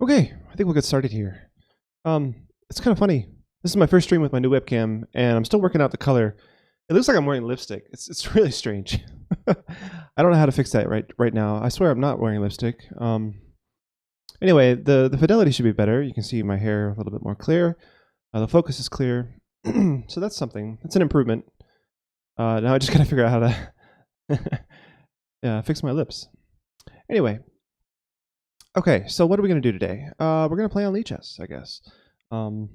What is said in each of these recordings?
Okay, I think we'll get started here. It's kind of funny. This is my first stream with my new webcam, and I'm still working out the color. It looks like I'm wearing lipstick. It's really strange. I don't know how to fix that right now. I swear I'm not wearing lipstick. Anyway, the fidelity should be better. You can see my hair a little bit more clear. The focus is clear, so that's something. That's an improvement. Now I just gotta figure out how to fix my lips. Anyway. Okay, so what are we going to do today? We're going to play on Lichess, I guess. I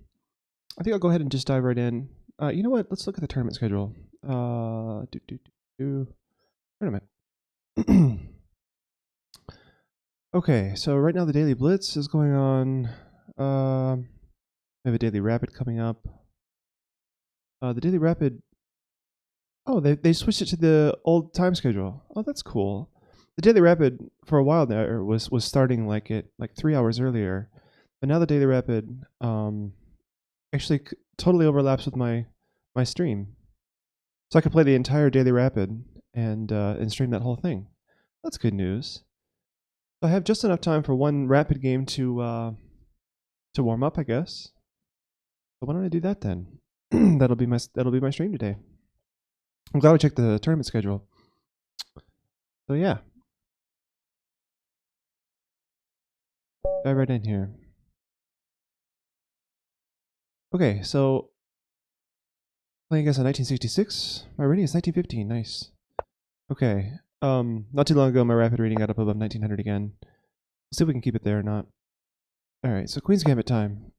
think I'll go ahead and just dive right in. You know what? Let's look at the tournament schedule. Tournament. Okay, so right now the Daily Blitz is going on. We have a Daily Rapid coming up. The Daily Rapid... Oh, they switched it to the old time schedule. Oh, that's cool. The Daily Rapid for a while there was starting like 3 hours earlier, but now the Daily Rapid actually totally overlaps with my stream, so I can play the entire Daily Rapid and stream that whole thing. That's good news. So I have just enough time for one Rapid game to warm up, I guess. So why don't I do that then? that'll be my stream today. I'm glad I checked the tournament schedule. So yeah. Dive right in here. Okay, so playing against a 1966. My rating is 1915. Nice. Okay. Not too long ago, my rapid rating got up above 1900 again. Let's see if we can keep it there or not. All right. So Queen's Gambit time.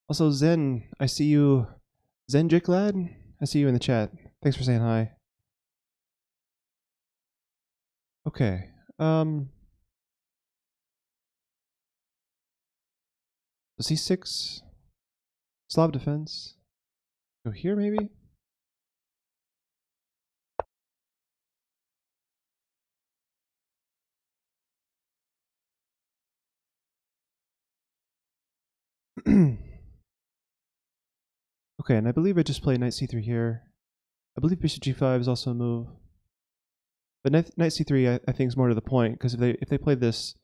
Also, Zen, I see you. Zen Lad, I see you in the chat. Thanks for saying hi. Okay. So C6. Slav defense. Go here, maybe? Okay, and I believe I just played knight c3 here. I believe bishop g5 is also a move. But knight c3 I think is more to the point, because if they play this,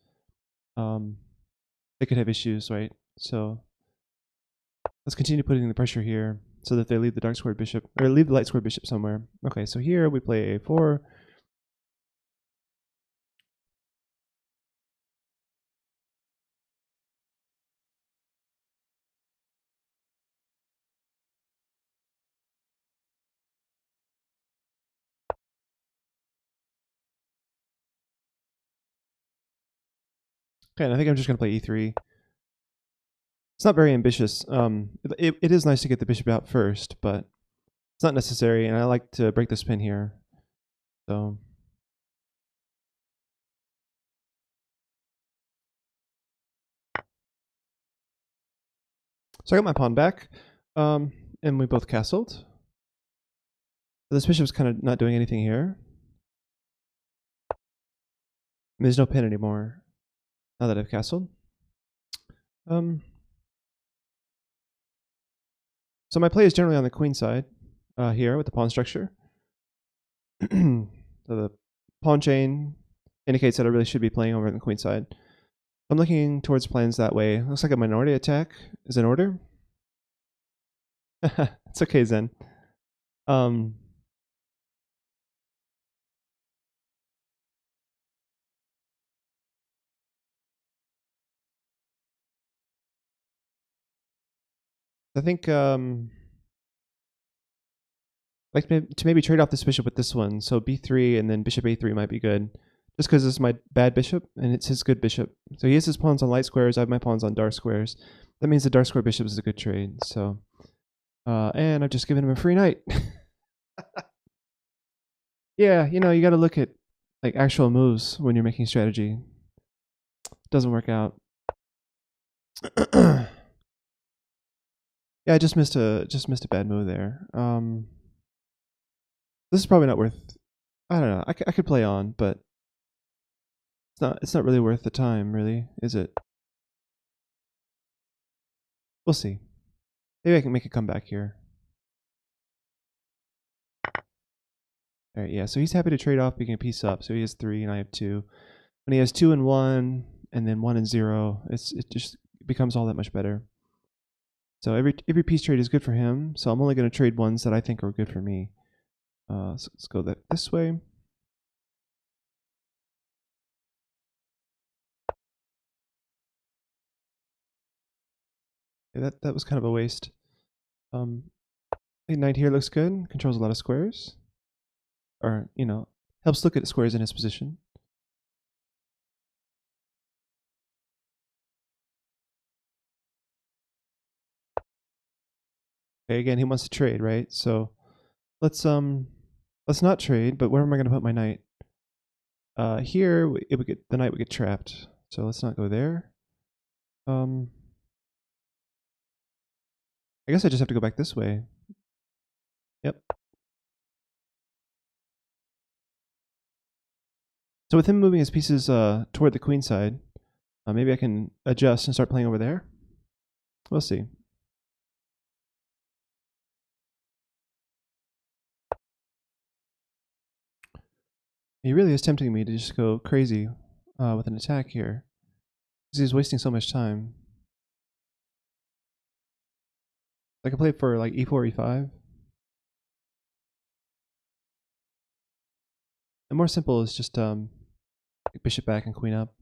they could have issues, right? So let's continue putting the pressure here so that they leave the dark squared bishop, or leave the light squared bishop somewhere. Okay, so here we play a4. Okay, and I think I'm just going to play e3. It's not very ambitious. It is nice to get the bishop out first, but it's not necessary, and I like to break this pin here. So I got my pawn back, and we both castled. This bishop's kind of not doing anything here. There's no pin anymore now that I've castled. So my play is generally on the queen side here with the pawn structure. So the pawn chain indicates that I really should be playing over on the queen side. I'm looking towards plans that way. Looks like a minority attack is in order. It's okay, Zen. I think like to maybe trade off this bishop with this one. So b3 and then bishop a3 might be good. Just because this is my bad bishop and it's his good bishop. So he has his pawns on light squares. I have my pawns on dark squares. That means the dark square bishop is a good trade. So, and I've just given him a free knight. Yeah, you know, you got to look at like actual moves when you're making strategy. Doesn't work out. Yeah, I just missed a bad move there. This is probably not worth. I don't know. I could play on, but it's not really worth the time, really, is it? We'll see. Maybe I can make a comeback here. All right, yeah. So he's happy to trade off picking a piece up. So he has 3 and I have 2. When he has 2 and 1 and then 1 and 0, it just becomes all that much better. So every piece trade is good for him. So I'm only going to trade ones that I think are good for me. So let's go this way. Yeah, that was kind of a waste. I think knight here looks good. Controls a lot of squares. Or, helps look at squares in his position. Okay, again, he wants to trade, right? So let's not trade, but where am I going to put my knight? Here the knight would get trapped. So let's not go there. I guess I just have to go back this way. Yep. So with him moving his pieces toward the queen side, maybe I can adjust and start playing over there. We'll see. He really is tempting me to just go crazy with an attack here, because he's wasting so much time. I could play for like e4, e5. The more simple is just bishop back and queen up.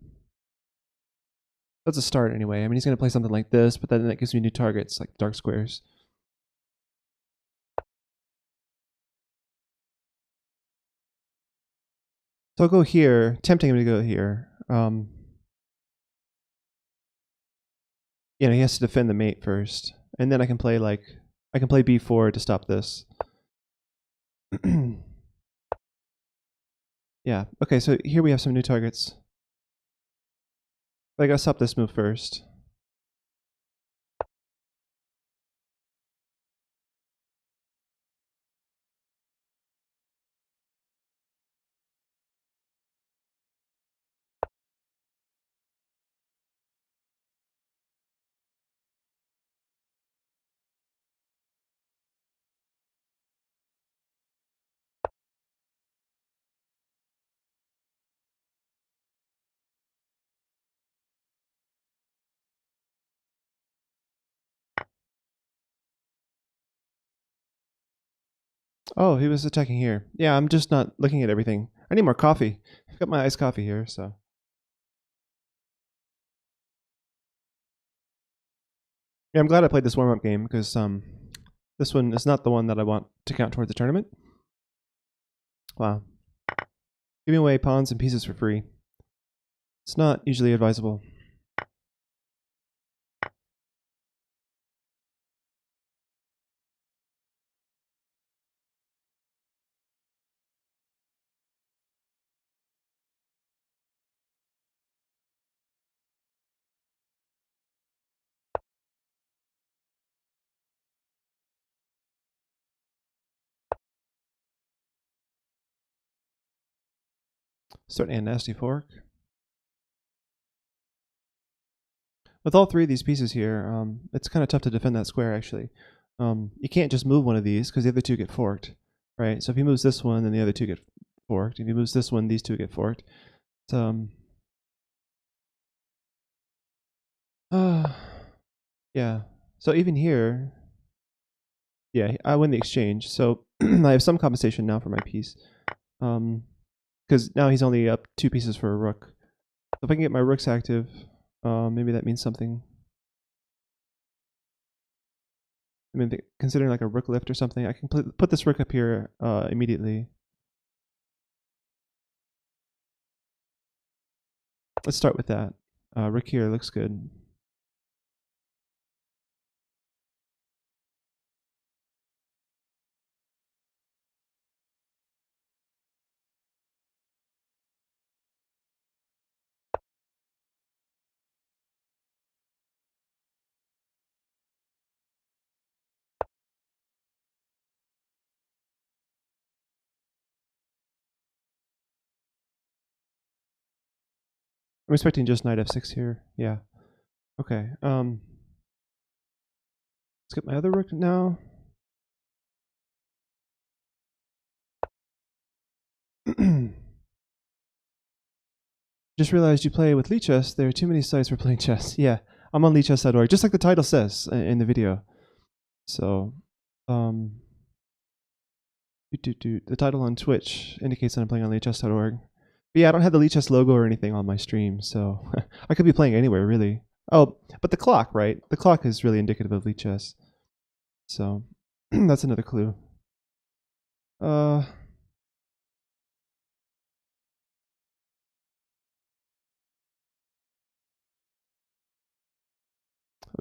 That's a start anyway. I mean, he's going to play something like this, but then that gives me new targets, like dark squares. So I'll go here, tempting him to go here. He has to defend the mate first. And then I can play b4 to stop this. Yeah, okay, so here we have some new targets. But I gotta stop this move first. Oh, he was attacking here. Yeah, I'm just not looking at everything. I need more coffee. I've got my iced coffee here, so. Yeah, I'm glad I played this warm-up game, because this one is not the one that I want to count towards the tournament. Wow. Giving away pawns and pieces for free. It's not usually advisable. Certainly a nasty fork. With all 3 of these pieces here, it's kind of tough to defend that square, actually. You can't just move one of these, because the other 2 get forked, right? So if he moves this one, then the other 2 get forked. If he moves this one, these 2 get forked. Yeah. So even here, yeah, I win the exchange. So I have some compensation now for my piece. Because now he's only up 2 pieces for a rook. So if I can get my rooks active, maybe that means something. I mean, considering like a rook lift or something, I can put this rook up here immediately. Let's start with that. Rook here looks good. I'm expecting just knight f6 here. Yeah. Okay. Let's get my other rook now. Just realized you play with Lichess. There are too many sites for playing chess. Yeah, I'm on lichess.org, just like the title says in the video. So, the title on Twitch indicates that I'm playing on lichess.org. But yeah, I don't have the Lichess logo or anything on my stream, so I could be playing anywhere, really. Oh, but the clock, right? The clock is really indicative of Lichess. So, that's another clue. I'm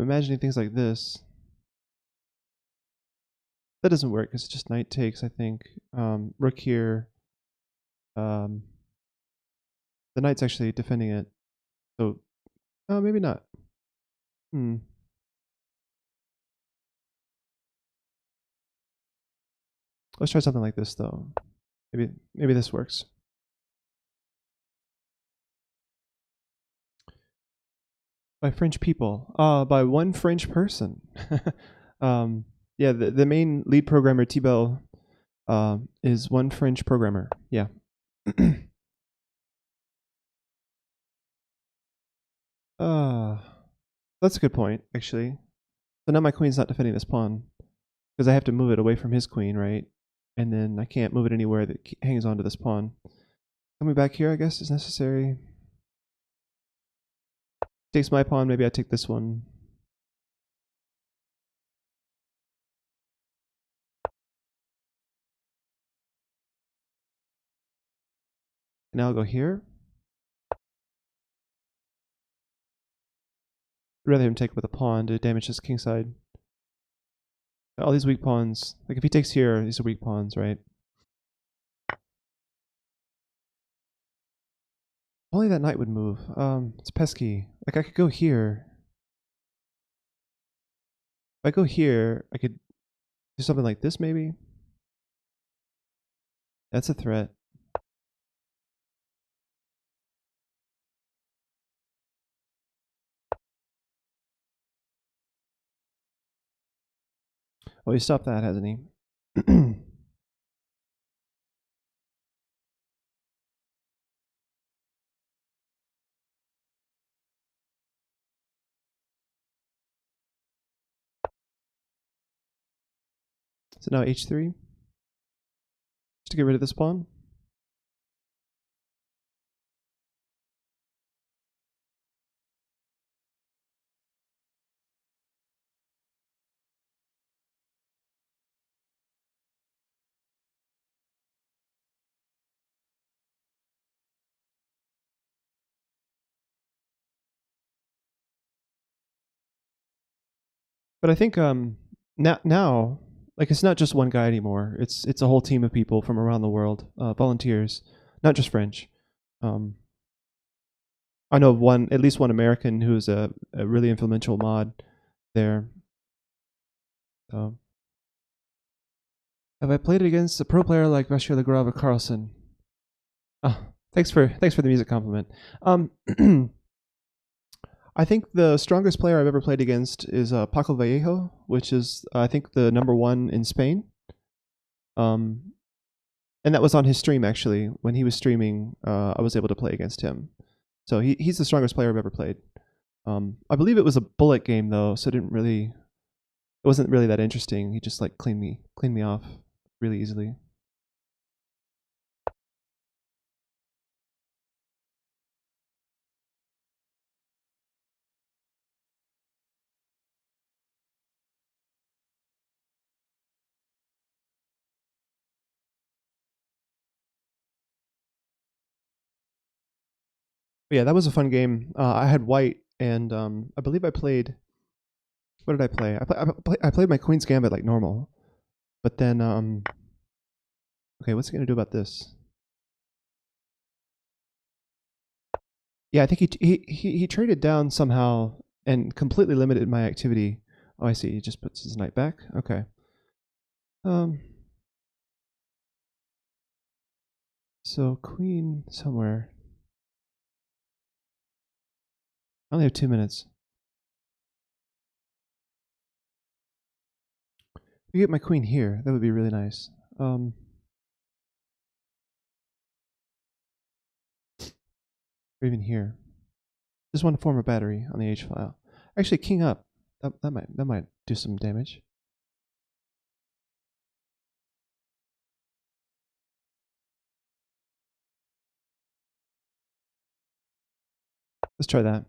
imagining things like this. That doesn't work because it's just knight takes, I think. Rook here. The knight's actually defending it. So, maybe not. Let's try something like this, though. Maybe this works. By French people. By one French person. Yeah, the main lead programmer, T-Bell, is one French programmer. Yeah. That's a good point, actually. So now my queen's not defending this pawn, because I have to move it away from his queen, right? And then I can't move it anywhere that hangs onto this pawn. Coming back here, I guess, is necessary. Takes my pawn, maybe I take this one. Now I'll go here. I'd rather him take with a pawn to damage his kingside. All these weak pawns, like if he takes here, these are weak pawns, right? Only that knight would move. It's pesky. Like I could go here. If I go here, I could do something like this maybe. That's a threat. Oh, he stopped that, hasn't he? So now h3. Just to get rid of this pawn. But I think now like it's not just one guy anymore. It's a whole team of people from around the world, volunteers, not just French. I know of at least one American who's a really influential mod there. So, have I played against a pro player like Vasher Legrave or Carlson? Oh, thanks for the music compliment. I think the strongest player I've ever played against is Paco Vallejo, which is I think the #1 in Spain. And that was on his stream actually. When he was streaming, I was able to play against him. So he's the strongest player I've ever played. I believe it was a bullet game though, so it wasn't really that interesting. He just like cleaned me off really easily. But yeah, that was a fun game. I had white, and I believe I played. What did I play? I played my Queen's Gambit like normal, but then okay, what's he gonna do about this? Yeah, I think he traded down somehow and completely limited my activity. Oh, I see. He just puts his knight back. Okay. So queen somewhere. I only have 2 minutes. If I get my queen here, that would be really nice. Or even here. Just one form of battery on the H file. Actually, king up. That might do some damage. Let's try that.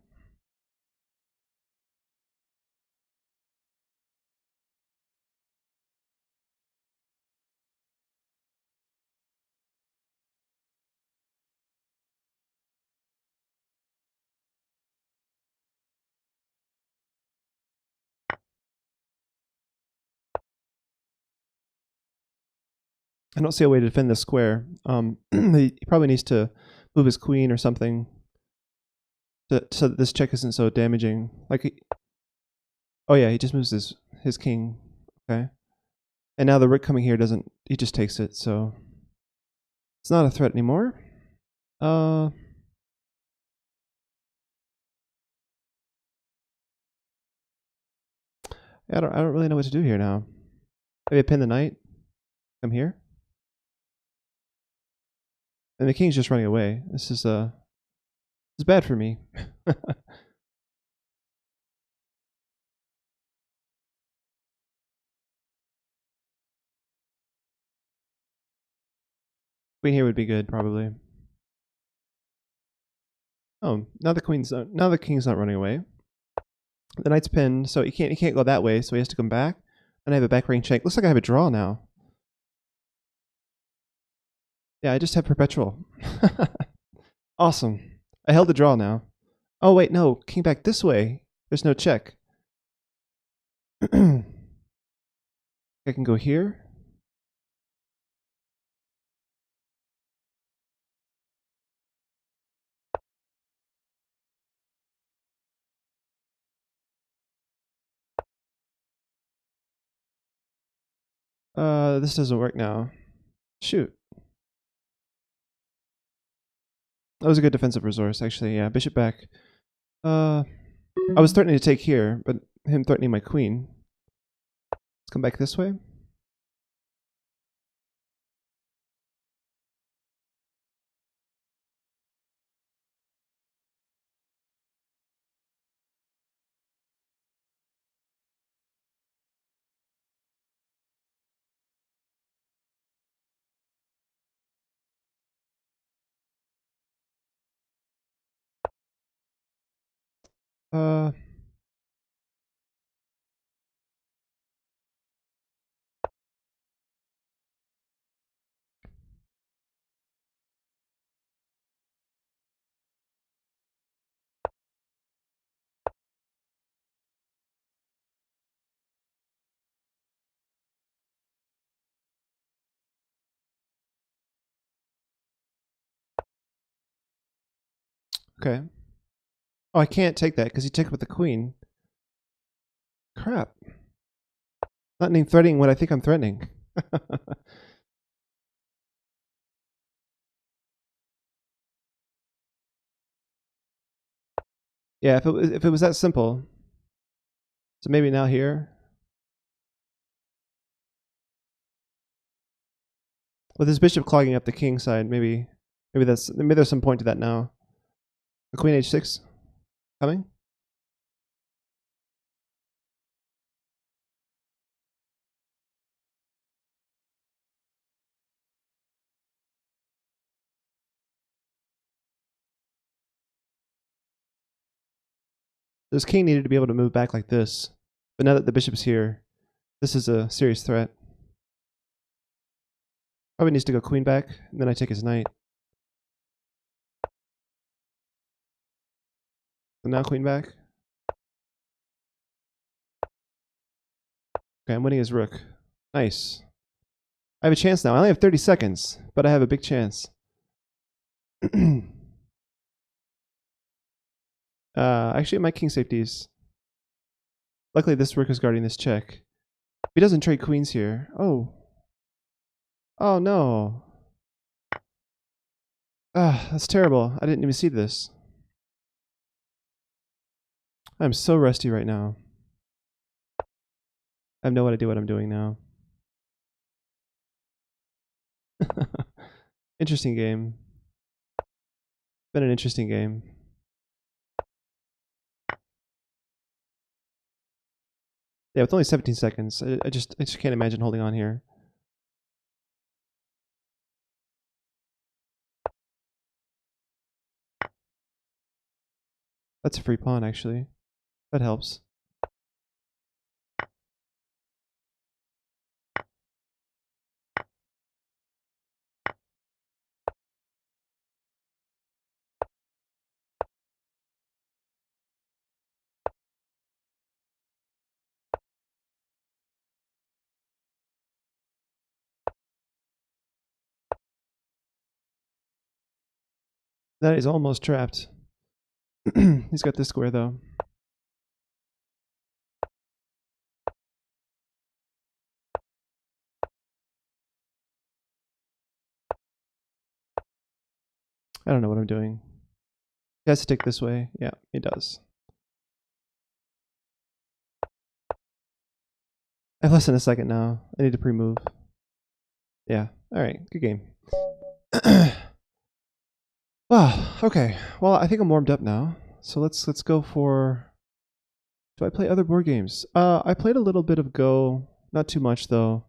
I don't see a way to defend this square. He probably needs to move his queen or something so that this check isn't so damaging. Oh yeah, he just moves his king. Okay, and now the rook coming here doesn't. He just takes it, so it's not a threat anymore. I don't really know what to do here now. Maybe I pin the knight. Come here, and the king's just running away. This is bad for me. Queen here would be good, probably. Oh, now the king's not running away. The knight's pinned, so he can't go that way, so he has to come back. And I have a back range check. Looks like I have a draw now. Yeah, I just have perpetual. Awesome. I held the draw now. Oh wait, no, king back this way. There's no check. I can go here. This doesn't work now. Shoot. That was a good defensive resource, actually. Yeah, bishop back. I was threatening to take here, but him threatening my queen. Let's come back this way. Uh, okay. Oh, I can't take that because he took it with the queen. Crap. Not even threatening what I think I'm threatening. Yeah, if it was that simple. So maybe now here. With his bishop clogging up the king side, maybe there's some point to that now. The queen h6 coming. This king needed to be able to move back like this, but now that the bishop's here, this is a serious threat. Probably needs to go queen back, and then I take his knight. So now queen back. Okay, I'm winning his rook. Nice. I have a chance now. I only have 30 seconds, but I have a big chance. Actually, my king safeties. Luckily, this rook is guarding this check. If he doesn't trade queens here. Oh. Oh, no. Ah, that's terrible. I didn't even see this. I'm so rusty right now. I have no idea what I'm doing now. Interesting game. been an interesting game. Yeah, with only 17 seconds, I just can't imagine holding on here. That's a free pawn, actually. That helps. That is almost trapped. He's got this square, though. I don't know what I'm doing. He has to stick this way. Yeah, he does. I have less than a second now. I need to pre-move. Yeah. All right. Good game. Oh, okay. Well, I think I'm warmed up now. So let's go for. Do I play other board games? I played a little bit of Go. Not too much though.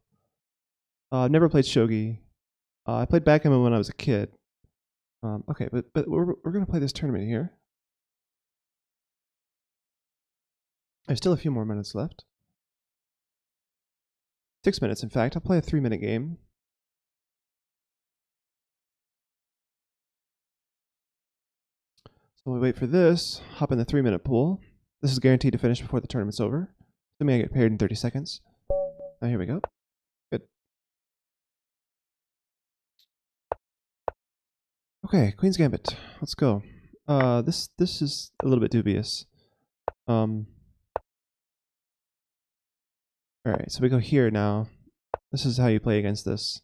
I've never played shogi. I played backgammon when I was a kid. Okay, but we're gonna play this tournament here. There's still a few more minutes left. 6 minutes, in fact. I'll play a 3-minute game. So we wait for this. Hop in the 3-minute pool. This is guaranteed to finish before the tournament's over. Assuming I get paired in 30 seconds. Now here we go. Good. Okay, Queen's Gambit. Let's go. This is a little bit dubious. All right, so we go here now. This is how you play against this.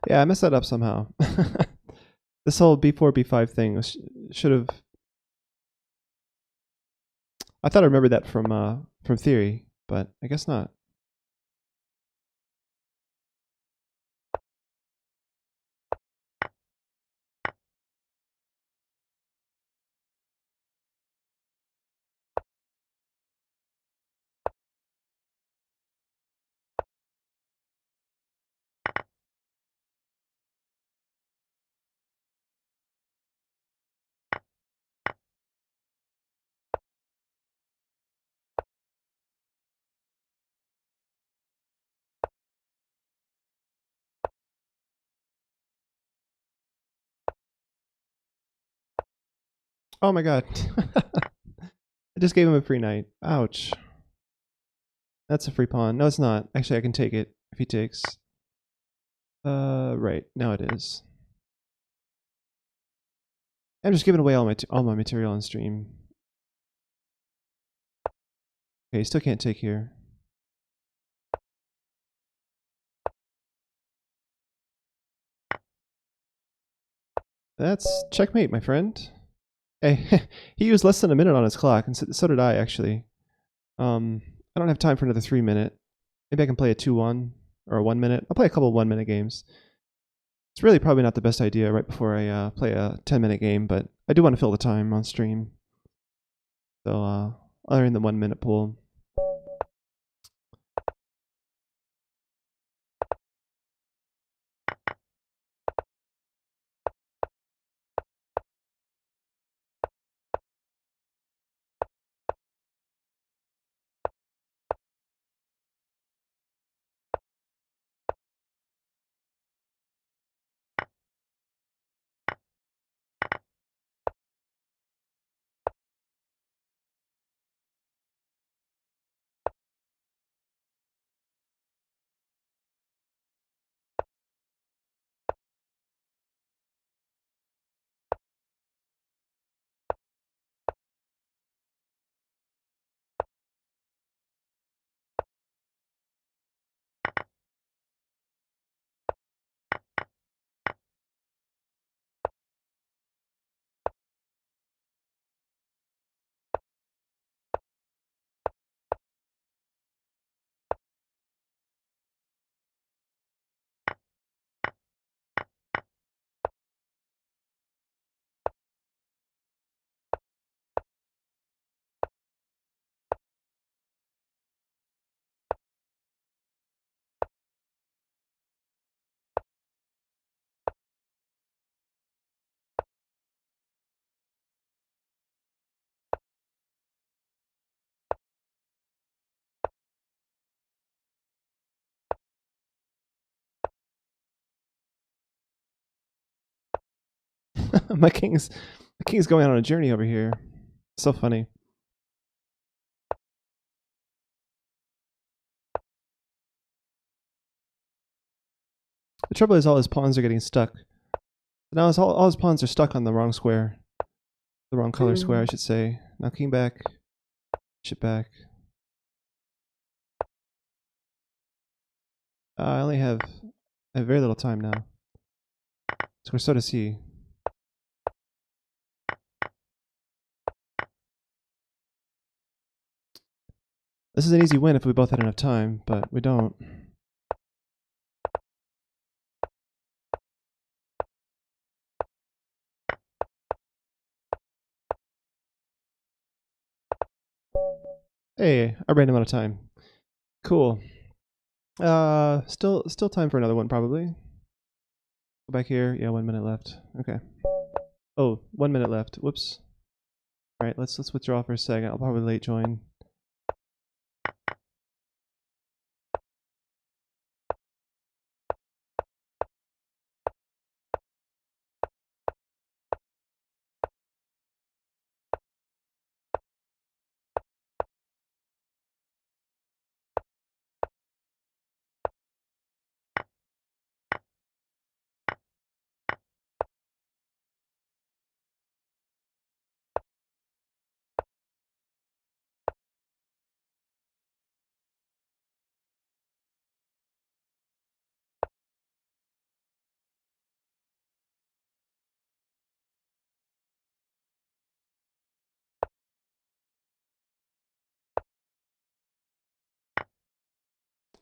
Yeah, I messed that up somehow. This whole b4, b5 thing should have. I thought I remembered that from theory, but I guess not. Oh my god. I just gave him a free knight. Ouch. That's a free pawn. No, it's not. Actually, I can take it if he takes. Right. Now it is. I'm just giving away all my material on stream. Okay, still can't take here. That's checkmate, my friend. Hey, he used less than a minute on his clock, and so did I, actually. I don't have time for another 3-minute. Maybe I can play a 2-1 or a 1-minute. I'll play a couple 1-minute games. It's really probably not the best idea right before I play a 10-minute game, but I do want to fill the time on stream. So I'll enter in the 1-minute pool. My king's going on a journey over here. So funny. The trouble is all his pawns are getting stuck. Now all his pawns are stuck on the wrong square. The wrong color square, I should say. Now king back. Bishop back. I only have very little time now. So so does he. This is an easy win if we both had enough time, but we don't. Hey, I ran him out of time. Cool. Still time for another one probably. Go back here. Yeah, 1 minute left. Okay. Oh, 1 minute left. Whoops. All right, let's withdraw for a second. I'll probably late join.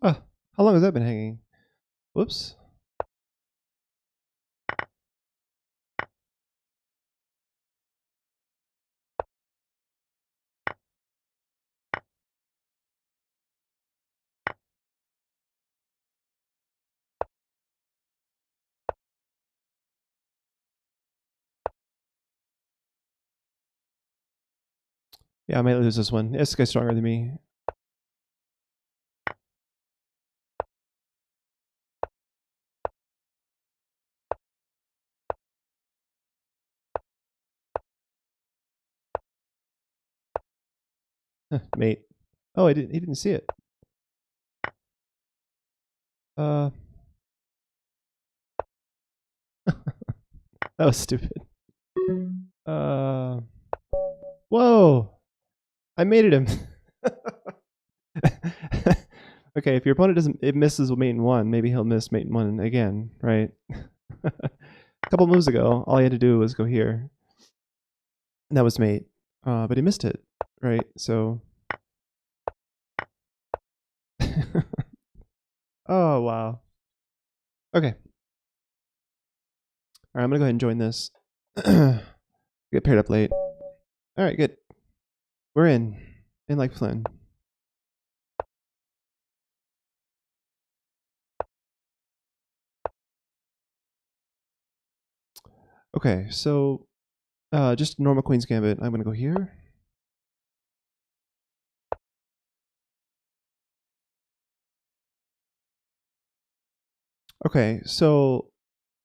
Ah, how long has that been hanging? Whoops. Yeah, I might lose this one. This guy's stronger than me. Mate. Oh, he didn't see it. Uh, that was stupid. Uh, whoa! I mated him. Okay, if your opponent misses mate in 1, maybe he'll miss mate in 1 again, right? A couple moves ago, all he had to do was go here. And that was mate. But he missed it, right? So. Oh, wow. Okay. All right, I'm going to go ahead and join this. Get paired up late. All right, good. We're in like Flynn. Okay, so just normal Queen's Gambit. I'm going to go here. Okay, so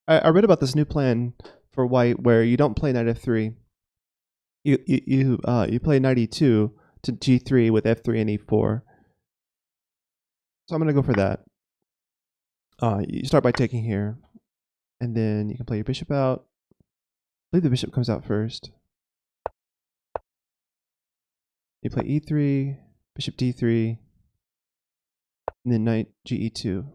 I read about this new plan for white where you don't play knight f3. You play knight e2 to g3 with f3 and e4. So I'm going to go for that. You start by taking here, and then you can play your bishop out. I believe the bishop comes out first. You play e3, bishop d3, and then knight ge2.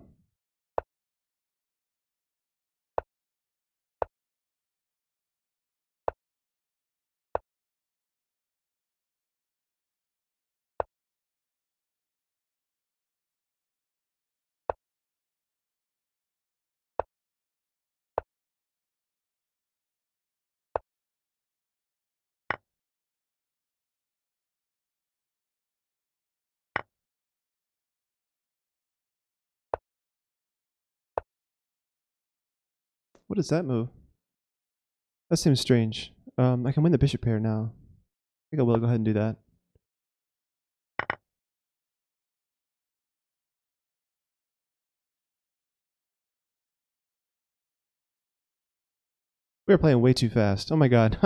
What is that move? That seems strange. I can win the bishop pair now. I think I will go ahead and do that. We were playing way too fast. Oh my god.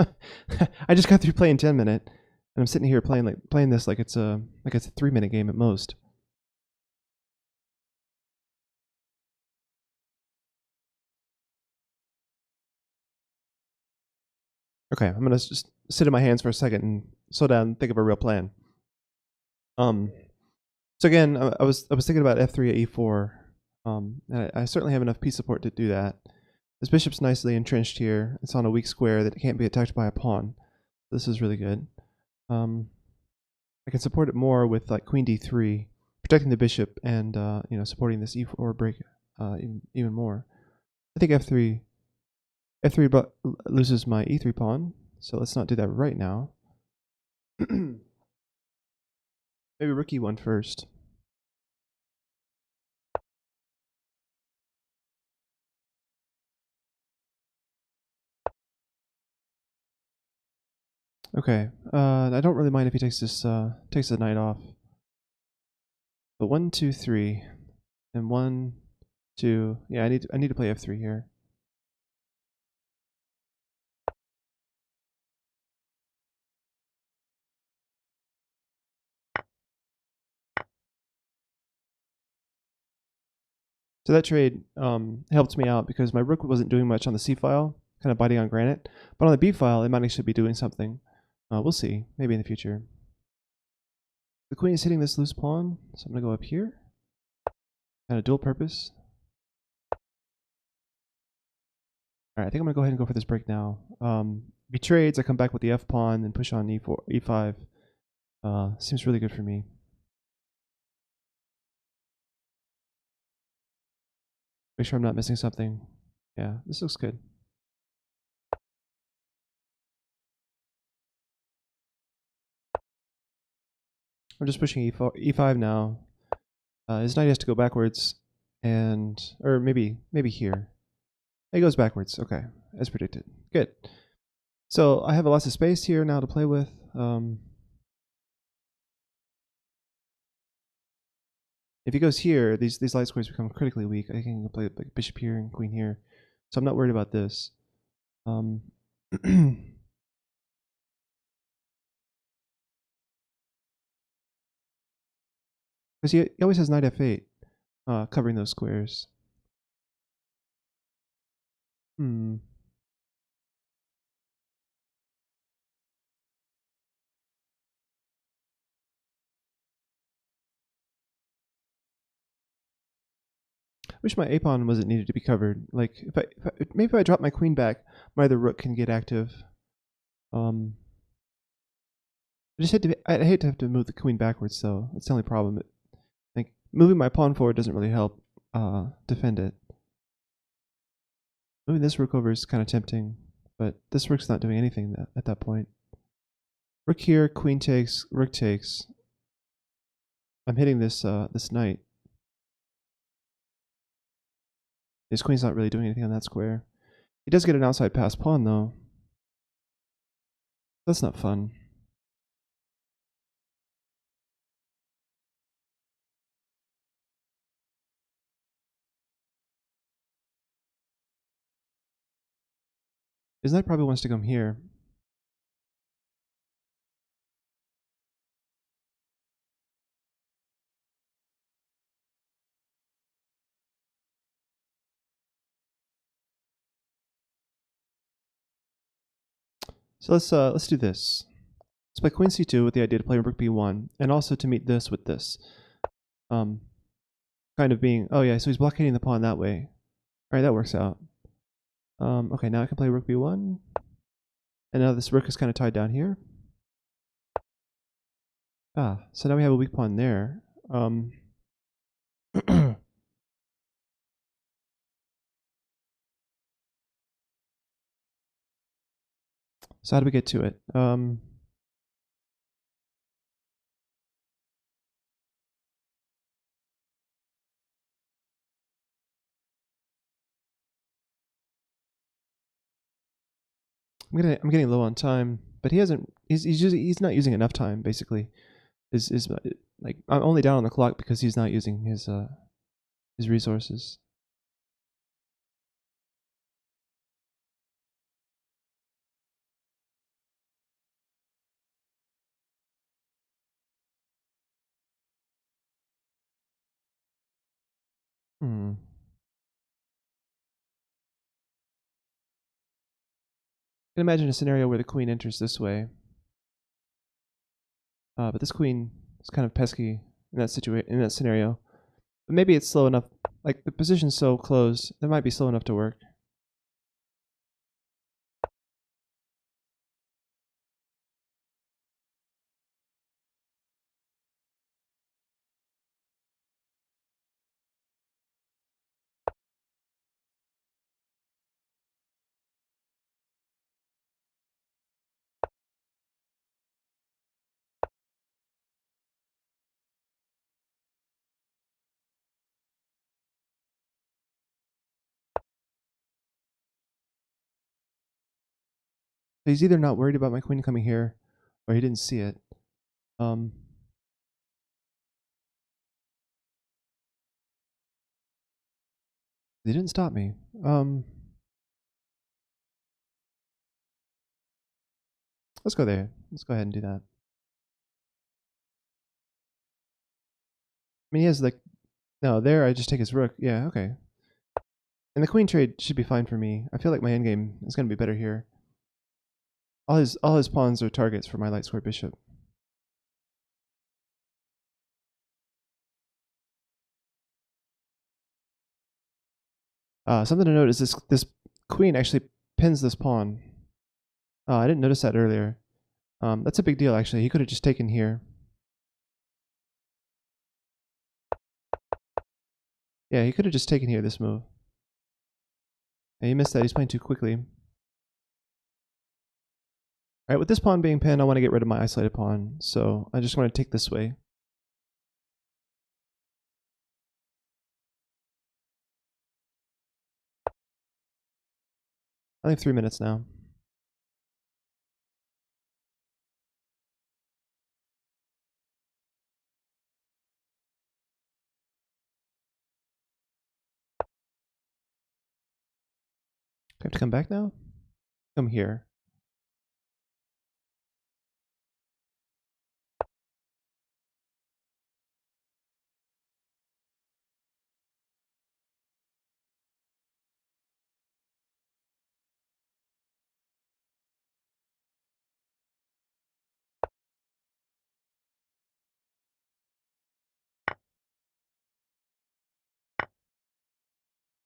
I just got through playing 10-minute, and I'm sitting here playing this like it's a 3-minute game at most. Okay, I'm gonna just sit in my hands for a second and slow down and think of a real plan. So again, I was thinking about f3 at e4. And I certainly have enough piece support to do that. This bishop's nicely entrenched here. It's on a weak square that it can't be attacked by a pawn. This is really good. I can support it more with like queen d3, protecting the bishop and supporting this e4 break even more. I think f3 loses my e3 pawn, so let's not do that right now. Maybe rook e1 first. Okay, I don't really mind if he takes the knight off. But 1, 2, 3, and 1, 2. Yeah, I need to play f3 here. So that trade helped me out because my rook wasn't doing much on the c file, kind of biting on granite. But on the b file, it might actually be doing something. We'll see, maybe in the future. The queen is hitting this loose pawn, so I'm going to go up here. Kind of dual purpose. Alright, I think I'm going to go ahead and go for this break now. If he trades, I come back with the f pawn and push on e4, e5. Seems really good for me. Make sure I'm not missing something. Yeah, this looks good. I'm just pushing e5 now. His knight has to go backwards, or maybe here. He goes backwards. Okay, as predicted. Good. So I have lots of space here now to play with. If he goes here, these light squares become critically weak. I can play bishop here and queen here, so I'm not worried about this. Because he always has knight f8, covering those squares. I wish my a-pawn wasn't needed to be covered. Like, maybe if I drop my queen back, my other rook can get active. I hate to have to move the queen backwards, though. That's the only problem. Like, moving my pawn forward doesn't really help defend it. Moving this rook over is kind of tempting, but this rook's not doing anything at that point. Rook here, queen takes, rook takes. I'm hitting this this knight. His queen's not really doing anything on that square. He does get an outside pass pawn, though. That's not fun. His knight probably wants to come here. So let's do this. Let's play queen c2 with the idea to play rook b1, and also to meet this with this. Kind of being, oh yeah, so he's blockading the pawn that way. Alright, that works out. Okay, now I can play rook b1. And now this rook is kind of tied down here. So now we have a weak pawn there. So how do we get to it? I'm getting low on time, but he hasn't. He's not using enough time. Basically, is like I'm only down on the clock because he's not using his resources. Hmm. I can imagine a scenario where the queen enters this way. But this queen is kind of pesky in that scenario. But maybe it's slow enough. Like the position's so close, that might be slow enough to work. So he's either not worried about my queen coming here, or he didn't see it. Um, he didn't stop me. Let's go there. Let's go ahead and do that. I mean, he has like no there. I just take his rook. Yeah, okay. And the queen trade should be fine for me. I feel like my endgame is going to be better here. All his pawns are targets for my light square bishop. Something to note is this queen actually pins this pawn. I didn't notice that earlier. That's a big deal actually. He could have just taken here. Yeah, he could have just taken here this move. And he missed that. He's playing too quickly. Alright, with this pawn being pinned, I want to get rid of my isolated pawn. So I just want to take this way. I have 3 minutes now. Do I have to come back now? Come here.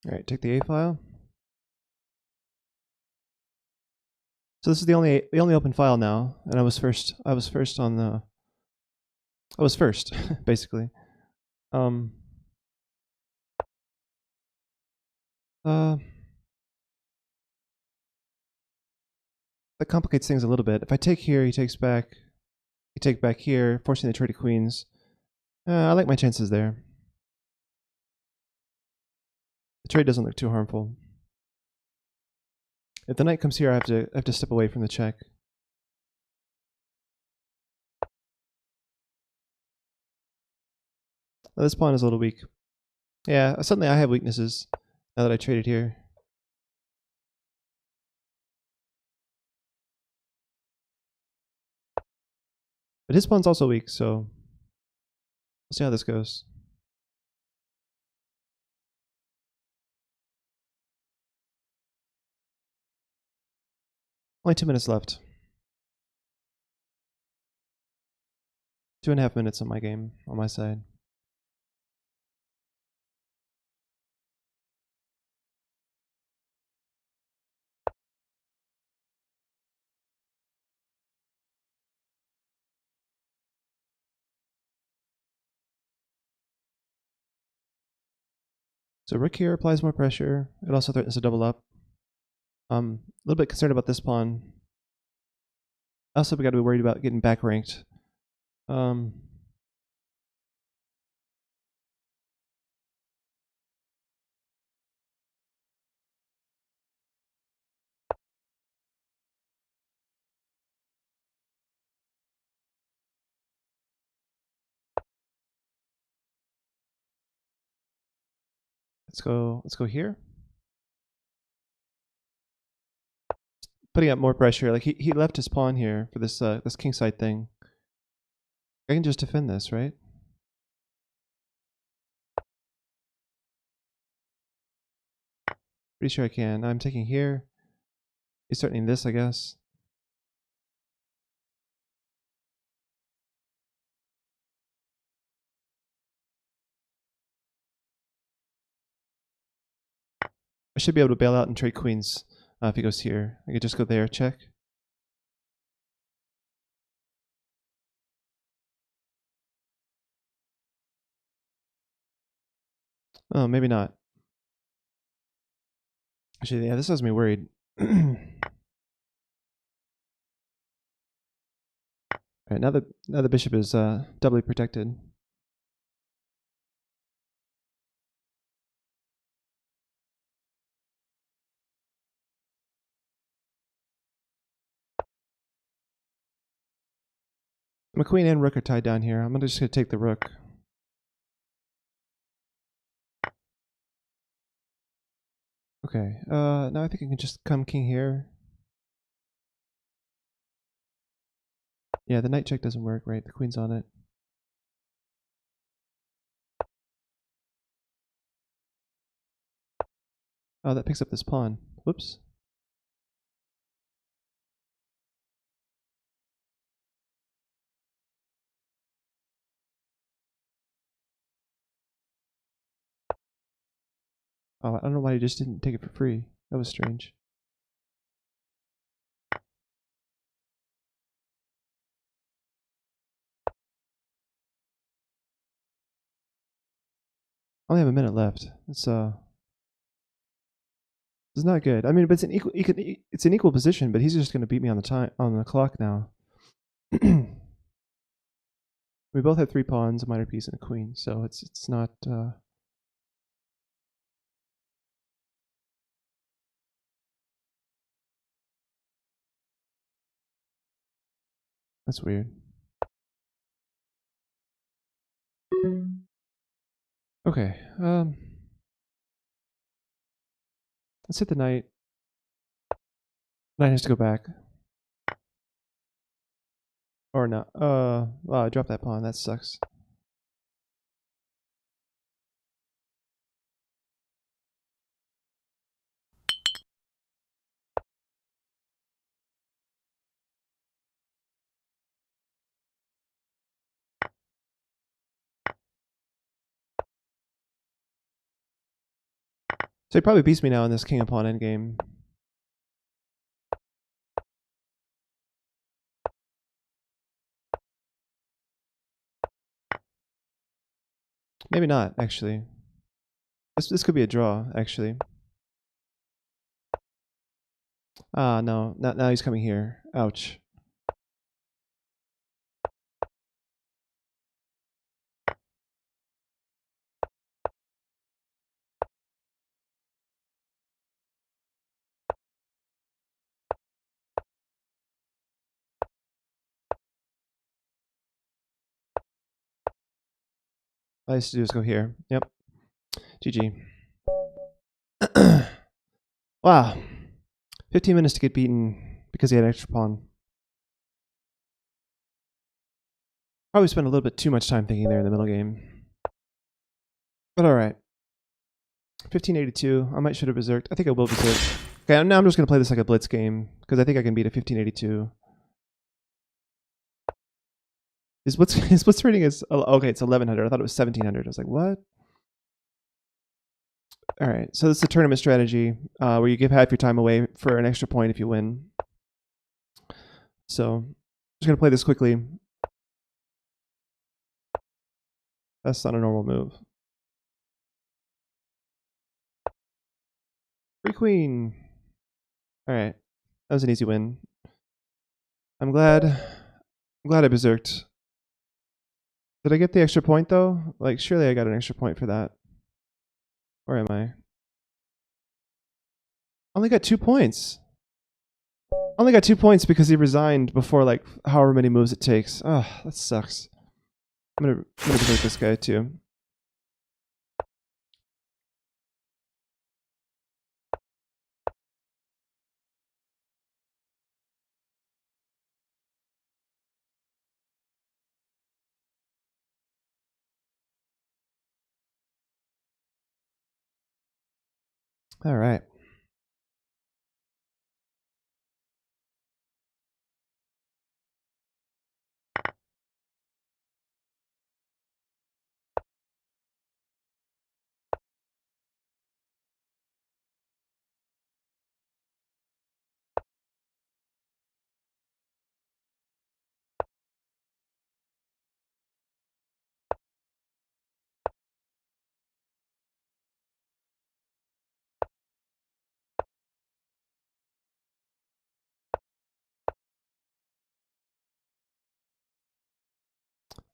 Alright, take the A file. So this is the only open file now, and I was first on the I was first, basically. Um uh that complicates things a little bit. If I take here, he takes back. He take back here, forcing the trade of queens. I like my chances there. The trade doesn't look too harmful. If the knight comes here, I have to step away from the check. Oh, this pawn is a little weak. Yeah, suddenly I have weaknesses now that I traded here. But his pawn's also weak, so we'll see how this goes. Only 2 minutes left. 2.5 minutes on my game, on my side. So rook here applies more pressure. It also threatens to double up. A little bit concerned about this pawn. Also, we got to be worried about getting back ranked. Let's go here. Putting up more pressure. Like he left his pawn here for this this kingside thing. I can just defend this, right? Pretty sure I can. I'm taking here. He's threatening this, I guess. I should be able to bail out and trade queens if he goes here. I could just go there, check. Oh, maybe not. Actually, yeah, this has me worried. Alright, now the bishop is doubly protected. My queen and rook are tied down here. I'm just gonna take the rook. Okay, now I think I can just come king here. Yeah, the knight check doesn't work, right? The queen's on it. Oh, that picks up this pawn. Whoops. Oh, I don't know why he just didn't take it for free. That was strange. I only have a minute left. It's not good. I mean, but it's an equal. It's an equal position, but he's just going to beat me on the clock now. We both have 3 pawns, a minor piece, and a queen, so it's not. That's weird. Okay. Let's hit the knight. Knight has to go back. Or not. Wow, I dropped that pawn. That sucks. So he probably beats me now in this king and pawn endgame. Maybe not, actually. This could be a draw, actually. Ah, no. Now he's coming here. Ouch. All I used to do is go here. Yep. GG. Wow. 15 minutes to get beaten because he had an extra pawn. Probably spent a little bit too much time thinking there in the middle game. But alright. 1582. I might should have berserked. I think I will berserk. Okay, now I'm just going to play this like a blitz game because I think I can beat a 1582. His blitz rating is... Okay, it's 1100. I thought it was 1700. I was like, what? Alright, so this is a tournament strategy where you give half your time away for an extra point if you win. So, I'm just going to play this quickly. That's not a normal move. Free queen. Alright, that was an easy win. I'm glad I berserked. Did I get the extra point though? Like, surely I got an extra point for that. Where am I? Only got 2 points. Only got 2 points because he resigned before like however many moves it takes. Oh, that sucks. I'm gonna berserk this guy too. All right.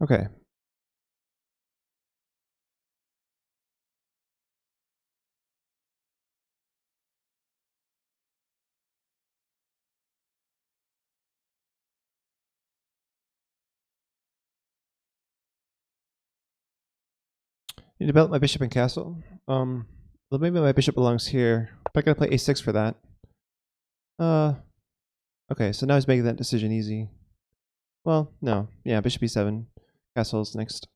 Okay. Need to develop my bishop and castle. Well, maybe my bishop belongs here. But I gotta play a6 for that. Okay, so now he's making that decision easy. Well, no. Yeah, bishop e7. Castle's next.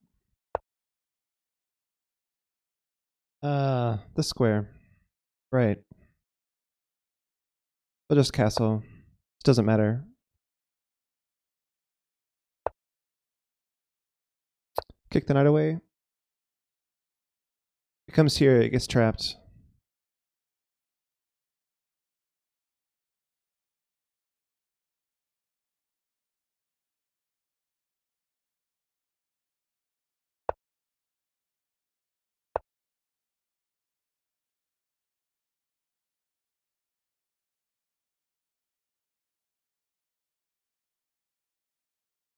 The square. Right. But just castle. It doesn't matter. Kick the knight away. It comes here, it gets trapped.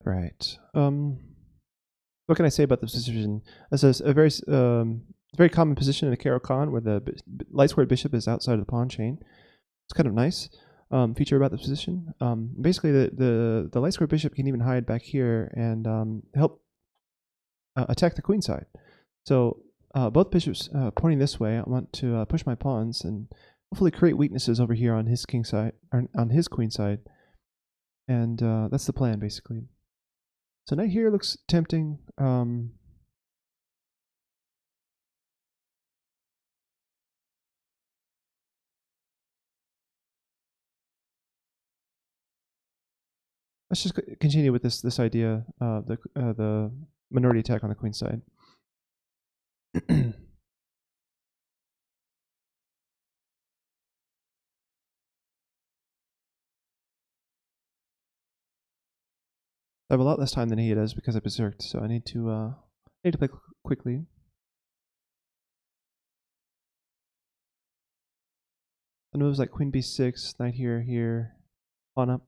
Right. What can I say about this position? This is a very common position in a Karo Khan where the light squared bishop is outside of the pawn chain. It's kind of nice. Feature about the position. Basically, the light squared bishop can even hide back here and help attack the queen side. So both bishops pointing this way, I want to push my pawns and hopefully create weaknesses over here on his king side or on his queen side. And that's the plan, basically. So knight here looks tempting. Let's just continue with this idea, the minority attack on the queen side. I have a lot less time than he does because I berserked, so I need to play quickly. And moves like queen b6, knight here, pawn up.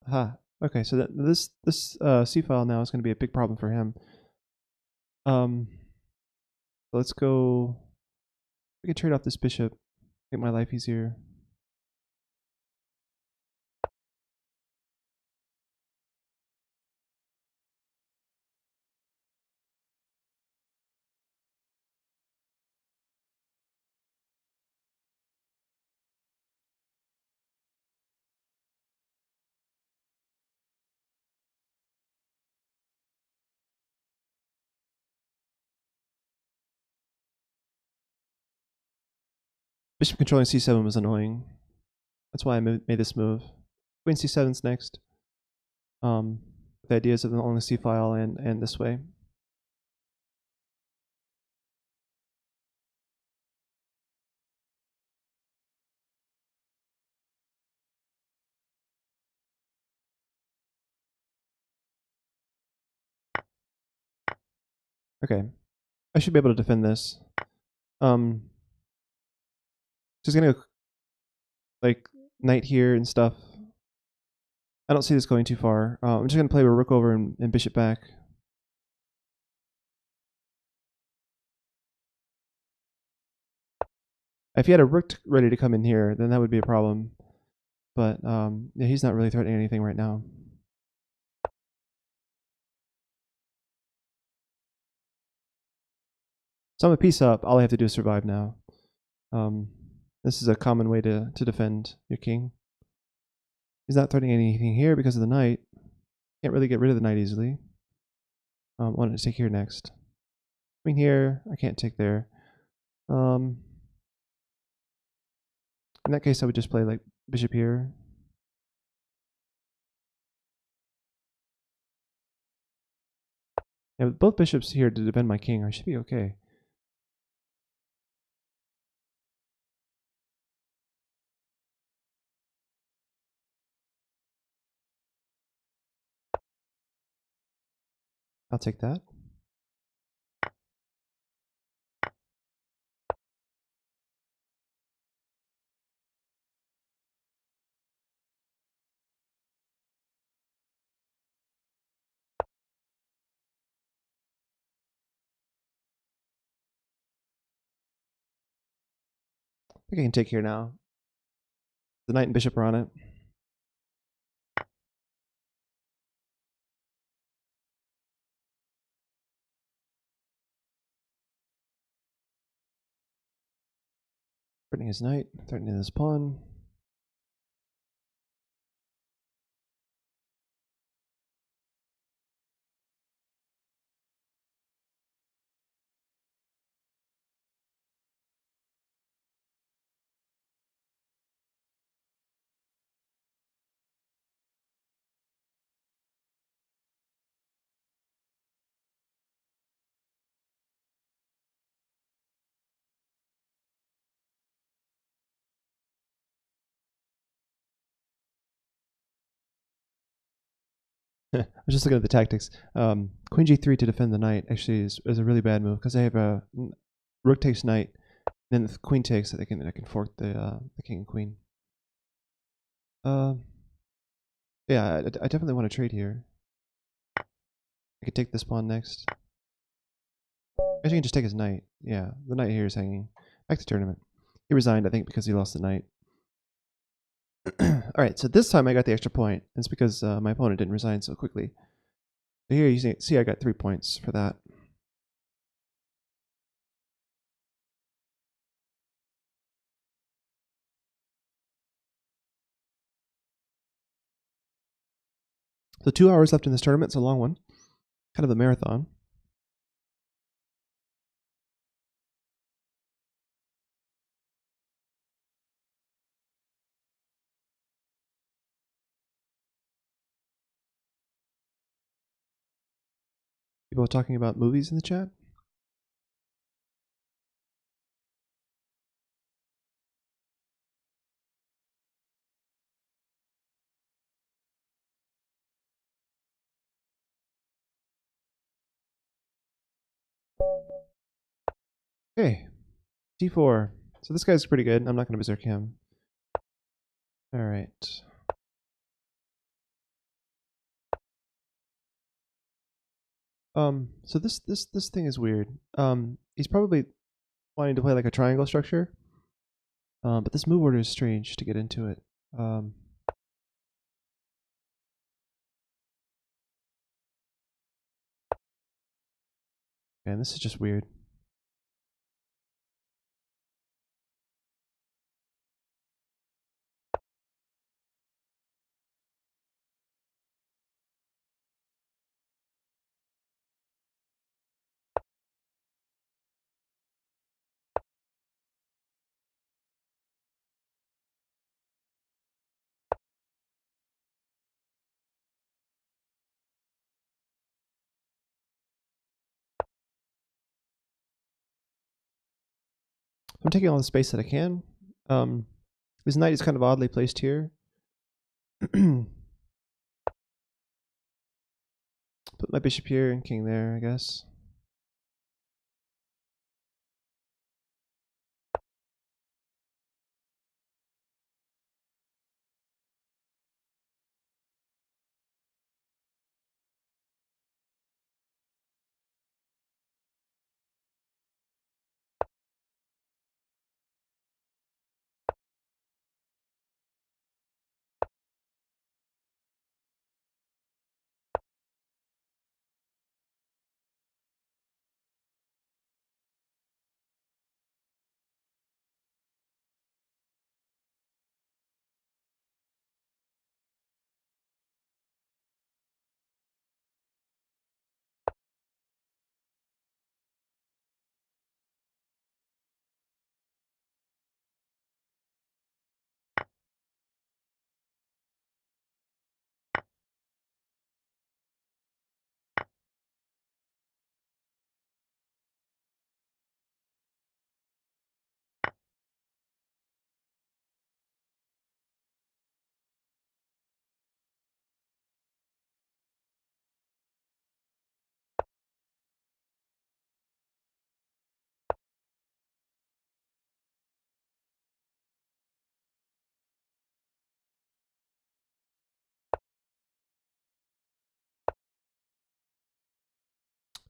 Aha. Okay, so this c file now is going to be a big problem for him. Let's go. We can trade off this bishop, make my life easier. Bishop controlling c7 was annoying. That's why I made this move. Queen c7's next. The ideas of on the c file and this way. Okay, I should be able to defend this. Just gonna go like knight here and stuff. I don't see this going too far. I'm just gonna play a rook over and bishop back. If he had a rook ready to come in here, then that would be a problem. But yeah, he's not really threatening anything right now. So I'm a piece up. All I have to do is survive now. This is a common way to defend your king. He's not threatening anything here because of the knight. Can't really get rid of the knight easily. Wanted to take here next. Queen here. I can't take there. In that case, I would just play like bishop here. Yeah, with both bishops here to defend my king, I should be okay. I'll take that. think I can take here now. The knight and bishop are on it. Threatening his knight, threatening his pawn. I was just looking at the tactics. Queen g3 to defend the knight actually is a really bad move because I have a rook takes knight, then the queen takes. I can fork the king and queen. Yeah, I definitely want to trade here. I could take this pawn next. Actually, I can just take his knight. Yeah, the knight here is hanging. Back to tournament. He resigned, I think, because he lost the knight. Alright, so this time I got the extra point. It's because my opponent didn't resign so quickly. So here you see I got 3 points for that. So 2 hours left in this tournament. It's a long one. Kind of a marathon. People are talking about movies in the chat. Okay, d4. So this guy's pretty good. I'm not going to berserk him. Alright. So this thing is weird. He's probably wanting to play like a triangle structure. But this move order is strange to get into it. And this is just weird. I'm taking all the space that I can. This knight is kind of oddly placed here. Put my bishop here and king there, I guess.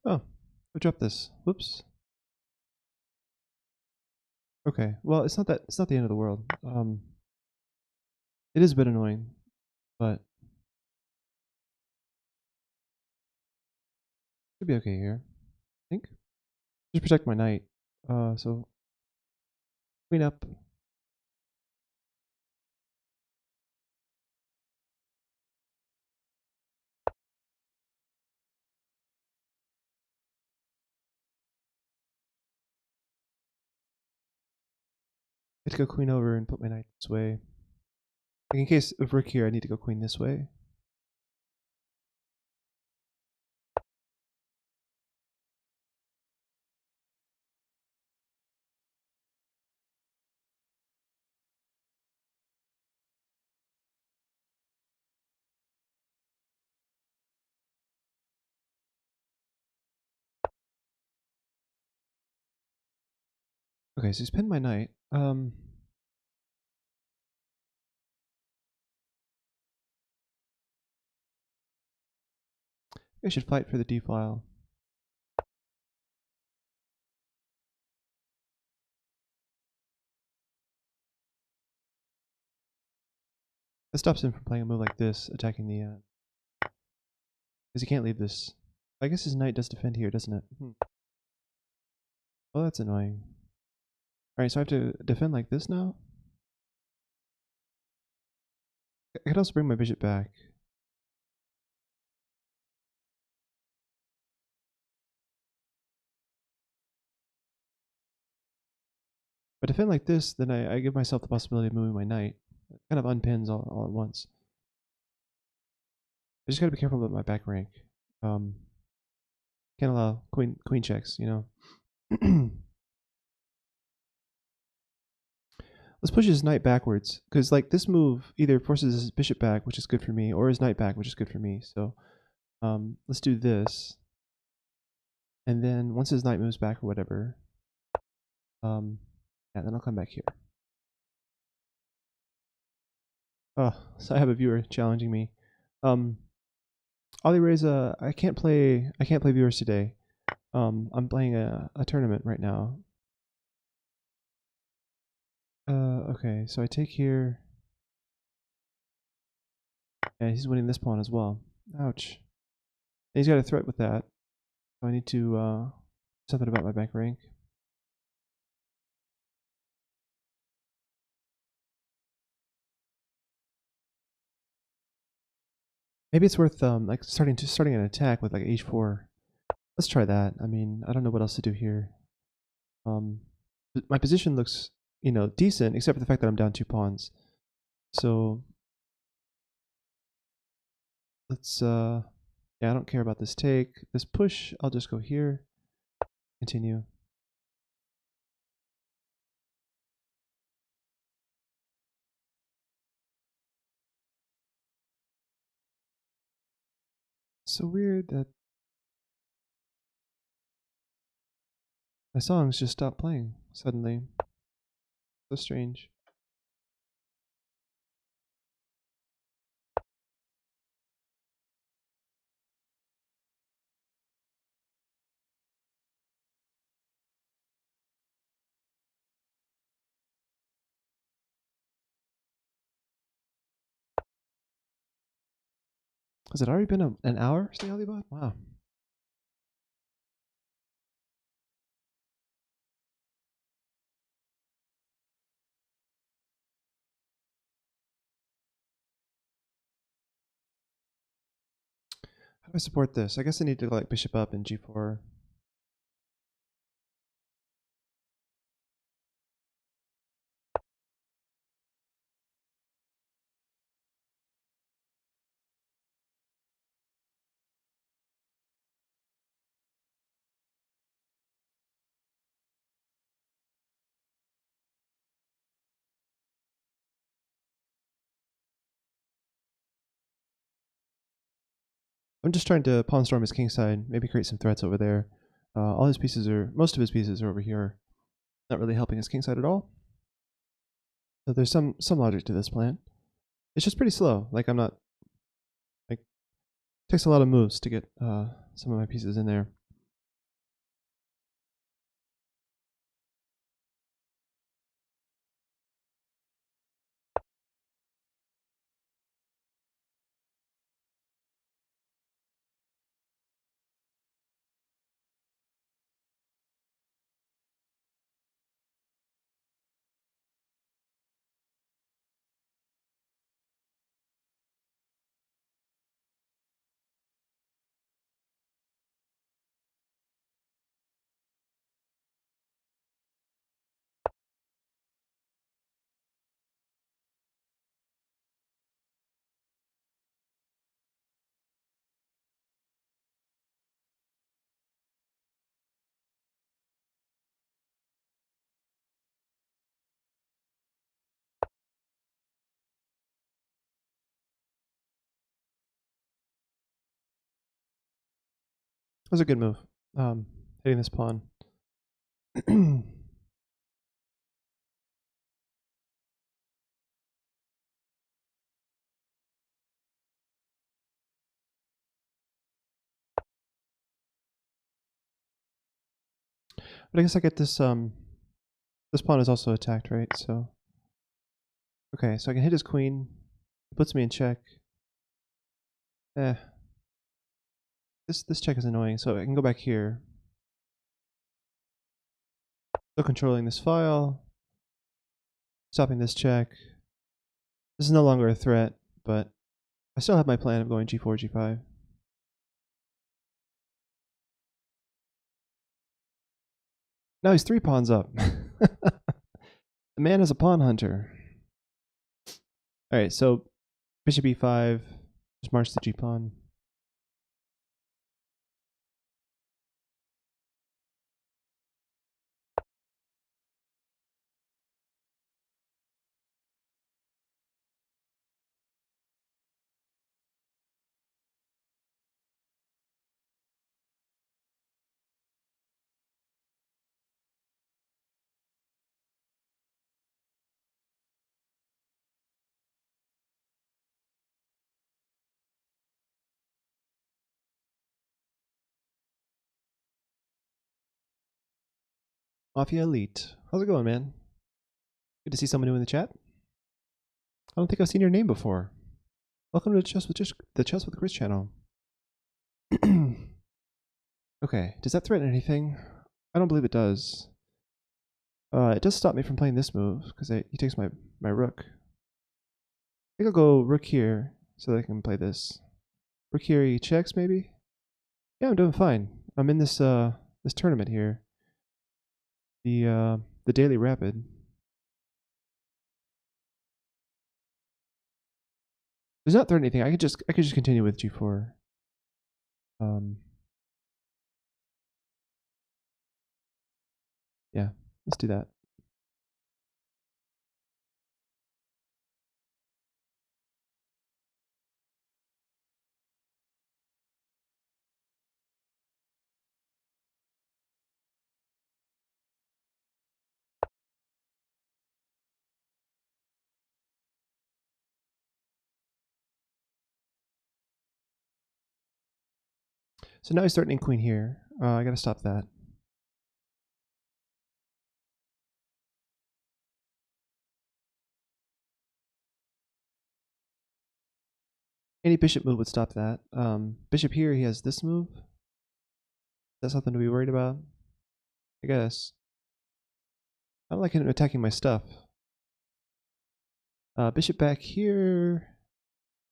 Oh, I dropped this. Whoops. Okay, well, it's not the end of the world. It is a bit annoying, but should be okay here. I think. Just protect my knight. So queen up. I have to go queen over and put my knight this way. Like in case of rook here, I need to go queen this way. Okay, so he's pinned my knight. I should fight for the d file. That stops him from playing a move like this, attacking the because he can't leave this. I guess his knight does defend here, doesn't it? Oh, that's annoying. Alright, so I have to defend like this now? I could also bring my bishop back. If I defend like this, then I give myself the possibility of moving my knight. It kind of unpins all at once. I just gotta be careful about my back rank. Can't allow queen checks, you know. Let's push his knight backwards, because like this move either forces his bishop back, which is good for me, or his knight back, which is good for me. So let's do this, and then once his knight moves back or whatever, yeah, then I'll come back here. Oh, so I have a viewer challenging me. Ali Reza, I can't play viewers today. I'm playing a tournament right now. Okay, so I take here. Yeah, he's winning this pawn as well. Ouch. And he's got a threat with that. So I need to something about my back rank. Maybe it's worth like starting an attack with like h4. Let's try that. I mean, I don't know what else to do here. My position looks, you know, decent, except for the fact that I'm down 2 pawns. So let's yeah, I don't care about this take. This push, I'll just go here. Continue. So weird that my songs just stopped playing suddenly. So strange. Has it already been an hour, Alibot? Wow. How do I support this? I guess I need to go like bishop up in g4. I'm just trying to pawn storm his kingside, maybe create some threats over there. All his pieces are, most of his pieces are over here, not really helping his kingside at all. So there's some logic to this plan. It's just pretty slow. Like I'm not, like, it takes a lot of moves to get some of my pieces in there. was a good move. Hitting this pawn. But I guess I get this, this pawn is also attacked, right? So, okay, so I can hit his queen. It puts me in check. This check is annoying, so I can go back here. Still controlling this file. Stopping this check. This is no longer a threat, but I still have my plan of going g4, g5. Now he's 3 pawns up. The man is a pawn hunter. Alright, so bishop e5, just march the g pawn. Mafia Elite. How's it going, man? Good to see someone new in the chat. I don't think I've seen your name before. Welcome to the Chess with Chris channel. Okay, does that threaten anything? I don't believe it does. It does stop me from playing this move, because he takes my rook. I think I'll go rook here, so that I can play this. Rook here, he checks, maybe? Yeah, I'm doing fine. I'm in this this tournament here. The Daily Rapid. Does not threaten anything. I could just continue with g4. Yeah, let's do that. So now he's threatening queen here. I gotta stop that. Any bishop move would stop that. Bishop here, he has this move. That's something to be worried about, I guess. I don't like him attacking my stuff. Bishop back here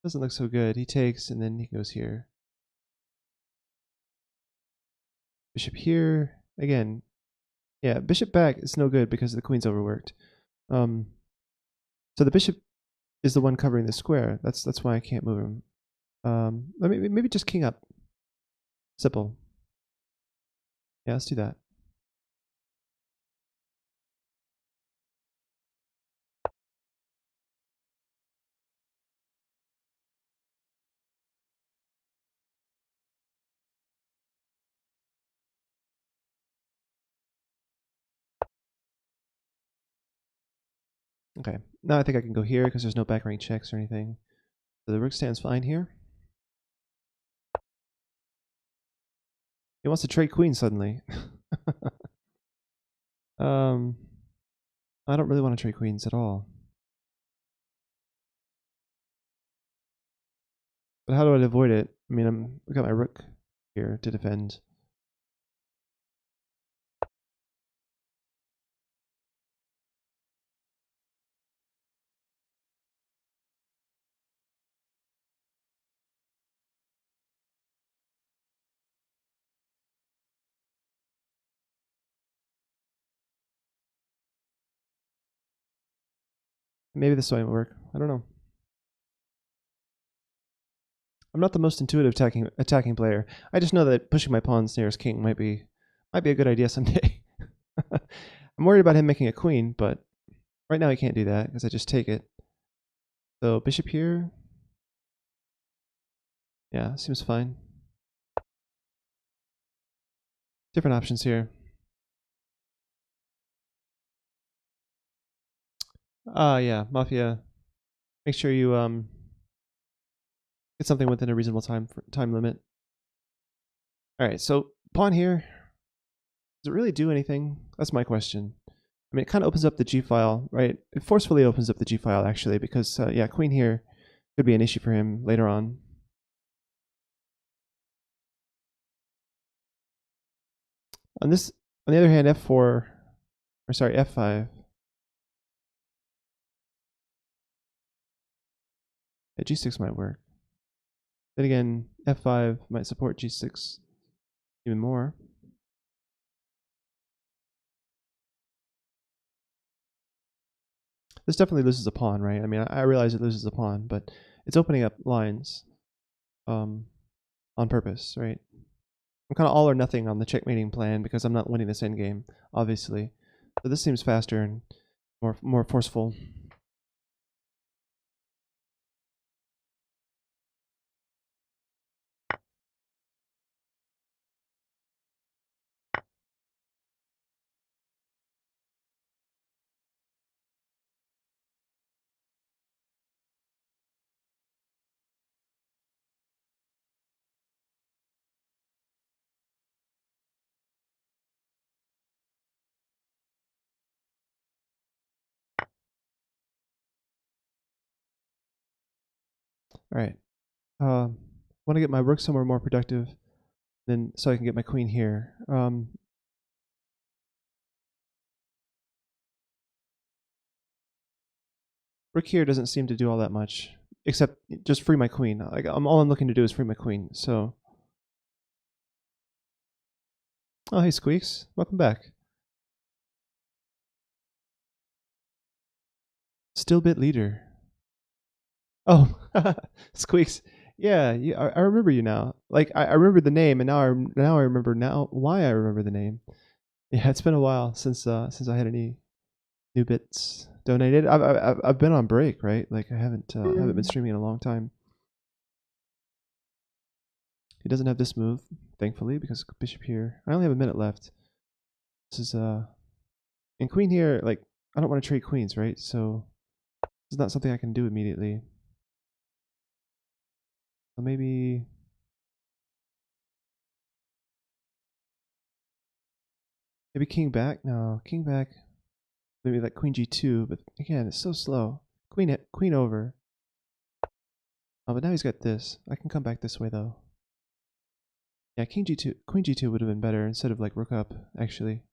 doesn't look so good. He takes and then he goes here. Bishop here again. Yeah, bishop back is no good because the queen's overworked. So the bishop is the one covering the square. That's why I can't move him. Maybe just king up. Simple. Yeah, let's do that. Okay, now I think I can go here because there's no back rank checks or anything. So the rook stands fine here. He wants to trade queen suddenly. I don't really want to trade queens at all. But how do I avoid it? I mean, I've got my rook here to defend. Maybe this way will work. I don't know. I'm not the most intuitive attacking player. I just know that pushing my pawns near his king might be a good idea someday. I'm worried about him making a queen, but right now he can't do that because I just take it. So bishop here. Yeah, seems fine. Different options here. Yeah, Mafia. Make sure you get something within a reasonable time limit. All right, so pawn here. Does it really do anything? That's my question. I mean, it kind of opens up the G file, right? It forcefully opens up the G file actually, because yeah, queen here could be an issue for him later on. On this, on the other hand, F4, or sorry, F5. Yeah, G6 might work. Then again, F5 might support G6 even more. This definitely loses a pawn, right? I mean, I realize it loses a pawn, but it's opening up lines on purpose, right? I'm kind of all or nothing on the checkmating plan because I'm not winning this endgame, obviously. So this seems faster and more forceful. All right. Want to get my rook somewhere more productive, then so I can get my queen here. Rook here doesn't seem to do all that much, except just free my queen. Like all I'm looking to do is free my queen. So, oh hey Squeaks, welcome back. Still bit leader. Oh, Squeaks. Yeah, I remember you now. Like I remember the name, and now I remember why I remember the name. Yeah, it's been a while since I had any new bits donated. I've been on break, right? Like I haven't been streaming in a long time. He doesn't have this move, thankfully, because bishop here. I only have a minute left. This is and queen here. Like I don't want to trade queens, right? So this is not something I can do immediately. So maybe king back. No, king back. Maybe like queen g2, but again, it's so slow. Queen over. Oh, but now he's got this. I can come back this way though. Yeah, king g2, queen g2 would have been better instead of like rook up, actually.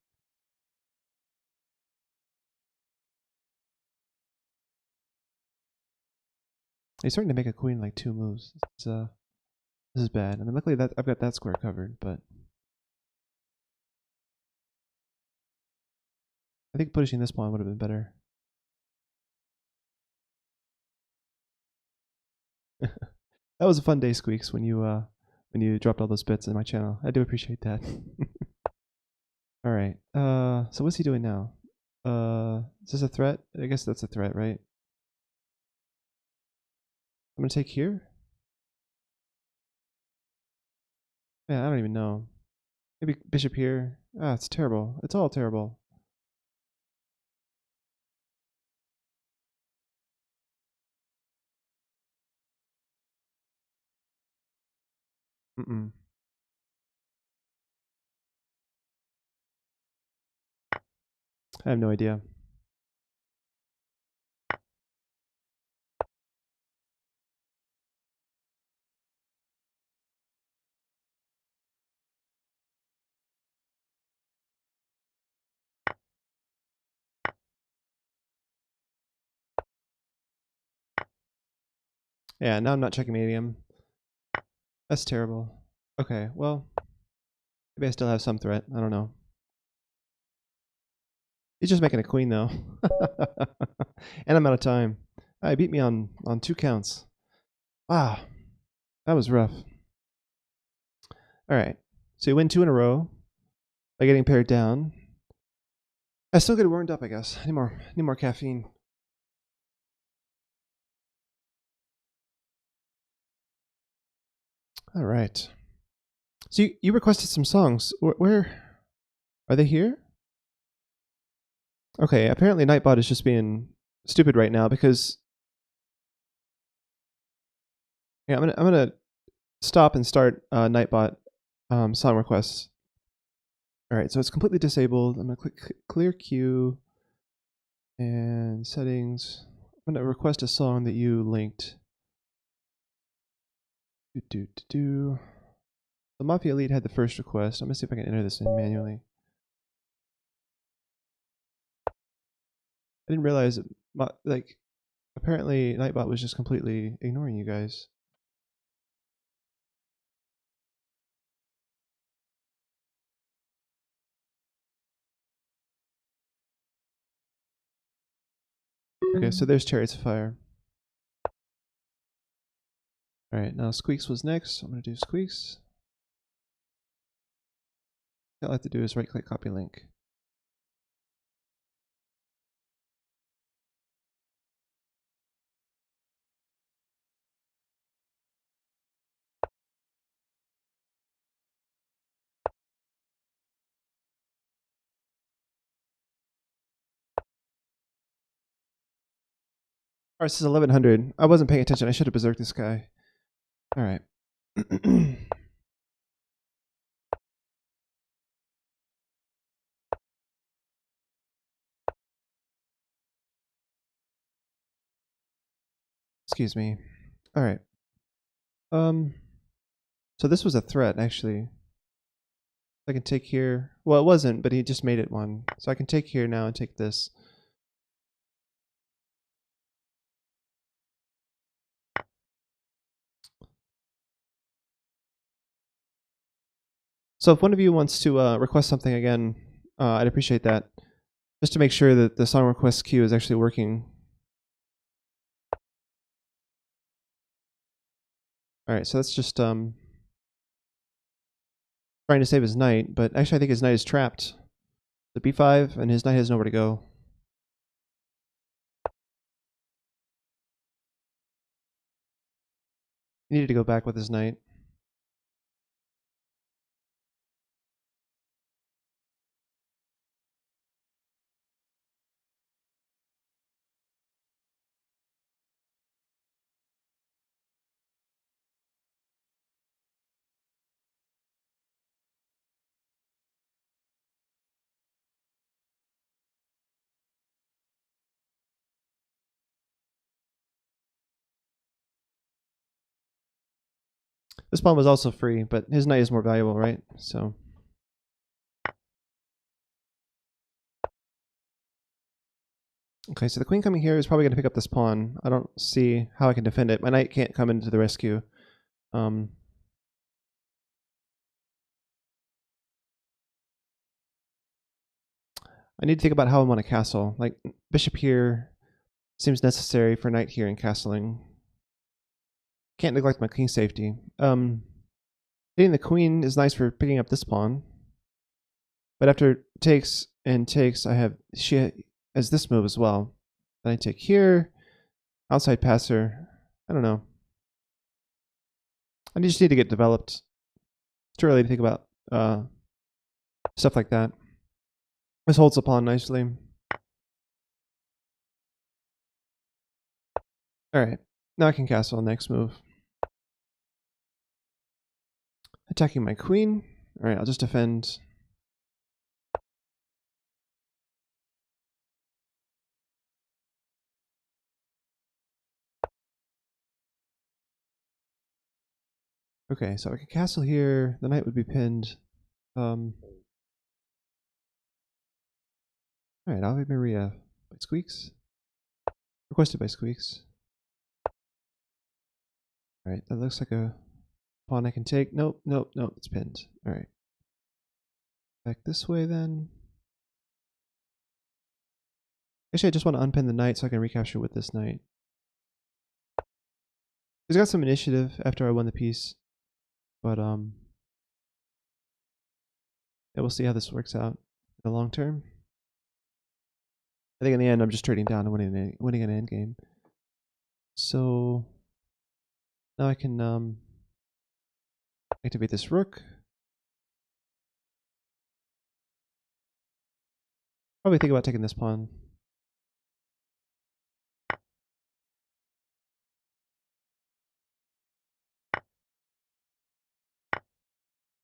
He's starting to make a queen like 2 moves. This is bad. I mean, luckily that I've got that square covered, but I think pushing this pawn would have been better. That was a fun day, Squeaks, when you dropped all those bits in my channel. I do appreciate that. All right. So what's he doing now? Is this a threat? I guess that's a threat, right? I'm gonna take here. Yeah, I don't even know. Maybe bishop here. Ah, it's terrible. It's all terrible. Mm-mm. I have no idea. Yeah, now I'm not checking medium. That's terrible. Okay, well, maybe I still have some threat. I don't know. He's just making a queen though. And I'm out of time. He beat me on 2 counts. Wow, that was rough. All right, so you win 2 in a row by getting paired down. I still get warmed up, I guess. Need more caffeine. All right. So you requested some songs. Where Are they here? Okay, apparently Nightbot is just being stupid right now because yeah, I'm gonna stop and start Nightbot song requests. All right, so it's completely disabled. I'm gonna click clear queue and settings. I'm gonna request a song that you linked. The Mafia Elite had the first request. I'm gonna see if I can enter this in manually. I didn't realize that, like, apparently Nightbot was just completely ignoring you guys. Okay, so there's Chariots of Fire. All right, now Squeaks was next. I'm gonna do Squeaks. All I have to do is right-click, copy link. All right, this is 1100. I wasn't paying attention. I should have berserked this guy. All right. Excuse me. All right. So this was a threat, actually. I can take here. Well, it wasn't, but he just made it one. So I can take here now and take this. So if one of you wants to request something again, I'd appreciate that. Just to make sure that the song request queue is actually working. All right, so that's just trying to save his knight, but actually I think his knight is trapped. The b5, and his knight has nowhere to go. He needed to go back with his knight. This pawn was also free, but his knight is more valuable, right? So okay, so the queen coming here is probably going to pick up this pawn. I don't see how I can defend it. My knight can't come into the rescue. I need to think about how I want to castle. Like, bishop here seems necessary for knight here and castling. Can't neglect my king safety. Hitting the queen is nice for picking up this pawn. But after takes and takes, I have she has this move as well. Then I take here, outside passer. I don't know. I just need to get developed. It's too early to think about stuff like that. This holds the pawn nicely. Alright, now I can castle next move. Attacking my queen. Alright, I'll just defend. Okay, so I can castle here. The knight would be pinned. Alright, Ave Maria by Squeaks. Requested by Squeaks. Alright, that looks like a pawn I can take. Nope, nope, nope, it's pinned. Alright. Back this way then. Actually, I just want to unpin the knight so I can recapture with this knight. He's got some initiative after I won the piece. But, yeah, we'll see how this works out in the long term. I think in the end, I'm just trading down and winning an end game. So now I can activate this rook. Probably think about taking this pawn.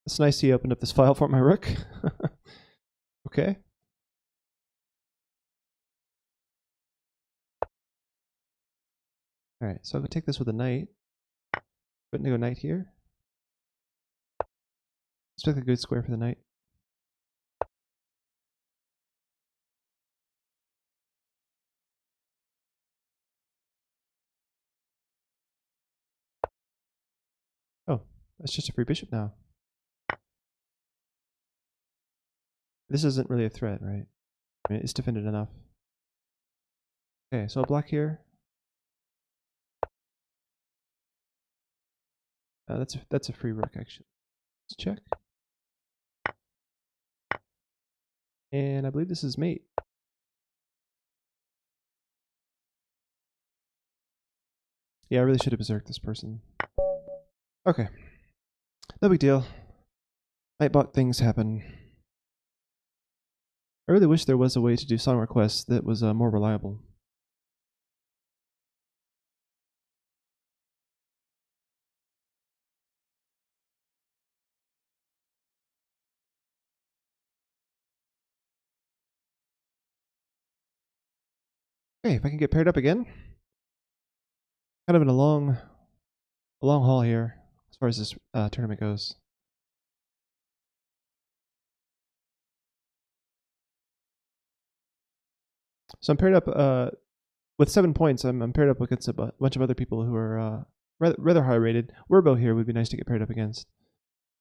It's nice he opened up this file for my rook. Okay. Alright, so I'll go take this with a knight. Going to go knight here. Expect a good square for the knight. Oh, that's just a free bishop now. This isn't really a threat, right? I mean, it's defended enough. Okay, so I'll block here. That's a free rook, actually. Let's check. And I believe this is mate. Yeah, I really should have berserked this person. Okay. No big deal. Nightbot things happen. I really wish there was a way to do song requests that was more reliable. Okay, if I can get paired up again. Kind of in a long haul here as far as this tournament goes. So I'm paired up with 7 points. I'm paired up against a bunch of other people who are rather high rated. Werbo here would be nice to get paired up against.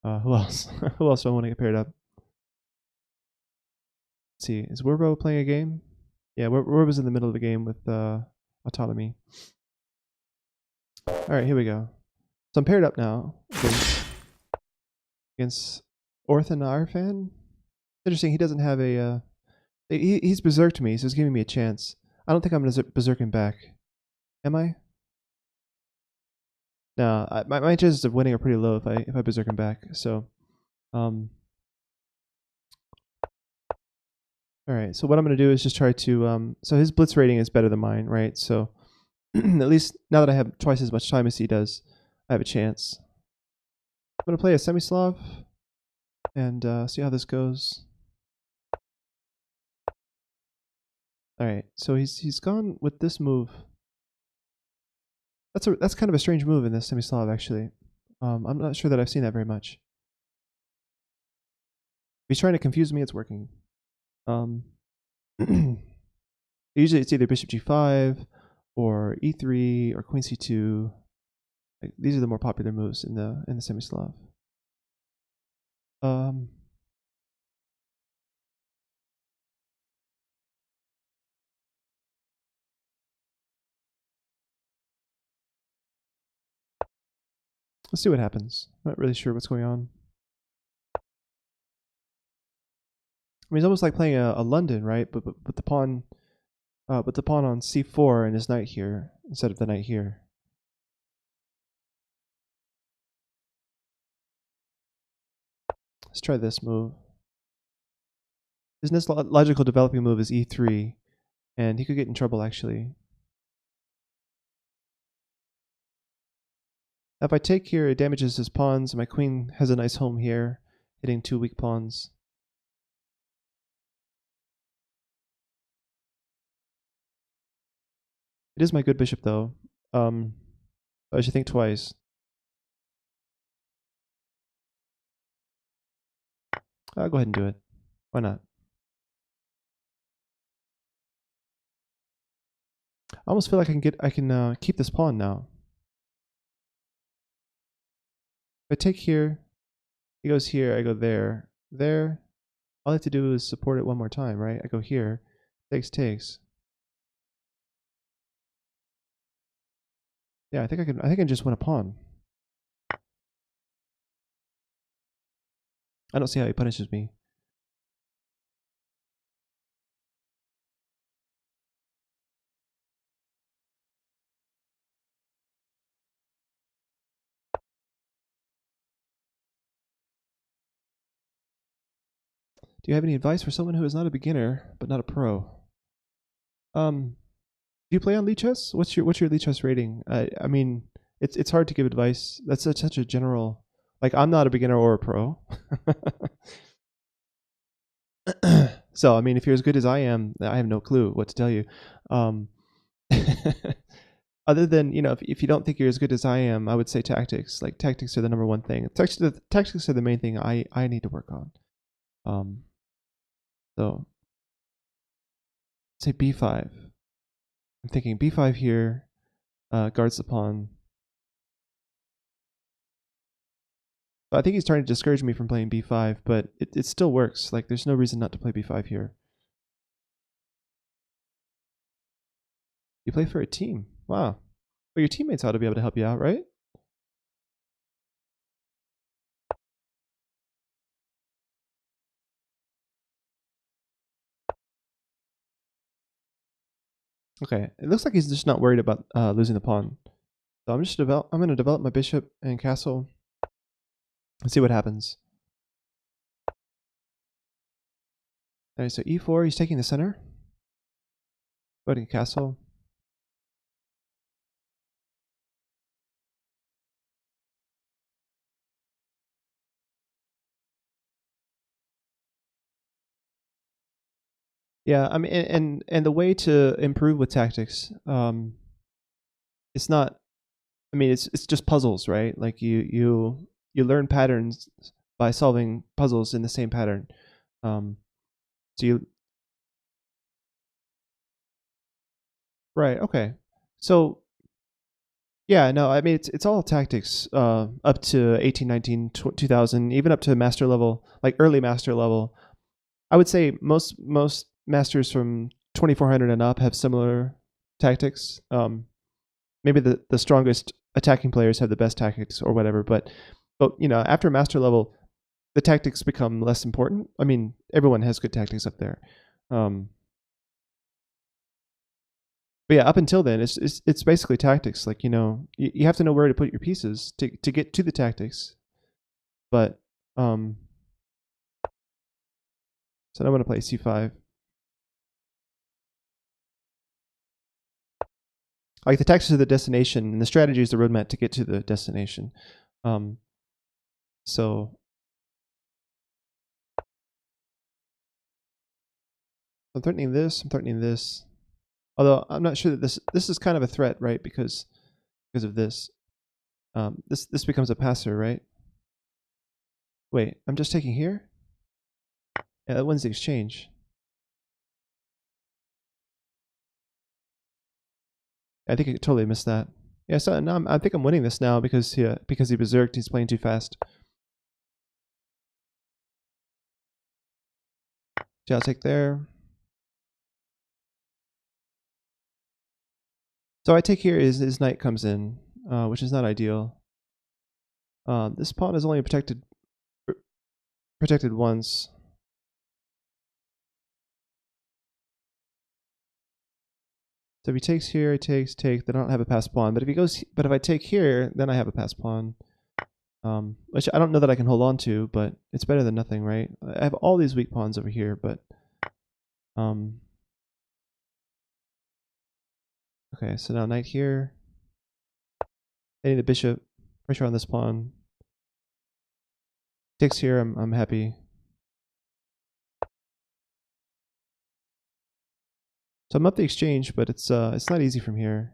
Who else? Who else do I want to get paired up? Let's see. Is Werbo playing a game? Yeah, Werbo's in the middle of the game with autonomy. All right, here we go. So I'm paired up now against Orthan Arfan. Interesting. He doesn't have a. He's berserked me, so he's giving me a chance. I don't think I'm gonna berserk him back. Am I? No, my chances of winning are pretty low if I berserk him back. So, all right. So what I'm gonna do is just try to. So his blitz rating is better than mine, right? So at least now that I have twice as much time as he does, I have a chance. I'm gonna play a semi-Slav and see how this goes. All right. So he's gone with this move. That's kind of a strange move in this semi-Slav, actually. I'm not sure that I've seen that very much. If he's trying to confuse me, it's working. Usually it's either bishop g5 or e3 or queen c2. Like, these are the more popular moves in the semi-Slav. Let's see what happens. I'm not really sure what's going on. I mean, it's almost like playing a London, right? But the pawn, on c4 and his knight here instead of the knight here. Let's try this move. His next logical developing move is e3, and he could get in trouble actually. If I take here, it damages his pawns. My queen has a nice home here, hitting 2 weak pawns. It is my good bishop, though. I should think twice. I'll go ahead and do it. Why not? I almost feel like I can keep this pawn now. If I take here, he goes here, I go there. There. All I have to do is support it one more time, right? I go here. Takes. Yeah, I think I can just win a pawn. I don't see how he punishes me. Do you have any advice for someone who is not a beginner but not a pro? Do you play on Lee chess? What's your Lee chess rating? I mean, it's hard to give advice. That's such a general. Like, I'm not a beginner or a pro. So I mean, if you're as good as I am, I have no clue what to tell you. Um, other than, if you don't think you're as good as I am, I would say tactics. Like, tactics are the number one thing. Tactics are the main thing I need to work on. So say b5. I'm thinking b5 here, guards the pawn. I think he's trying to discourage me from playing b5, but it still works. Like, there's no reason not to play b5 here. You play for a team. Wow. Well, your teammates ought to be able to help you out, right? Okay. It looks like he's just not worried about losing the pawn. So I'm going to develop my bishop and castle and see what happens. All right, so e4, he's taking the center. Voting castle. Yeah, I mean, and the way to improve with tactics, it's not. I mean, it's just puzzles, right? Like you learn patterns by solving puzzles in the same pattern. So you right, okay. So yeah, no, I mean it's all tactics up to 18, 19, 2000, even up to master level, like early master level. I would say most masters from 2400 and up have similar tactics. Maybe the strongest attacking players have the best tactics or whatever, but after master level, the tactics become less important. I mean, everyone has good tactics up there. But yeah, up until then, it's basically tactics. Like, you have to know where to put your pieces to get to the tactics. But so I'm going to play c5. Like, the tactics are the destination, and the strategy is the roadmap to get to the destination. So I'm threatening this. I'm threatening this. Although I'm not sure that this is kind of a threat, right? Because of this. This becomes a passer, right? Wait, I'm just taking here? Yeah, that wins the exchange. I think I totally missed that. Yeah, so now I think I'm winning this now because he berserked. He's playing too fast. So I'll take there. So I take here, his knight comes in, which is not ideal. This pawn is only protected once. So if he takes here, he takes, take. Then I don't have a passed pawn. But if I take here, then I have a passed pawn. Which I don't know that I can hold on to, but it's better than nothing, right? I have all these weak pawns over here, but okay, so now knight here. I need the bishop. Pressure on this pawn. Takes here, I'm happy. So I'm up the exchange, but it's not easy from here.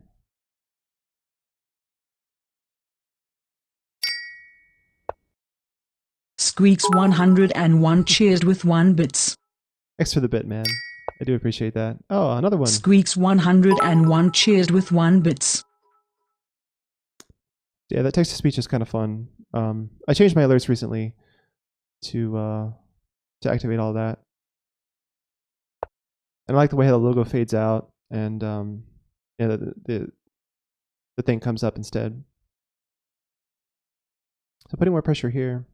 Squeaks 101 cheered with 1 bits. Thanks for the bit, man. I do appreciate that. Oh, another one. Squeaks 101 cheered with 1 bits. Yeah, that text-to-speech is kind of fun. I changed my alerts recently to activate all that. And I like the way how the logo fades out and yeah, the thing comes up instead. So putting more pressure here.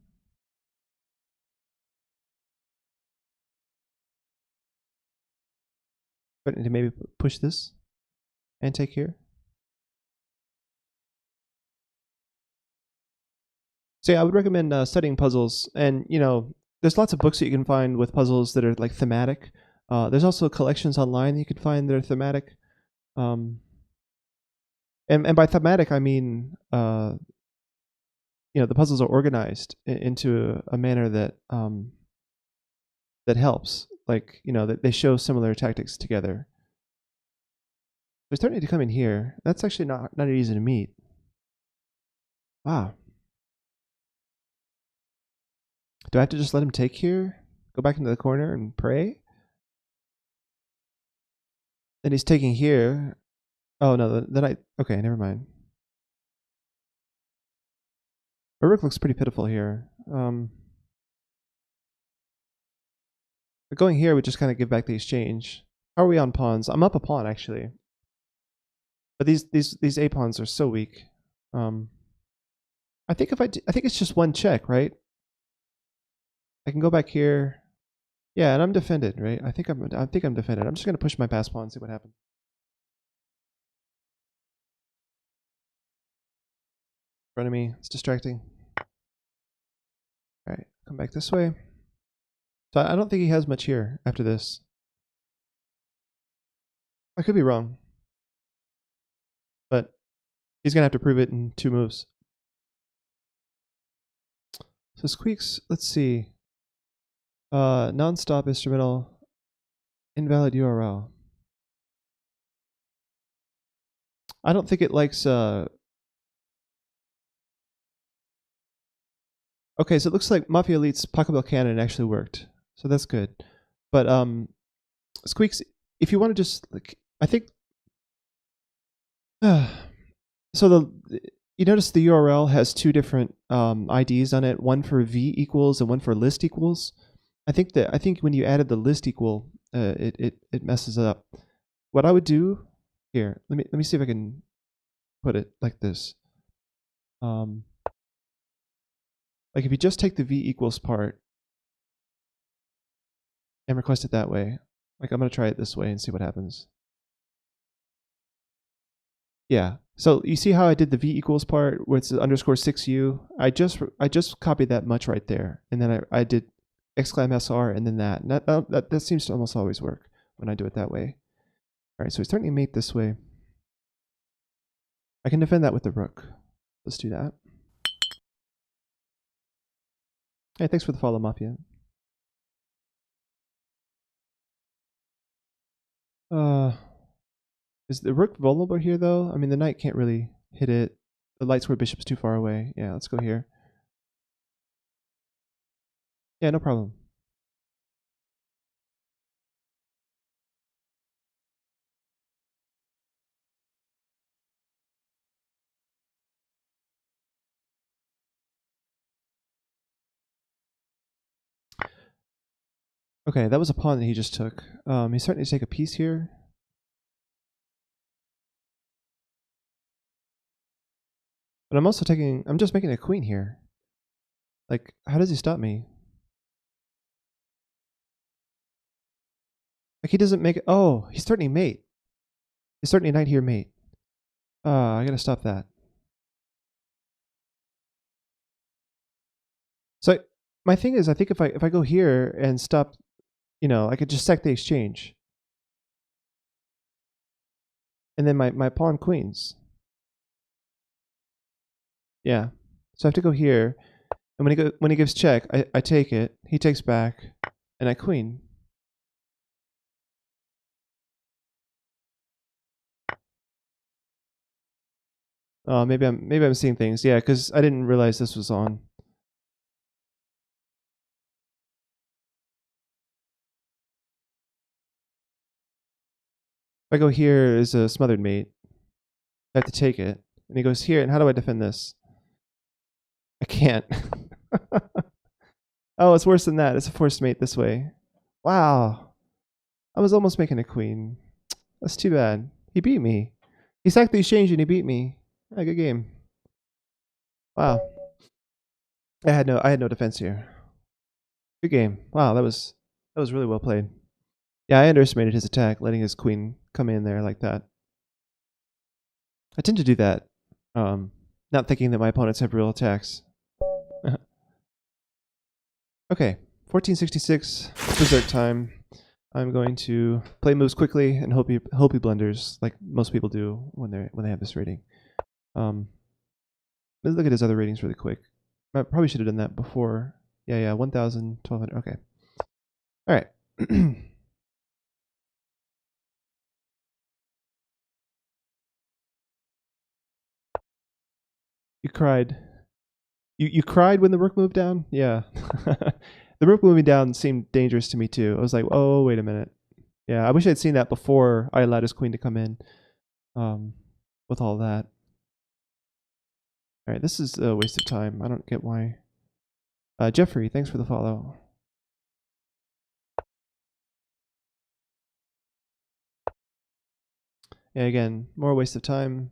But to maybe push this and take here. So yeah, I would recommend studying puzzles, and there's lots of books that you can find with puzzles that are like thematic. There's also collections online that you can find that are thematic. And by thematic I mean the puzzles are organized into a manner that that helps. Like that they show similar tactics together. They're starting to come in here. That's actually not easy to meet. Wow. Do I have to just let him take here? Go back into the corner and pray? And he's taking here. Oh no, then I okay, never mind. Our rook looks pretty pitiful here. But going here would just kind of give back the exchange. How are we on pawns? I'm up a pawn actually. But these A pawns are so weak. I think I think it's just one check, right? I can go back here. Yeah, and I'm defended, right? I think I'm defended. I'm just gonna push my pass pawn and see what happens. In front of me, it's distracting. All right, come back this way. So I don't think he has much here after this. I could be wrong, but he's gonna have to prove it in 2 moves. So squeaks. Let's see. Non-stop instrumental. Invalid URL. I don't think it likes. Okay, so it looks like Mafia Elite's Pocketball Cannon actually worked, so that's good. But Squeaks, if you want to just like, I think. So you notice the URL has 2 different IDs on it, one for v equals and one for list equals. I think when you added the list equal, it messes it up. What I would do here, let me see if I can put it like this. Like if you just take the v equals part and request it that way, like I'm gonna try it this way and see what happens. Yeah. So you see how I did the v equals part where it's underscore 6u? I just copied that much right there, and then I did exclam sr and then that. And that seems to almost always work when I do it that way. All right, so he's starting to mate this way. I can defend that with the rook. Let's do that. Hey, thanks for the follow, Mafia. Is the rook vulnerable here though? I mean, the knight can't really hit it. The light square bishop's too far away. Yeah, let's go here. Yeah, no problem. Okay, that was a pawn that he just took. He's starting to take a piece here. But I'm also I'm just making a queen here. Like, how does he stop me? Like, he doesn't make it. Oh, he's starting to mate. He's starting to knight here mate. I gotta stop that. So my thing is, I think if I go here and stop, I could just sack the exchange. And then my pawn queens. Yeah. So I have to go here. And when he gives check, I take it. He takes back, and I queen. Oh, maybe I'm seeing things. Yeah, because I didn't realize this was on. If I go here is a smothered mate. I have to take it. And he goes here, and how do I defend this? I can't. Oh, it's worse than that. It's a forced mate this way. Wow. I was almost making a queen. That's too bad. He beat me. He sacked the exchange and he beat me. Yeah, good game. Wow. I had no defense here. Good game. Wow, that was really well played. Yeah, I underestimated his attack, letting his queen come in there like that. I tend to do that, not thinking that my opponents have real attacks. Okay, 1466 berserk time. I'm going to play moves quickly and hope he blunders like most people do when they have this rating. Let's look at his other ratings really quick. I probably should have done that before. Yeah, 1,000, 1,200. Okay. All right. You cried. You cried when the rook moved down? Yeah. The rook moving down seemed dangerous to me too. I was like, oh, wait a minute. Yeah, I wish I'd seen that before I allowed his queen to come in with all that. All right, this is a waste of time. I don't get why. Jeffrey, thanks for the follow. Yeah, again, more waste of time.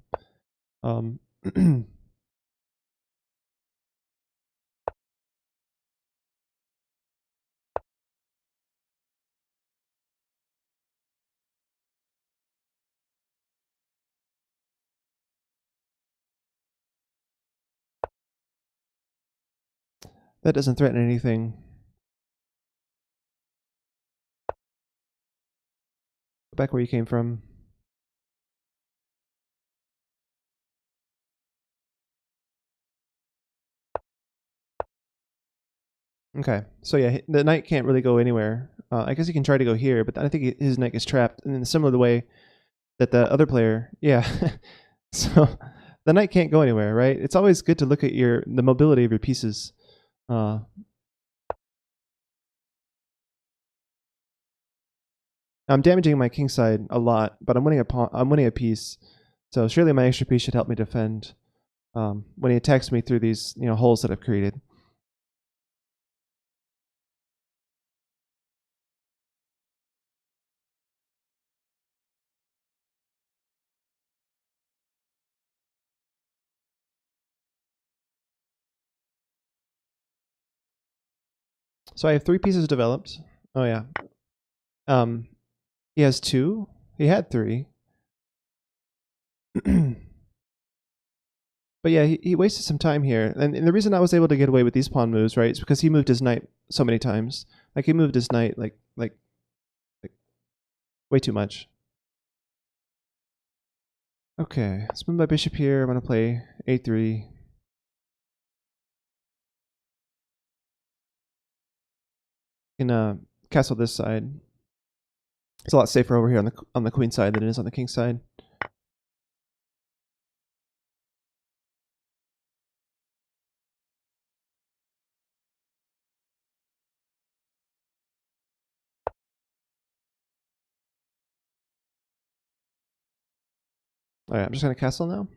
That doesn't threaten anything. Go back where you came from. Okay, so yeah, the knight can't really go anywhere. I guess he can try to go here, but I think his knight gets trapped. And in similar the way that the other player, yeah. So the knight can't go anywhere, right? It's always good to look at the mobility of your pieces. I'm damaging my king side a lot, but I'm winning a pawn. I'm winning a piece, so surely my extra piece should help me defend when he attacks me through these holes that I've created. So I have 3 pieces developed. Oh yeah. He has 2. He had 3. But yeah, he wasted some time here. And the reason I was able to get away with these pawn moves, right, is because he moved his knight so many times. Like he moved his knight like way too much. Okay, let's move my bishop here. I'm gonna play a3. Can castle this side. It's a lot safer over here on the queen side than it is on the king side. All right, I'm just gonna castle now.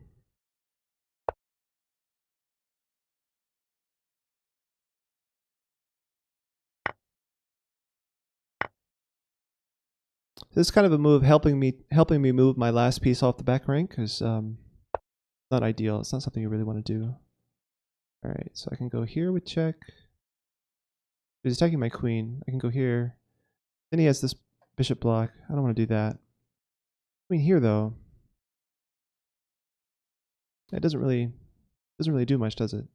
This is kind of a move helping me move my last piece off the back rank because not ideal. It's not something you really want to do. All right, so I can go here with check. He's attacking my queen. I can go here. Then he has this bishop block. I don't want to do that. Queen here though. It doesn't really do much, does it?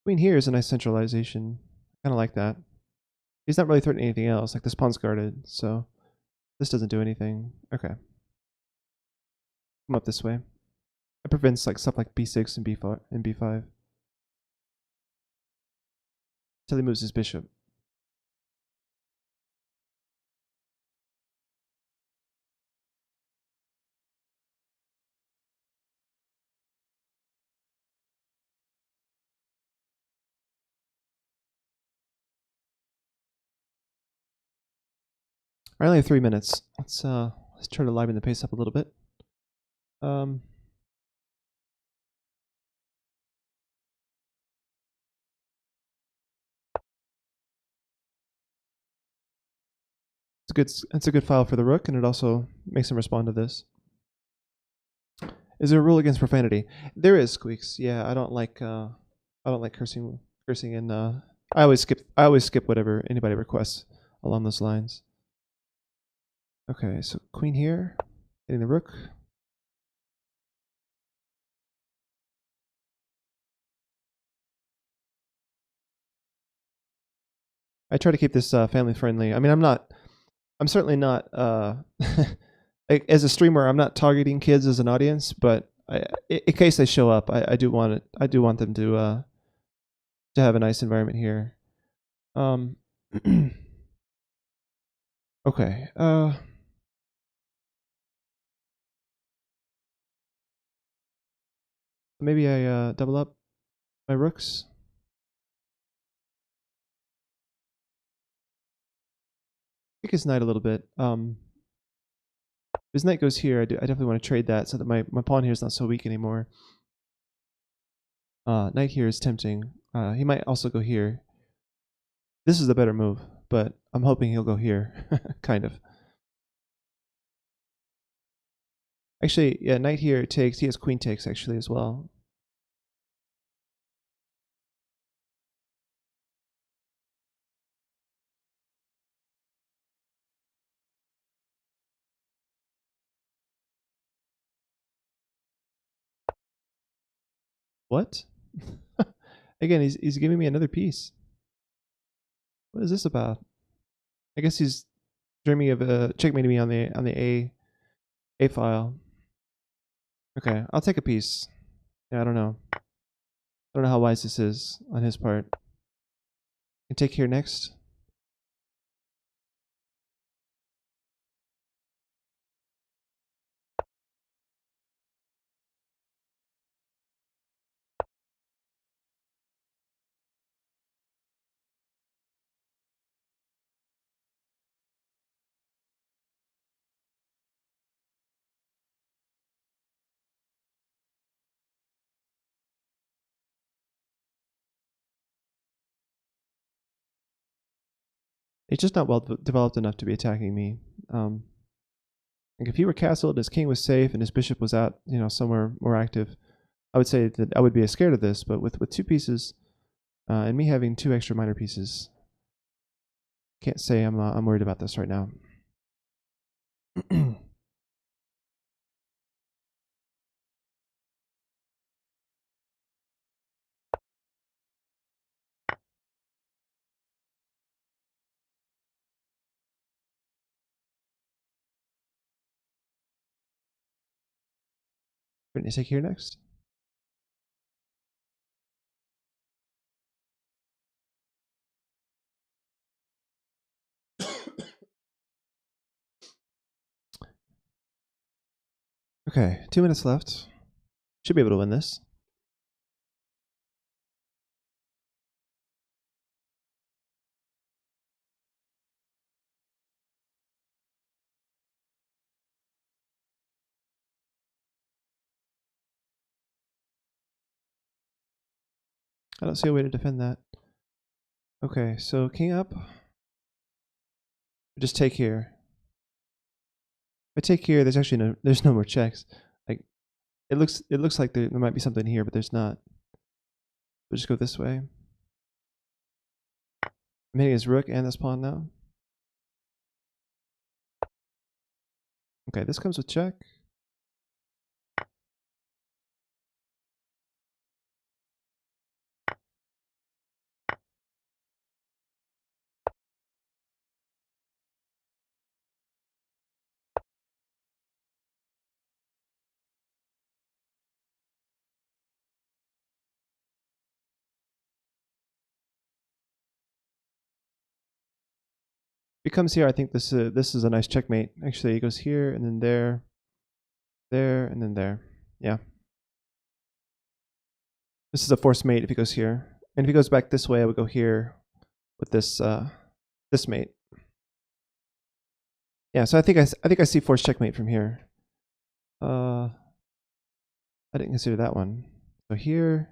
Queen here is a nice centralization. I kind of like that. He's not really threatening anything else. Like this pawn's guarded, so this doesn't do anything. Okay. Come up this way. It prevents like stuff like b6 and b4 and b5. Until he moves his bishop. I only have 3 minutes. Let's try to liven the pace up a little bit. It's a good file for the rook, and it also makes him respond to this. Is there a rule against profanity? There is, Squeaks. Yeah, I don't like cursing and I always skip whatever anybody requests along those lines. Okay, so queen here, getting the rook. I try to keep this family friendly. I mean, I'm certainly not, as a streamer, I'm not targeting kids as an audience, but in case they show up, I do want it. I do want them to have a nice environment here. Okay. Maybe I double up my rooks. Take his knight a little bit. His knight goes here. I definitely want to trade that so that my pawn here is not so weak anymore. Knight here is tempting. He might also go here. This is the better move, but I'm hoping he'll go here. Kind of. Actually, yeah, knight here takes. He has queen takes actually as well. What? Again, he's giving me another piece. What is this about? I guess he's dreaming of checkmating me on the A file. Okay, I'll take a piece. Yeah, I don't know. I don't know how wise this is on his part. And take here next. He's just not well developed enough to be attacking me. Like if he were castled, his king was safe, and his bishop was out, somewhere more active, I would say that I would be scared of this. But with two pieces, and me having two extra minor pieces, can't say I'm worried about this right now. Going to take here next. Okay, 2 minutes left. Should be able to win this. I don't see a way to defend that. Okay, so king up. Just take here. If I take here, there's no more checks. Like it looks like there might be something here, but there's not. We'll just go this way. I'm hitting his rook and this pawn now. Okay, this comes with check. If he comes here, I think this is a nice checkmate. Actually, he goes here and then there, and then there. Yeah. This is a forced mate if he goes here. And if he goes back this way, I would go here with this this mate. Yeah, so I think I see forced checkmate from here. I didn't consider that one. So here.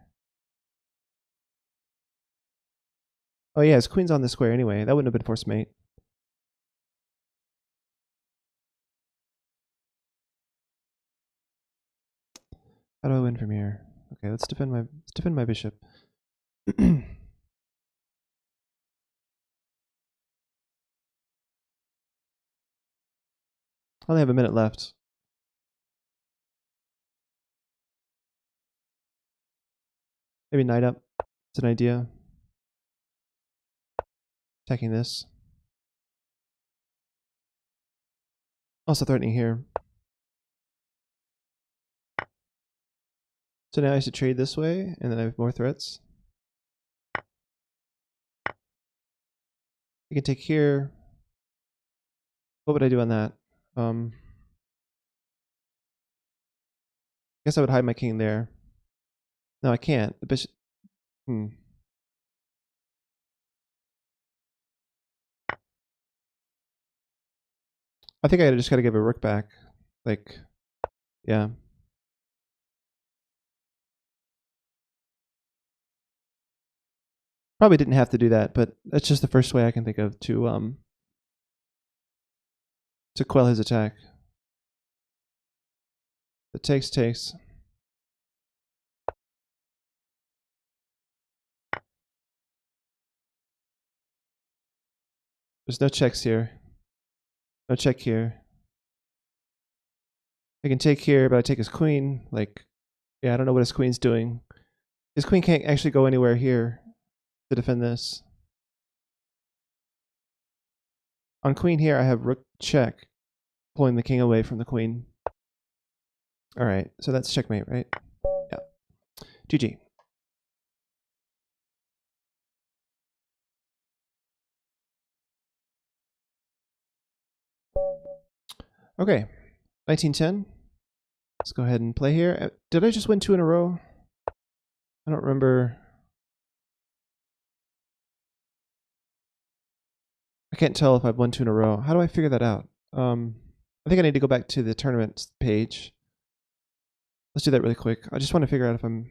Oh yeah, his queen's on the square anyway. That wouldn't have been forced mate. How do I win from here? Okay, let's defend my bishop. I only have a minute left. Maybe knight up. It's an idea. Attacking this. Also threatening here. So now I should trade this way, and then I have more threats. I can take here. What would I do on that? I guess I would hide my king there. No, I can't. The bishop. I think I just gotta give a rook back. Like, yeah. Probably didn't have to do that, but that's just the first way I can think of to quell his attack. The takes. There's no checks here. No check here. I can take here, but I take his queen. Like, yeah, I don't know what his queen's doing. His queen can't actually go anywhere here to defend this. On queen here, I have rook check, pulling the king away from the queen. All right, so that's checkmate, right? Yeah. GG. Okay, 1910. Let's go ahead and play here. Did I just win 2 in a row? I don't remember. I can't tell if I've won 2 in a row. How do I figure that out? I think I need to go back to the tournaments page. Let's do that really quick. I just want to figure out if I'm...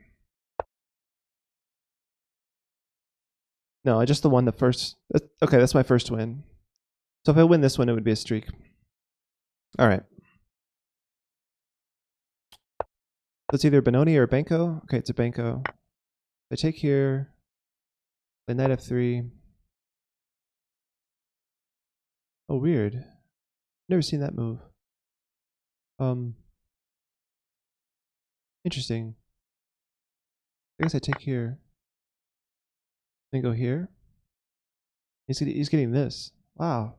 No, I just the one the first... Okay, that's my first win. So if I win this one, it would be a streak. All right. It's either Benoni or Banco. Okay, it's a Banco. I take here. The knight f3. Oh, weird. Never seen that move. Interesting. I guess I take here. Then go here. He's getting this. Wow.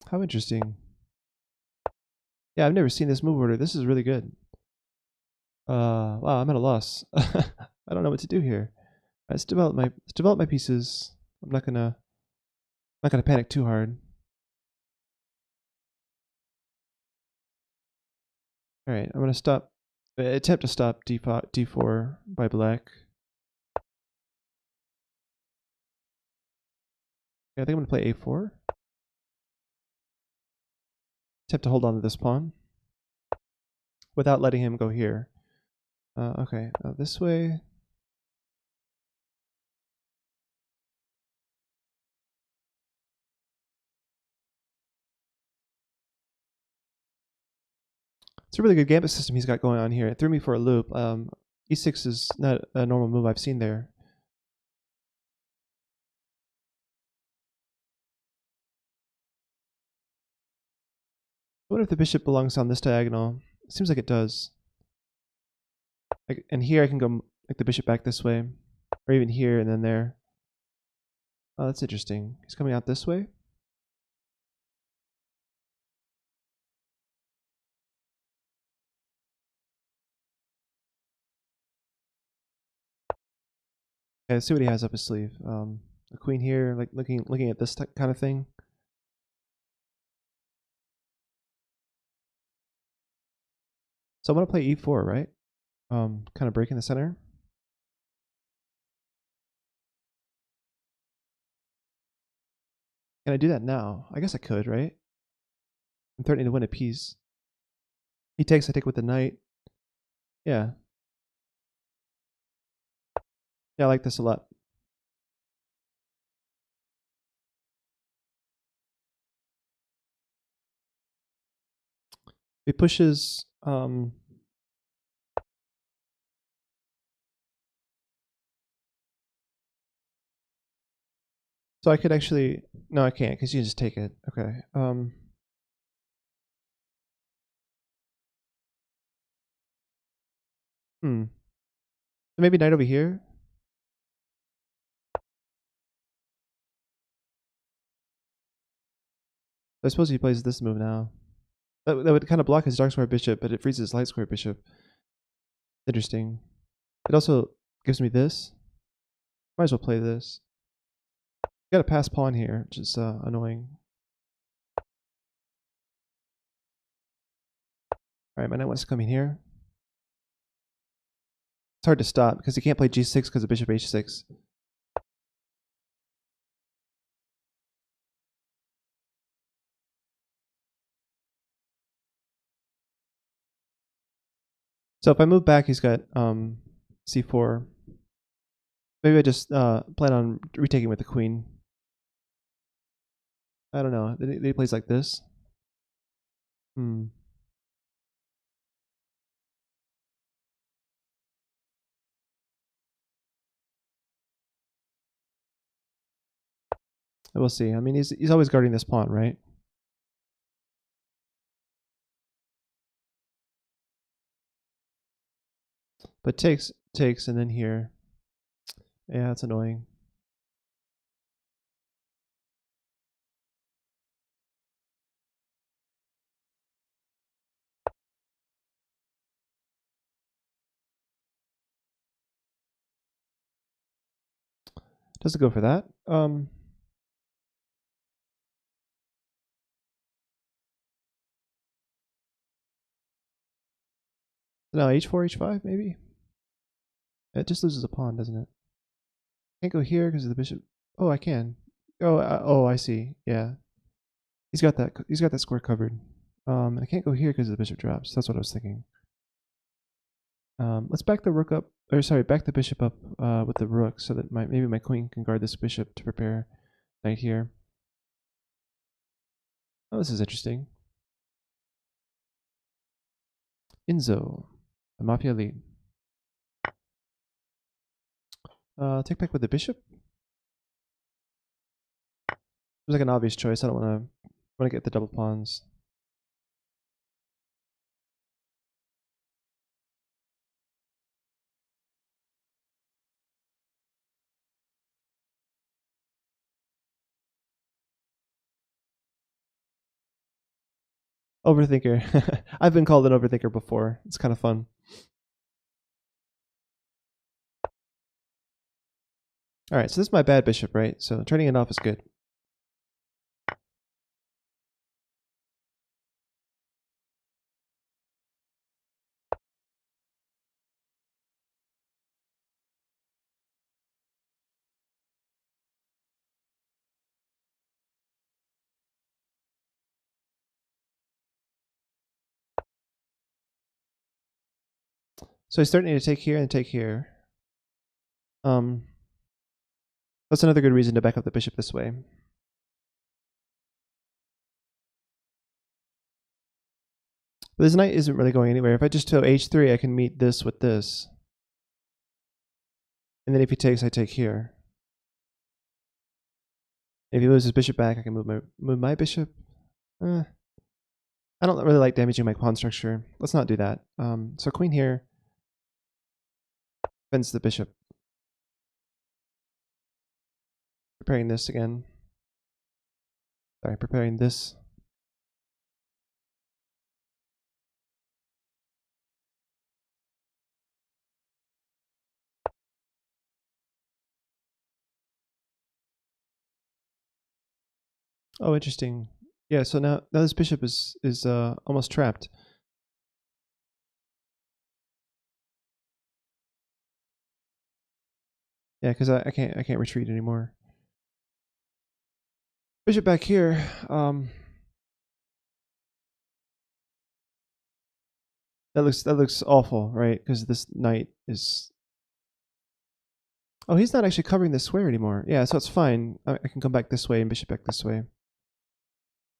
How interesting. Yeah, I've never seen this move order. This is really good. Wow, I'm at a loss. I don't know what to do here. Let's develop my pieces. I'm not gonna panic too hard. All right, I'm gonna attempt to stop d4 by black. Yeah, I think I'm gonna play a4. Attempt to hold on to this pawn without letting him go here. Okay, this way. It's a really good gambit system he's got going on here. It threw me for a loop. E6 is not a normal move I've seen there. I wonder if the bishop belongs on this diagonal. It seems like it does. And here I can go like the bishop back this way, or even here and then there. Oh, that's interesting. He's coming out this way. Okay, let's see what he has up his sleeve. A queen here, like looking at this kind of thing. So I'm gonna play e4, right? Kind of breaking the center. Can I do that now? I guess I could, right? I'm threatening to win a piece. He takes, I take with the knight. Yeah. Yeah, I like this a lot. He pushes So I could actually... No, I can't, because you just take it. Okay. Maybe knight over here? I suppose he plays this move now. That would kind of block his dark square bishop, but it frees his light square bishop. Interesting. It also gives me this. Might as well play this. Got a pass pawn here, which is annoying. Alright, my knight wants to come in here. It's hard to stop because he can't play g6 because of bishop h6. So if I move back, he's got c4. Maybe I just plan on retaking with the queen. I don't know. Then he plays like this. We'll see. I mean, he's always guarding this pawn, right? But takes, and then here. Yeah, it's annoying. Doesn't go for that. Now h4, h5, maybe? It just loses a pawn, doesn't it? Can't go here because of the bishop. Oh, I can. Oh, I see. Yeah, he's got that. He's got that square covered. I can't go here because the bishop drops. That's what I was thinking. Let's back the rook up, or sorry, back the bishop up with the rook, so that maybe my queen can guard this bishop to prepare knight here. Oh, this is interesting. Inzo, the mafia lead. Take back with the bishop. It's like an obvious choice. I don't want to get the double pawns. Overthinker. I've been called an overthinker before. It's kind of fun. All right, so this is my bad bishop, right? So turning it off is good. So he's starting to take here and take here. That's another good reason to back up the bishop this way. But this knight isn't really going anywhere. If I just go h3, I can meet this with this. And then if he takes, I take here. If he moves his bishop back, I can move my bishop. I don't really like damaging my pawn structure. Let's not do that. So queen here defends the bishop. Preparing this again. Sorry, preparing this. Oh, interesting. Yeah, so now this bishop is almost trapped. Yeah, because I can't retreat anymore. Bishop back here. That looks awful, right? Because this knight is... Oh, he's not actually covering the square anymore. Yeah, so it's fine. I can come back this way and bishop back this way.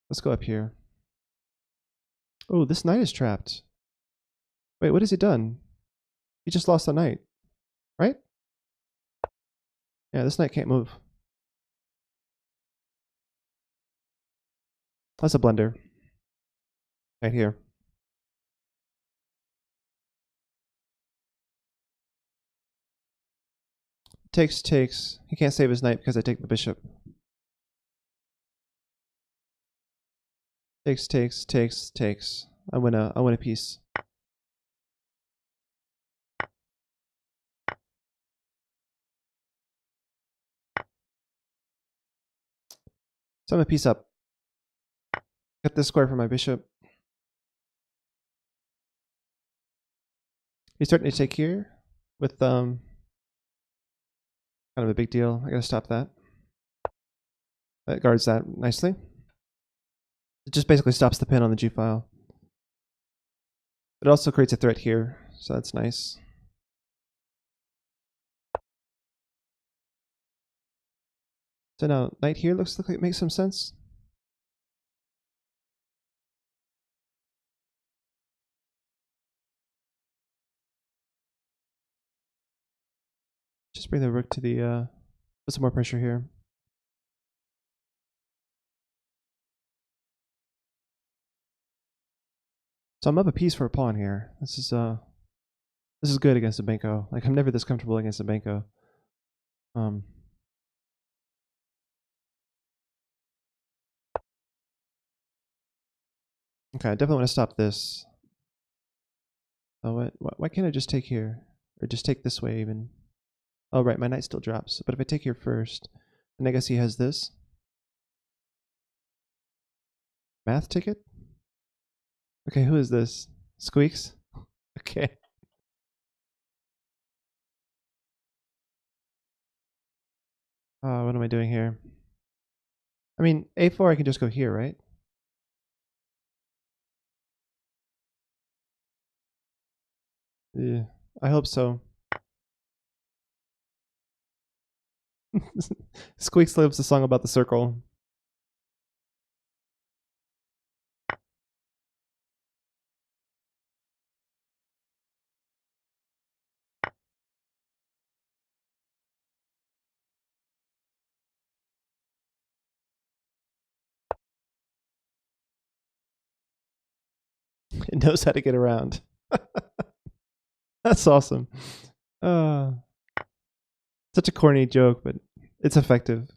Let's go up here. Oh, this knight is trapped. Wait, what has he done? He just lost the knight, right? Yeah, this knight can't move. That's a blender. Right here. Takes. He can't save his knight because I take the bishop. Takes. I win a piece. So I'm a piece up. Get this square for my bishop. He's starting to take here with kind of a big deal. I gotta stop that. That guards that nicely. It just basically stops the pin on the G file. It also creates a threat here, so that's nice. So now knight here looks like it makes some sense. Just bring the rook to the put some more pressure here. So I'm up a piece for a pawn here. This is good against a Benko. Like I'm never this comfortable against a Benko. Okay, I definitely want to stop this. Oh, why can't I just take here? Or just take this way even? Oh, right, my knight still drops. But if I take here first, then I guess he has this. Math ticket? Okay, who is this? Squeaks? Okay. What am I doing here? I mean, a4 I can just go here, right? Yeah, I hope so. Squeaks lives the song about the circle. It knows how to get around. That's awesome. Such a corny joke, but it's effective.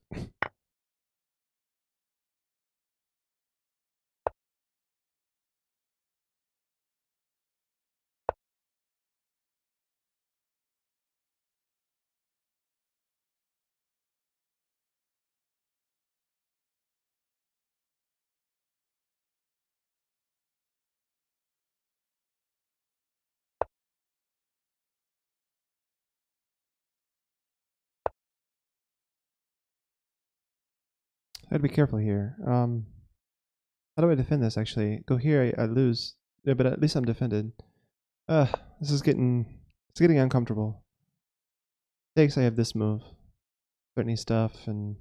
I gotta be careful here. How do I defend this actually? Go here, I lose. Yeah, but at least I'm defended. This is getting uncomfortable. Takes I have this move. Threatening stuff and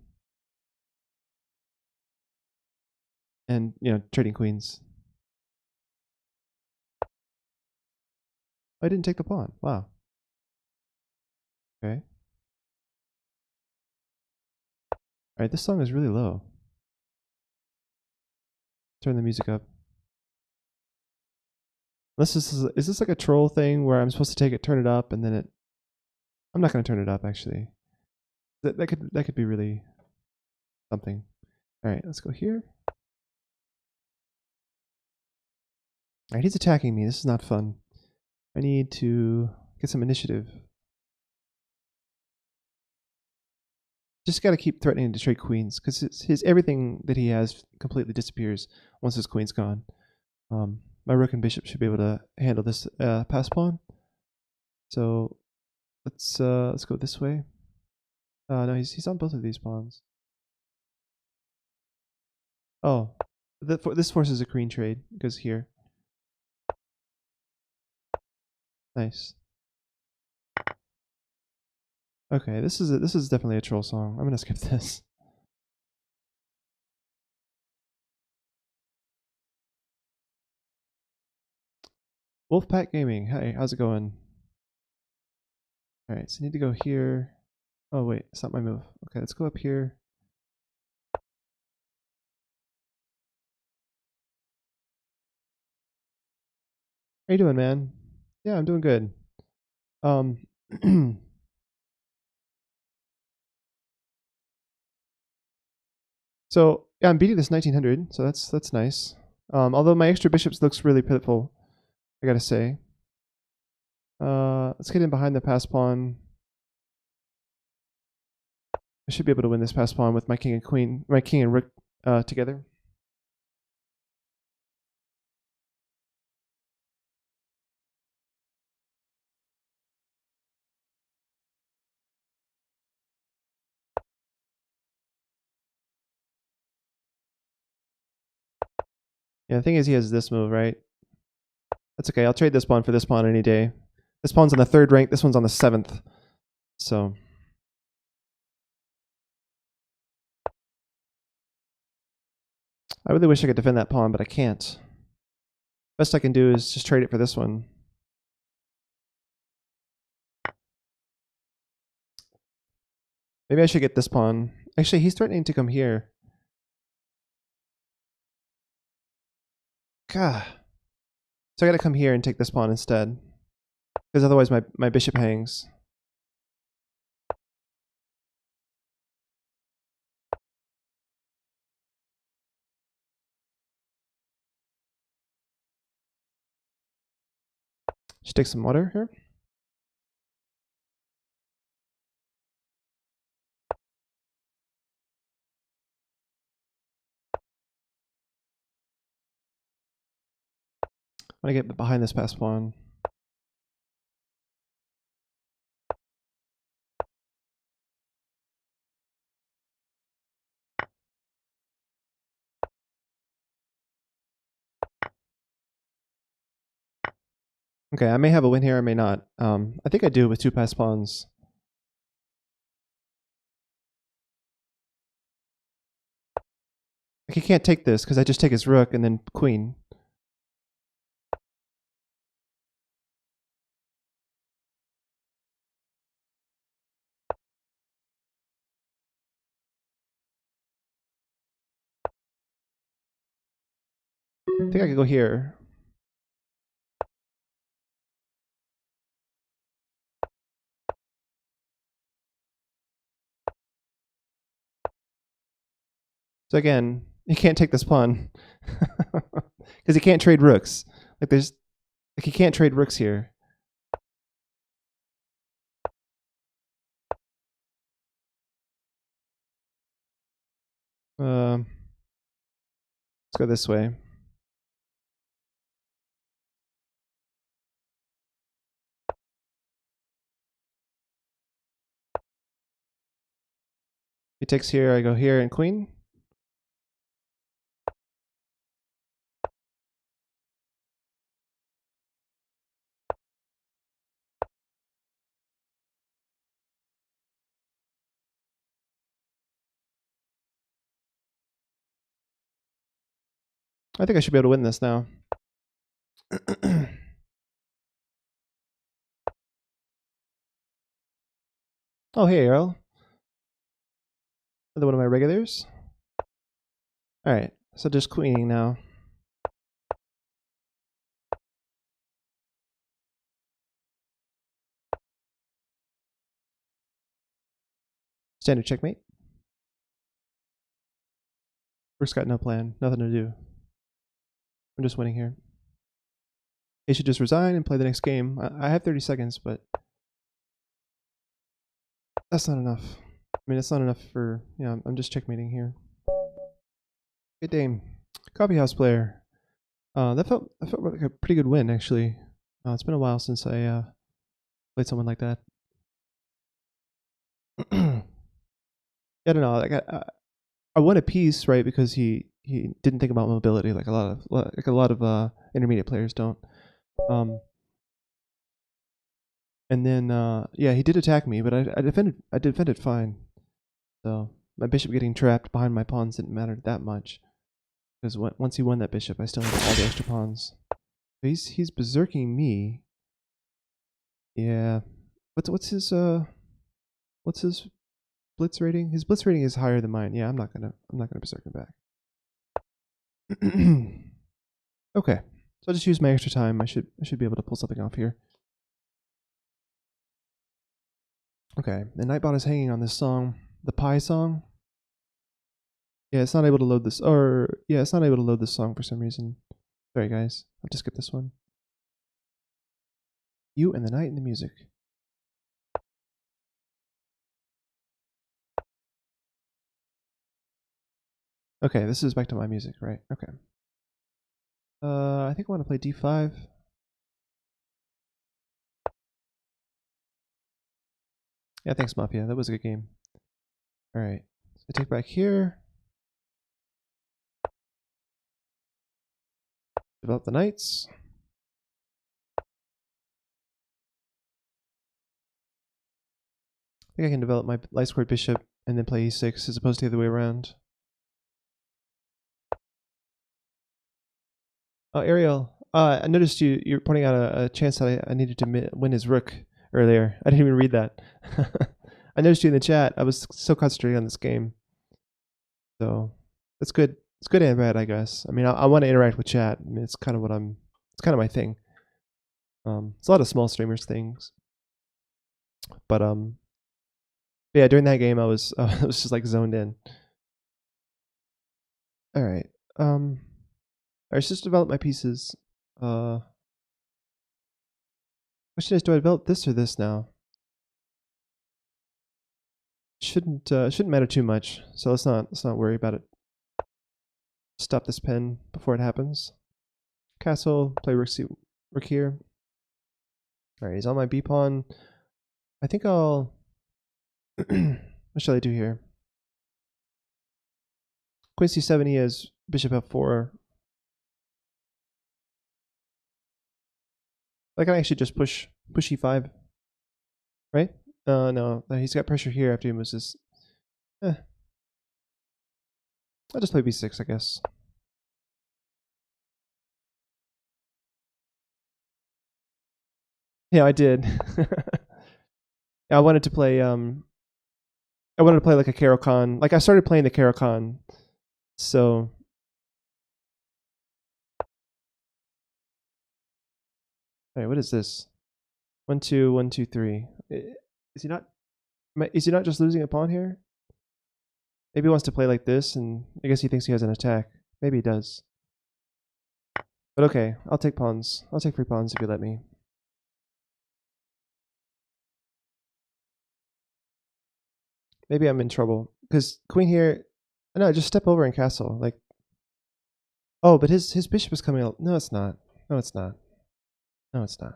you know, trading queens. I didn't take the pawn. Wow. Okay. Alright, this song is really low. Turn the music up. Is this like a troll thing where I'm supposed to take it, turn it up, and then it I'm not gonna turn it up actually. That could be really something. Alright, let's go here. Alright, he's attacking me. This is not fun. I need to get some initiative. Just gotta keep threatening to trade queens, because his everything that he has completely disappears once his queen's gone. My rook and bishop should be able to handle this pass pawn. So let's go this way. No, he's on both of these pawns. Oh, this forces a queen trade. It goes here. Nice. Okay, this is definitely a troll song. I'm gonna skip this. Wolfpack Gaming. Hey, how's it going? All right, so I need to go here. Oh wait, it's not my move. Okay, let's go up here. How you doing, man? Yeah, I'm doing good. Um, so yeah, I'm beating this 1900, so that's nice. Although my extra bishops looks really pitiful, I gotta say. Let's get in behind the pass pawn. I should be able to win this pass pawn with my king and queen, my king and rook together. Yeah, the thing is he has this move, right? That's okay. I'll trade this pawn for this pawn any day. This pawn's on the 3rd rank. This one's on the 7th. So I really wish I could defend that pawn, but I can't. Best I can do is just trade it for this one. Maybe I should get this pawn. Actually, he's threatening to come here. Gah. So I gotta come here and take this pawn instead. Because otherwise my bishop hangs. Should take some water here. I'm gonna get behind this pass pawn. Okay, I may have a win here, I may not. I think I do with 2 pass pawns. Like he can't take this because I just take his rook and then queen. I think I could go here. So again, he can't take this pawn because he can't trade rooks. He can't trade rooks here. Let's go this way. He takes here, I go here and queen. I think I should be able to win this now. Oh, hey, Earl. Another one of my regulars. Alright, so just queening now. Standard checkmate. Rook's got no plan, nothing to do. I'm just winning here. He should just resign and play the next game. I have 30 seconds, but that's not enough. I mean, it's not enough for, I'm just checkmating here. Good game. Coffeehouse player. That felt like a pretty good win, actually. It's been a while since I played someone like that. I don't know. Like I won a piece, right? Because he didn't think about mobility like a lot of intermediate players don't. And then yeah, he did attack me, but I defended fine. So my bishop getting trapped behind my pawns didn't matter that much, because once he won that bishop, I still had all the extra pawns. He's berserking me. Yeah. What's his blitz rating? His blitz rating is higher than mine. Yeah, I'm not gonna berserk him back. Okay. So I'll just use my extra time. I should be able to pull something off here. Okay, the Nightbot is hanging on this song, the Pie song. Yeah, it's not able to load this, or yeah, it's not able to load this song for some reason. Sorry guys, I'll just skip this one. You and the Night and the Music. Okay, this is back to my music, right? Okay. I think I want to play D5. Yeah, thanks, Mafia. That was a good game. All right, so I take back here. Develop the knights. I think I can develop my light squared bishop and then play e6 as opposed to the other way around. Oh, Ariel, I noticed you're pointing out a chance that I needed to win his rook earlier. I didn't even read that. I noticed you in the chat. I was so concentrated on this game. So that's good. It's good and bad, I guess. I mean, I want to interact with chat. I mean, it's kind of it's kind of my thing. It's a lot of small streamers things. But yeah, during that game I was I was just like zoned in. All right. Alright, just develop my pieces. Question is, do I develop this or this now? Shouldn't matter too much. So let's not worry about it. Stop this pen before it happens. Castle, play rook here. Alright, he's on my B pawn. I think I'll what shall I do here? Queen c7, he has bishop f4. I can actually just push e5. Right? No, he's got pressure here after he moves this. I'll just play b6, I guess. Yeah, I did. Yeah, I wanted to play like a Caro-Kann. Like I started playing the Caro-Kann. So all right, what is this? 1 2 1 2 3. Is he not just losing a pawn here? Maybe he wants to play like this, and I guess he thinks he has an attack. Maybe he does. But okay, I'll take pawns. I'll take free pawns if you let me. Maybe I'm in trouble because queen here. No, just step over and castle. Like, oh, but his bishop is coming out. No, it's not. No, it's not. No, it's not.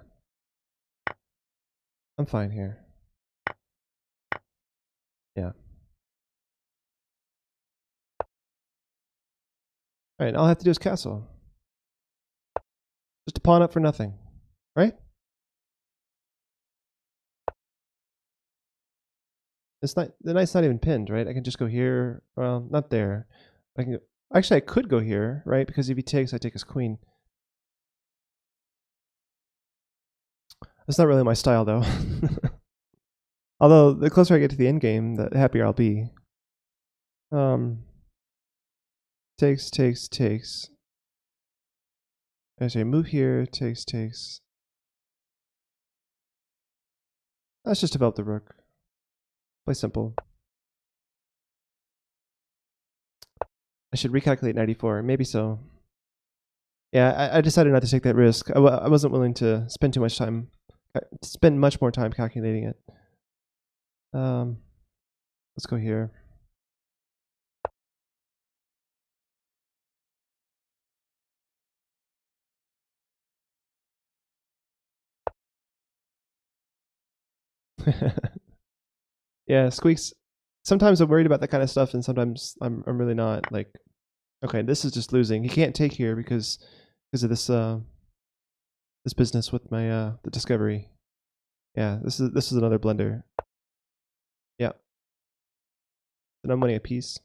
I'm fine here. Yeah. All right, all I have to do is castle. Just a pawn up for nothing, right? It's not, the knight's not even pinned, right? I can just go here. Well, not there. I can actually I could go here, right? Because if he takes, I take his queen. That's not really my style, though. Although the closer I get to the end game, the happier I'll be. Takes. I say move here. Takes. Let's just develop the rook. Play simple. I should recalculate 94. Maybe so. Yeah, I decided not to take that risk. I wasn't willing to spend too much time, spend much more time calculating it. Let's go here. Yeah, Squeaks. Sometimes I'm worried about that kind of stuff, and sometimes I'm really not. Like, okay, this is just losing. He can't take here because of this this business with my the discovery. Yeah, this is another blunder. Yeah, and I'm winning a piece.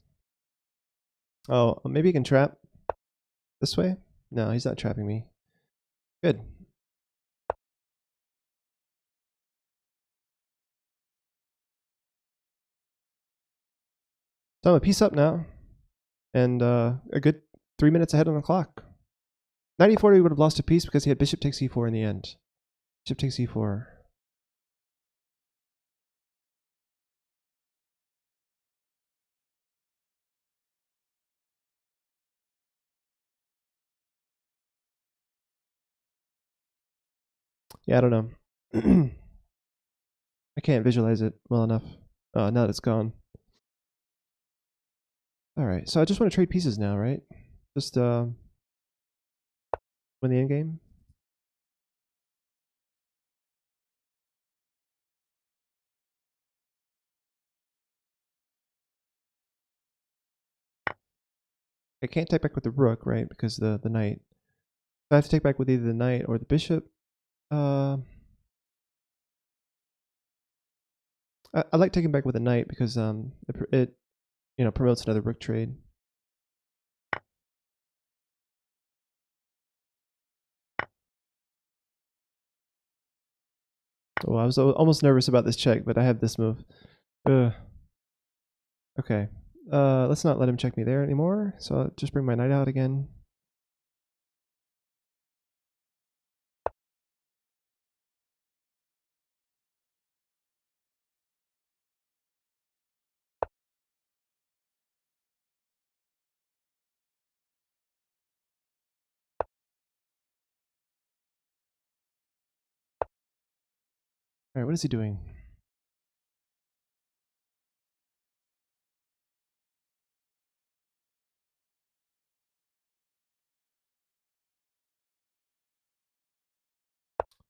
Oh, maybe he can trap this way. No, he's not trapping me. Good. So I'm a piece up now, and a good 3 minutes ahead on the clock. Knight e4, he would have lost a piece because he had bishop takes e4 in the end. Bishop takes e4. Yeah, I don't know. I can't visualize it well enough. Now that it's gone. Alright, so I just want to trade pieces now, right? Just win the endgame. I can't take back with the rook, right? Because the knight. I have to take back with either the knight or the bishop. I like taking back with the knight because it promotes another rook trade. Oh, I was almost nervous about this check, but I have this move. Ugh. Okay. Let's not let him check me there anymore. So I'll just bring my knight out again. All right, what is he doing?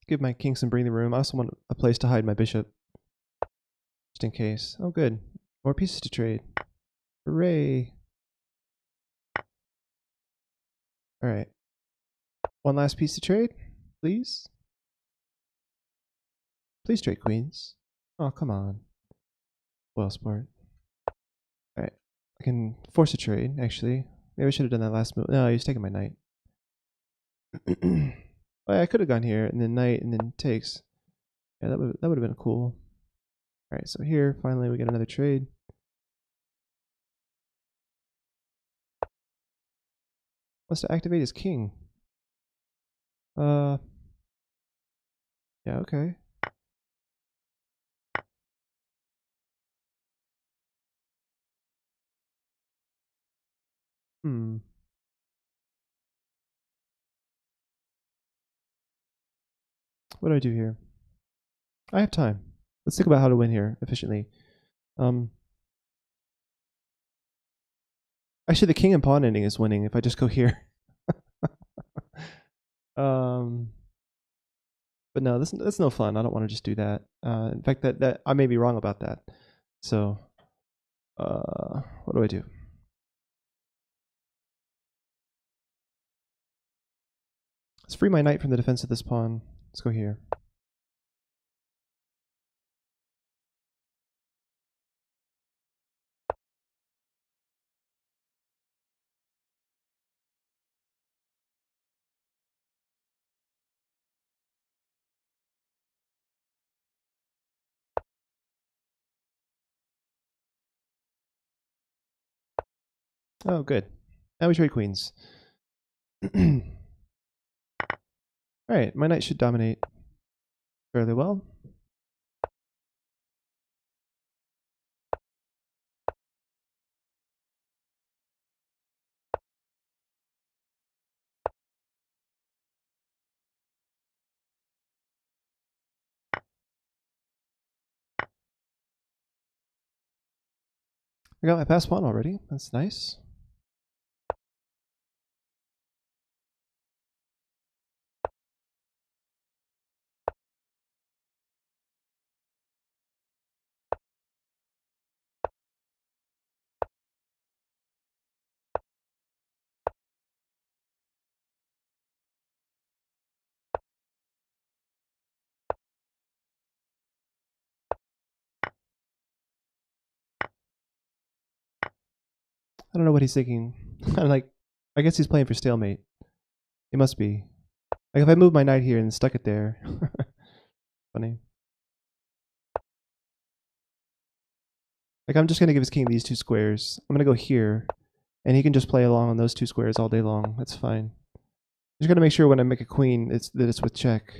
Give my king some breathing room. I also want a place to hide my bishop, just in case. Oh, good. More pieces to trade. Hooray! All right. One last piece to trade, please. Please trade queens. Oh, come on. Well, sport. All right. I can force a trade, actually. Maybe I should have done that last move. No, he was taking my knight. Oh, yeah, I could have gone here and then knight and then takes. Yeah, that would have been cool. All right, so here finally we get another trade. Wants to activate his king. Yeah, okay. Hmm. What do I do here? I have time. Let's think about how to win here efficiently. Actually, the king and pawn ending is winning if I just go here. But no, that's no fun. I don't want to just do that. In fact, that I may be wrong about that. So, what do I do? Let's free my knight from the defense of this pawn. Let's go here. Oh, good. Now we trade queens. All right, my knight should dominate fairly well. I got my pass pawn already. That's nice. I don't know what he's thinking. I guess he's playing for stalemate. He must be. Like if I move my knight here and stuck it there. Funny. Like I'm just gonna give his king these two squares. I'm gonna go here, and he can just play along on those two squares all day long. That's fine. Just gotta make sure when I make a queen, that it's with check.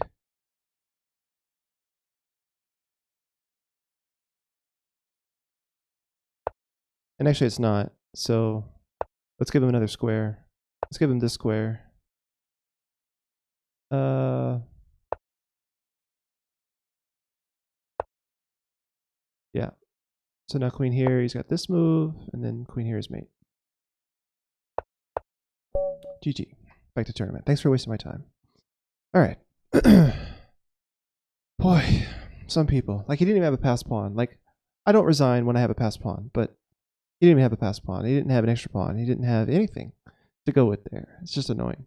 And actually, it's not. So let's give him another square. Let's give him this square. Yeah. So now queen here, he's got this move, and then queen here is mate. GG. Back to tournament. Thanks for wasting my time. All right. Boy, some people. Like, he didn't even have a pass pawn. Like, I don't resign when I have a pass pawn, but he didn't even have a pass pawn. He didn't have an extra pawn. He didn't have anything to go with there. It's just annoying.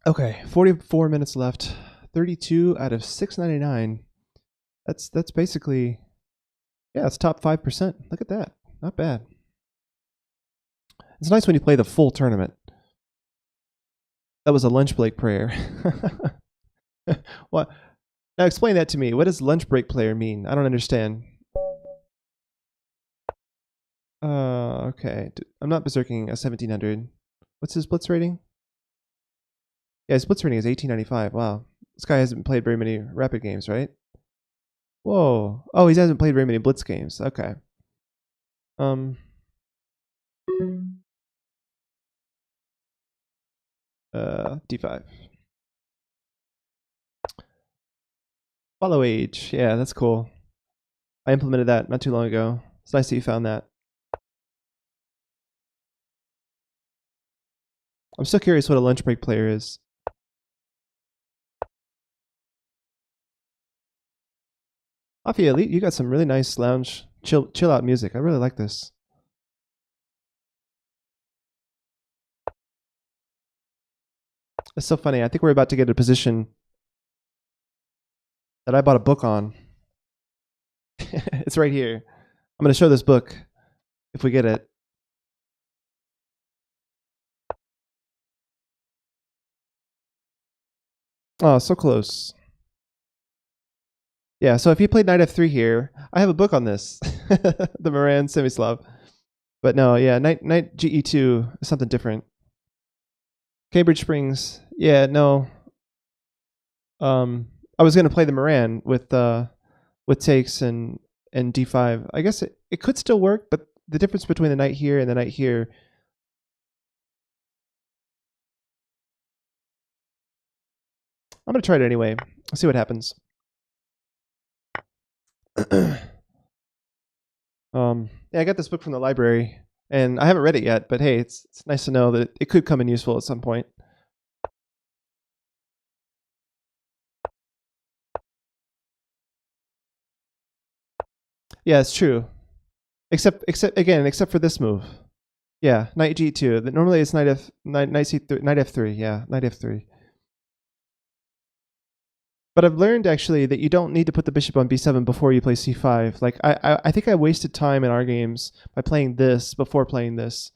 Okay, 44 minutes left. 32 out of 699. That's basically, yeah, it's top 5%. Look at that. Not bad. It's nice when you play the full tournament. That was a lunch break prayer. What? Now explain that to me. What does lunch break player mean? I don't understand. Okay. I'm not berserking a 1700. What's his blitz rating? Yeah, his blitz rating is 1895. Wow. This guy hasn't played very many rapid games, right? Whoa. Oh, he hasn't played very many blitz games. Okay. D5. Follow age. Yeah, that's cool. I implemented that not too long ago. It's nice that you found that. I'm still curious what a lunch break player is. Afia, you got some really nice lounge, chill out music. I really like this. It's so funny. I think we're about to get a position that I bought a book on. It's right here. I'm going to show this book if we get it. Oh, so close. Yeah, so if you played knight f3 here, I have a book on this. The Moran Semislav. But no, yeah, knight ge2 is something different. Cambridge Springs. Yeah, no. I was going to play the Moran with takes and d5. I guess it could still work, but the difference between the knight here and the knight here. I'm going to try it anyway. Let's see what happens. Yeah, I got this book from the library, and I haven't read it yet, but hey, it's nice to know that it could come in useful at some point. Yeah, it's true. Except for this move. Yeah, knight g2. Normally it's knight c3, knight f3. Yeah, knight f3. But I've learned actually that you don't need to put the bishop on b7 before you play c5. Like I think I wasted time in our games by playing this before playing this.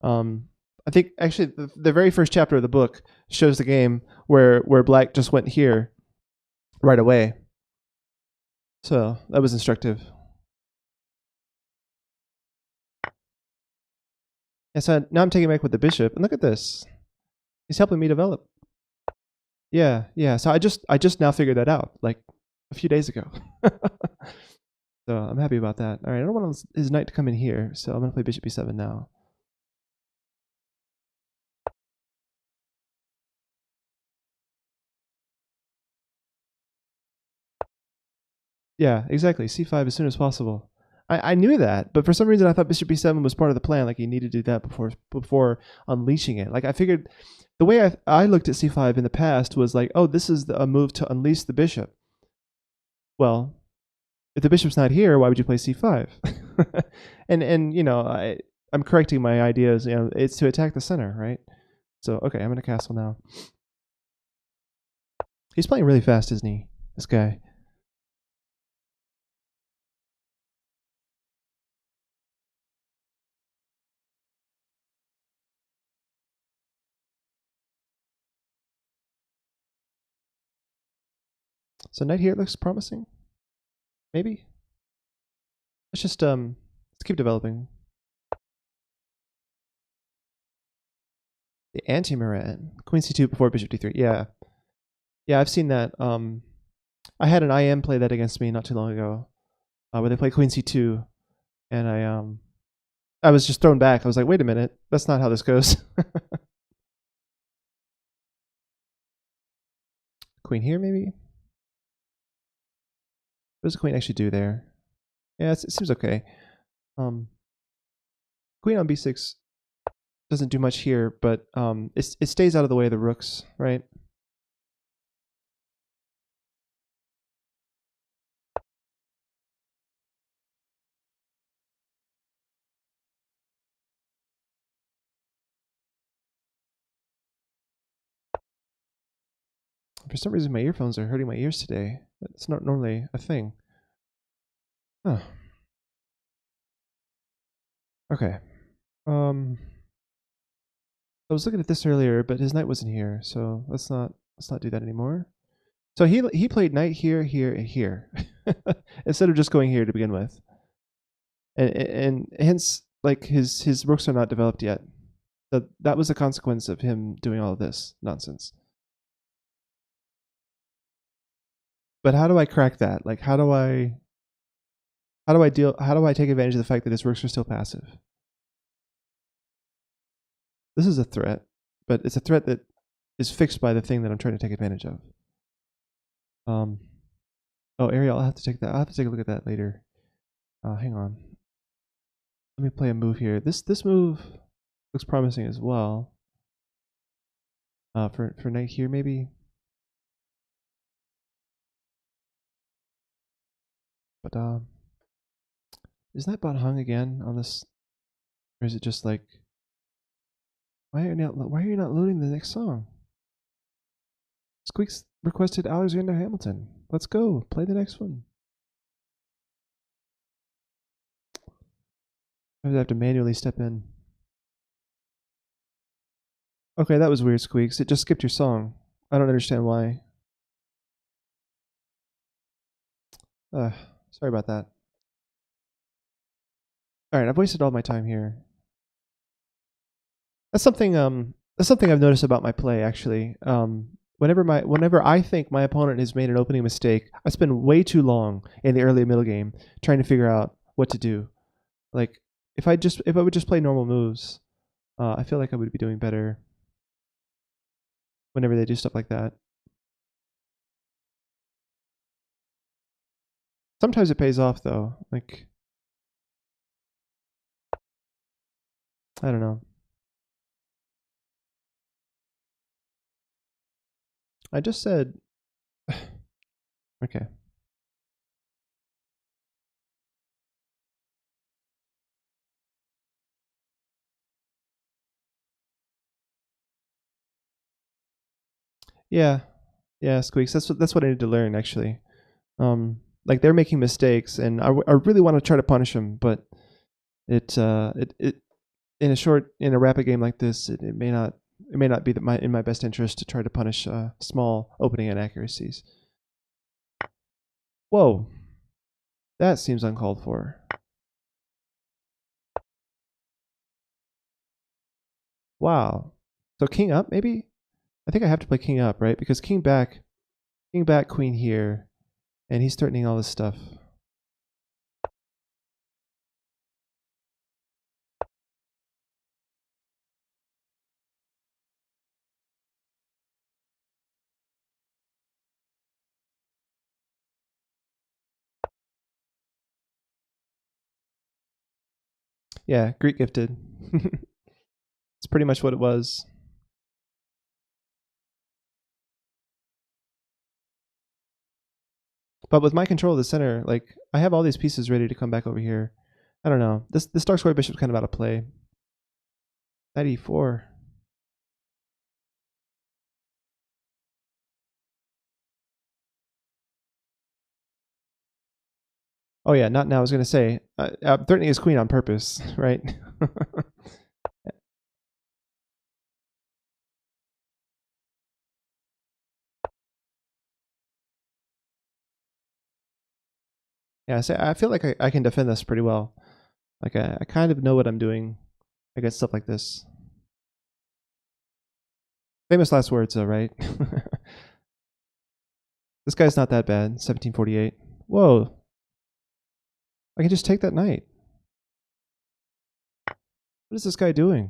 I think actually the very first chapter of the book shows the game where black just went here right away. So that was instructive. And so now I'm taking back with the bishop, and look at this. He's helping me develop. Yeah, yeah. So I just now figured that out, like a few days ago. So I'm happy about that. All right, I don't want his knight to come in here, so I'm gonna play bishop b7 now. Yeah, exactly. c5 as soon as possible. I knew that, but for some reason I thought bishop b7 was part of the plan. Like, you needed to do that before unleashing it. Like, I figured the way I looked at c5 in the past was like, oh, this is a move to unleash the bishop. Well, if the bishop's not here, why would you play c5? and you know, I'm correcting my ideas. You know, it's to attack the center, right? So okay, I'm gonna castle now. He's playing really fast, isn't he? This guy. So knight here looks promising. Maybe. Let's just let's keep developing. Anti-Moran. Queen c2 before bishop d3. Yeah. Yeah, I've seen that. I had an IM play that against me not too long ago, where they played queen c2, and I was just thrown back. I was like, wait a minute, that's not how this goes. Queen here, maybe? What does the queen actually do there? Yeah, it seems okay. Queen on b6 doesn't do much here, but it stays out of the way of the rooks, right? For some reason, my earphones are hurting my ears today. That's not normally a thing. Huh. Okay. I was looking at this earlier, but his knight wasn't here, so let's not do that anymore. So he played knight here, here, and here, instead of just going here to begin with, and hence like his rooks are not developed yet. So that was the consequence of him doing all of this nonsense. But how do I crack that? Like how do I take advantage of the fact that his rooks are still passive? This is a threat, but it's a threat that is fixed by the thing that I'm trying to take advantage of. Oh, Ariel, I'll have to take a look at that later. Hang on. Let me play a move here. This move looks promising as well. For knight here, maybe. But isn't that bot hung again on this, or is it just like? Why are you not loading the next song? Squeaks requested Alexander Hamilton. Let's go play the next one. I have to manually step in. Okay, that was weird, Squeaks. It just skipped your song. I don't understand why. Sorry about that. All right, I've wasted all my time here. That's something I've noticed about my play actually. Whenever I think my opponent has made an opening mistake, I spend way too long in the early and middle game trying to figure out what to do. Like if I would just play normal moves, I feel like I would be doing better whenever they do stuff like that. Sometimes it pays off though. Like I don't know. I just said okay. Yeah. Yeah, Squeaks. That's what I need to learn actually. Like they're making mistakes, and I really want to try to punish them, but it in a rapid game like this, it may not be in my best interest to try to punish small opening inaccuracies. Whoa, that seems uncalled for. Wow. So king up, maybe? I think I have to play king up, right? Because king back, queen here, and he's threatening all this stuff. Yeah, Greek gifted. It's pretty much what it was. But with my control of the center, like I have all these pieces ready to come back over here. I don't know. This dark square bishop's kind of out of play. Knight e4. Oh yeah, not now. I was gonna say I'm threatening his queen on purpose, right? Yeah, so I feel like I can defend this pretty well. Like I kind of know what I'm doing against stuff like this. Famous last words, though, right? This guy's not that bad. 1748. Whoa. I can just take that knight. What is this guy doing?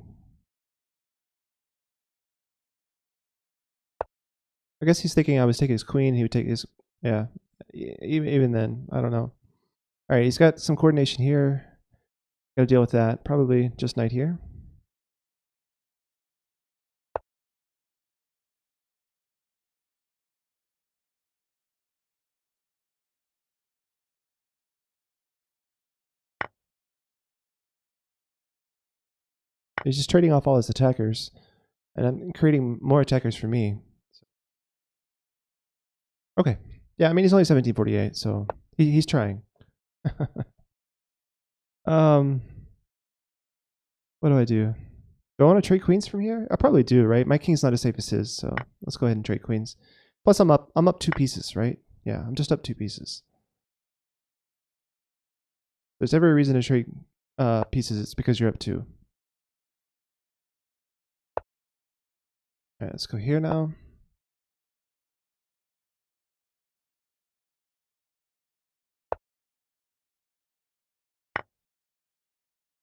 I guess he's thinking I was taking his queen. He would take his... Yeah. Even then, I don't know. All right, he's got some coordination here. Got to deal with that. Probably just knight here. He's just trading off all his attackers. And I'm creating more attackers for me. Okay. Yeah, I mean, he's only 1748, so he's trying. What do I do? Do I want to trade queens from here? I probably do, right? My king's not as safe as his, so let's go ahead and trade queens. Plus, I'm up 2 pieces, right? Yeah, I'm just up 2 pieces. There's every reason to trade pieces. It's because you're up 2. All right, let's go here now.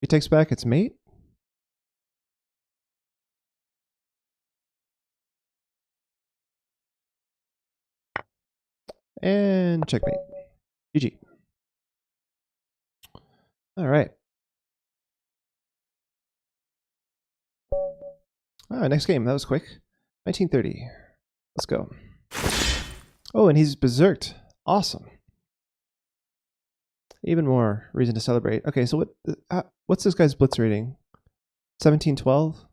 He takes back its mate. And checkmate. GG. All right. Next game. That was quick. 1930. Let's go. Oh, and he's berserked. Awesome. Even more reason to celebrate. Okay, so what's this guy's blitz rating? 1712?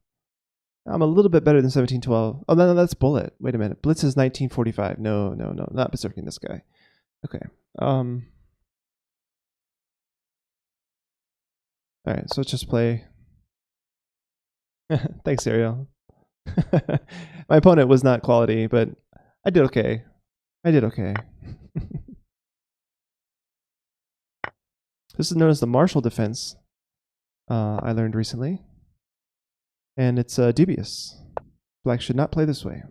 I'm a little bit better than 1712. Oh, no, that's bullet. Wait a minute. Blitz is 1945. No, not berserking this guy. Okay. All right, so let's just play. Thanks, Ariel. My opponent was not quality, but I did okay. This is known as the Marshall defense. I learned recently, and it's dubious. Black should not play this way.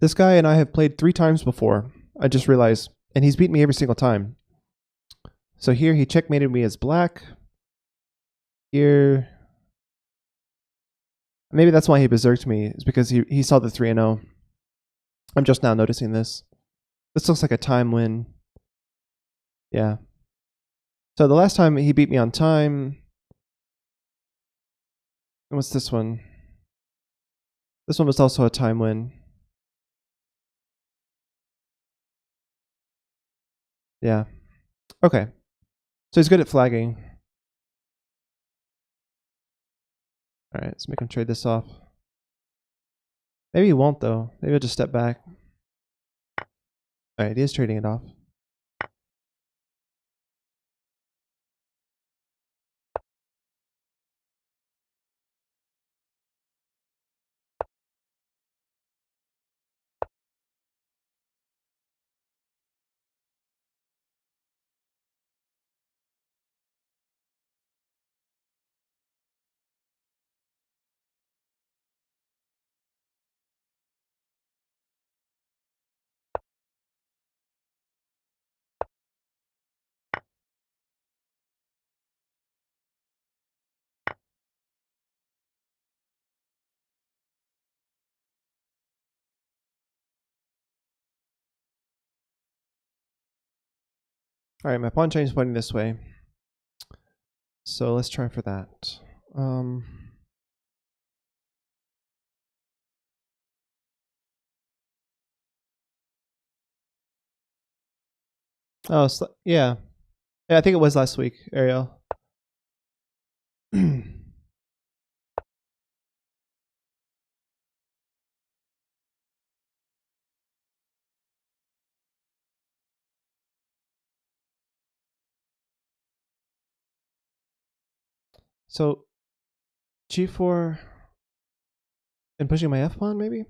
This guy and I have played 3 times before. I just realized, and he's beaten me every single time. So here he checkmated me as black. Here, maybe that's why he berserked me. Is because he saw the 3-0. I'm just now noticing this. This looks like a time win. Yeah. So the last time he beat me on time. What's this one? This one was also a time win. Yeah. Okay. So he's good at flagging. All right, let's make him trade this off. Maybe he won't, though. Maybe I'll just step back. All right, he is trading it off. All right, my pawn chain is pointing this way. So let's try for that. Oh, yeah. Yeah, I think it was last week, Ariel. So g4 and pushing my f pawn, maybe.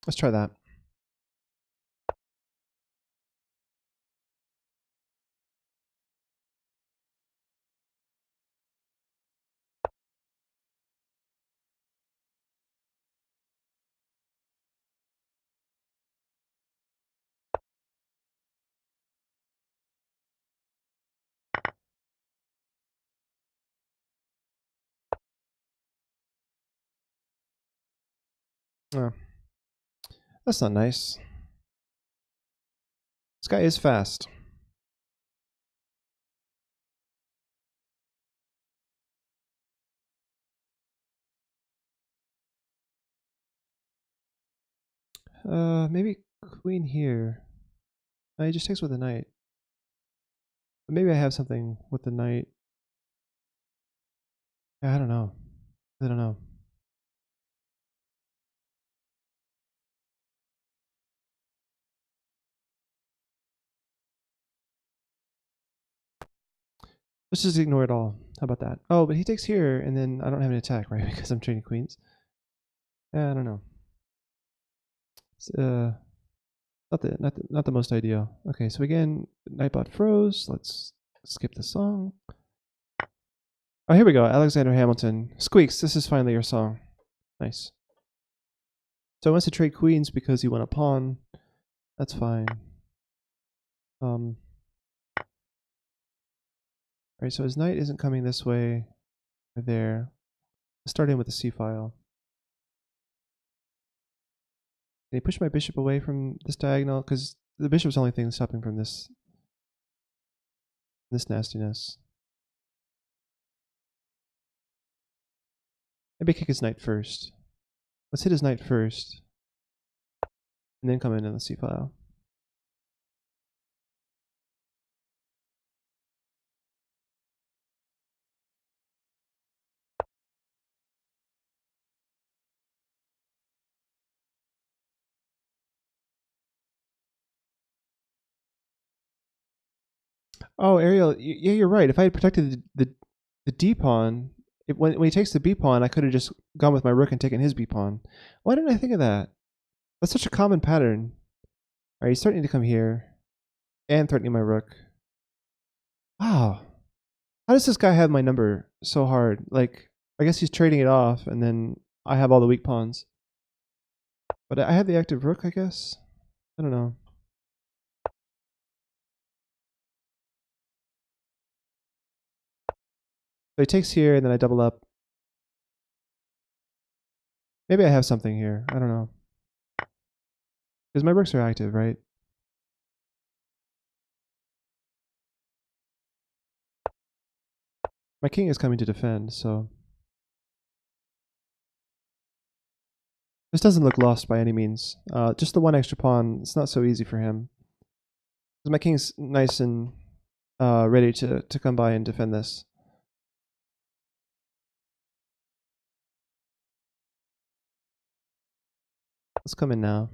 Let's try that. Oh, that's not nice. This guy is fast. Maybe queen here. No, he just takes with the knight. But maybe I have something with the knight. Yeah, I don't know. I don't know. Let's just ignore it all. How about that? Oh, but he takes here, and then I don't have an attack, right? Because I'm trading queens. Yeah, I don't know. It's, not the most ideal. Okay, so again, Nightbot froze. Let's skip the song. Oh, here we go. Alexander Hamilton. Squeaks, this is finally your song. Nice. So he wants to trade queens because he won a pawn. That's fine. Alright, so his knight isn't coming this way or there. Let's start in with the c file. Can he push my bishop away from this diagonal? Because the bishop's the only thing stopping from this nastiness. Maybe kick his knight first. Let's hit his knight first, and then come in the c file. Oh, Ariel, yeah, you're right. If I had protected the d pawn, when he takes the b pawn, I could have just gone with my rook and taken his b pawn. Why didn't I think of that? That's such a common pattern. All right, he's starting to come here and threatening my rook. Wow, how does this guy have my number so hard? Like, I guess he's trading it off, and then I have all the weak pawns. But I have the active rook, I guess. I don't know. So he takes here, and then I double up. Maybe I have something here. I don't know. Because my rooks are active, right? My king is coming to defend, so this doesn't look lost by any means. Just the one extra pawn, it's not so easy for him. Because my king's nice and ready to come by and defend this. Let's come in now.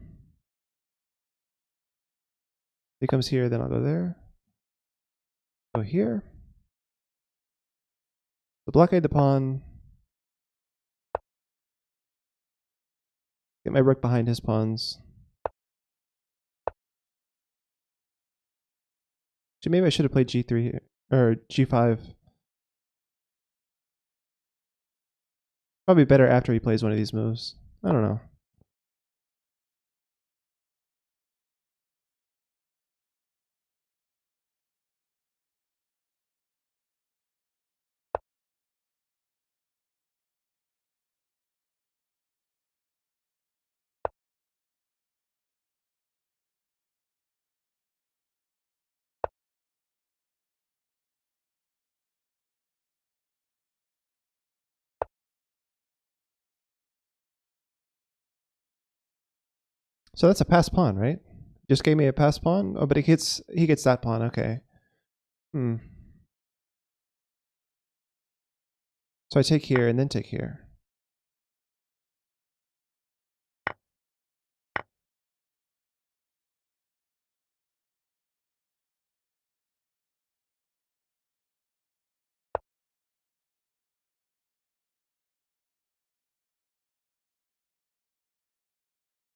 If he comes here, then I'll go there. Go here. So blockade the pawn. Get my rook behind his pawns. Actually, maybe I should have played g3 here, or g5. Probably better after he plays one of these moves. I don't know. So that's a pass pawn, right? Just gave me a pass pawn. Oh, but he gets that pawn. Okay. So I take here and then take here.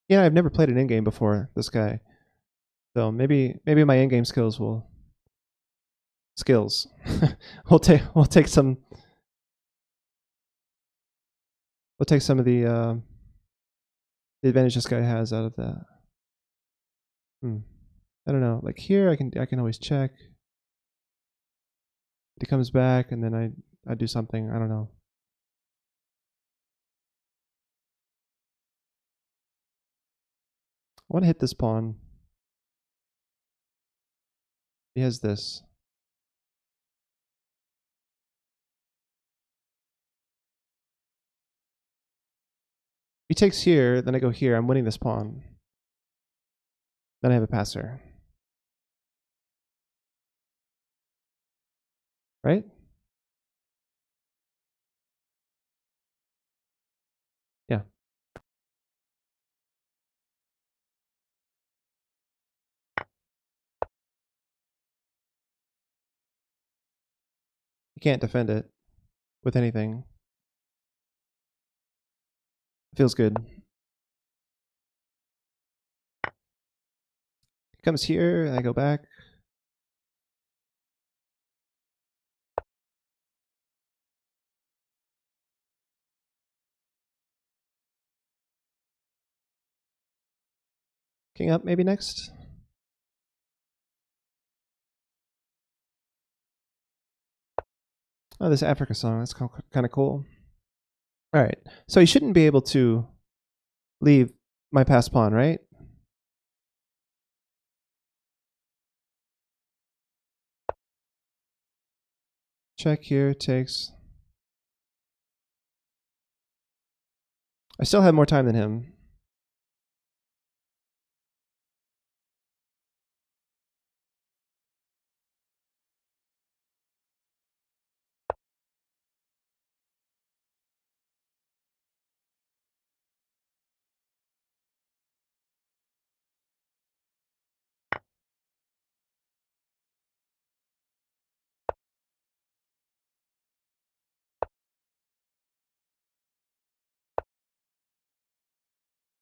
Yeah, I've never played an in-game before, this guy. So maybe my in-game skills. we'll take some of the advantage this guy has out of that. I don't know. Like here I can always check. He comes back and then I do something. I don't know. I want to hit this pawn. He has this. He takes here, then I go here. I'm winning this pawn. Then I have a passer. Right? Yeah. You can't defend it with anything. Feels good. He comes here, and I go back. King up maybe next. Oh, this Africa song. That's kind of cool. All right. So he shouldn't be able to leave my passed pawn, right? Check here, takes. I still have more time than him.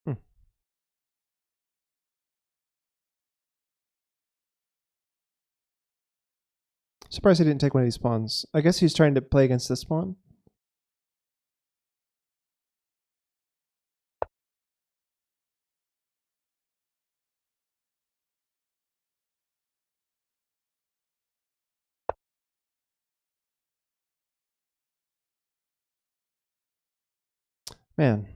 Hmm. Surprised he didn't take one of these pawns. I guess he's trying to play against this pawn. Man.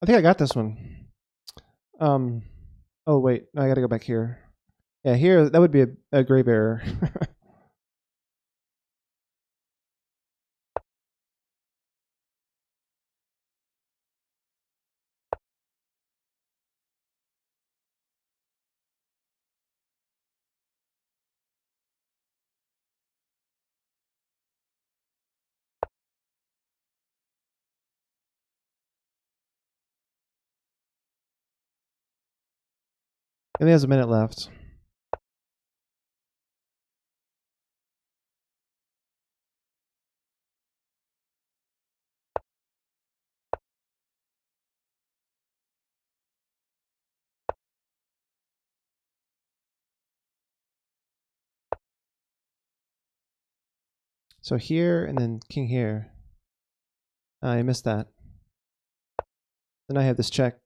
I think I got this one. Oh wait, I gotta go back here. Yeah, here that would be a grave error. And he has a minute left. So here and then king here. I missed that. Then I have this check.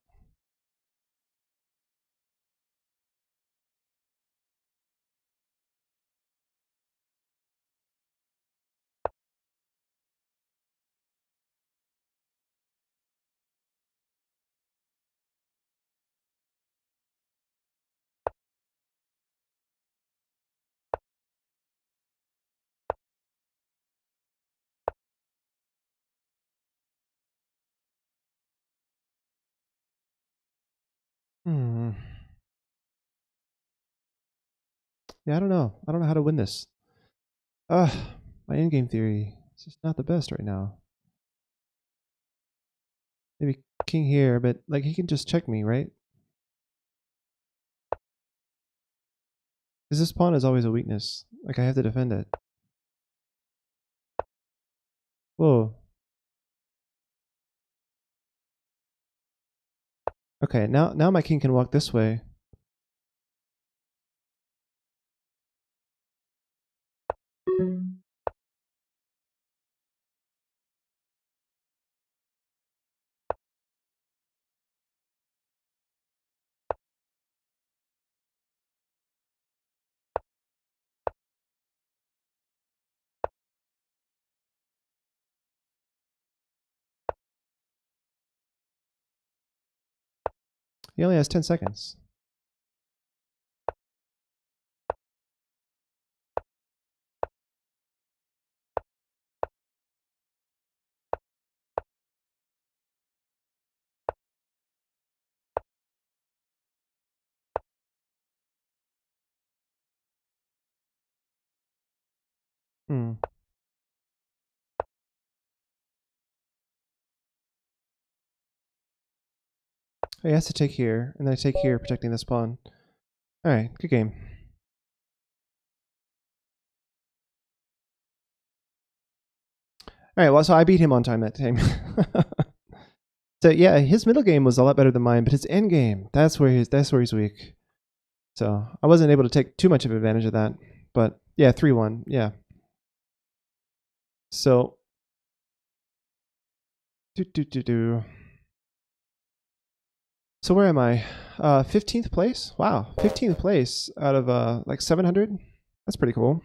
Hmm. Yeah, I don't know. I don't know how to win this. My in-game theory is just not the best right now. Maybe king here, but like he can just check me, right? Because this pawn is always a weakness. Like I have to defend it. Whoa. Okay, now my king can walk this way. He only has 10 seconds. Hmm. He has to take here, and then I take here, protecting this pawn. Alright, good game. Alright, well, so I beat him on time that time. So yeah, his middle game was a lot better than mine, but his end game, that's where he's weak. So I wasn't able to take too much of advantage of that. But yeah, 3-1, yeah. So So where am I? 15th place? Wow, 15th place out of like 700? That's pretty cool.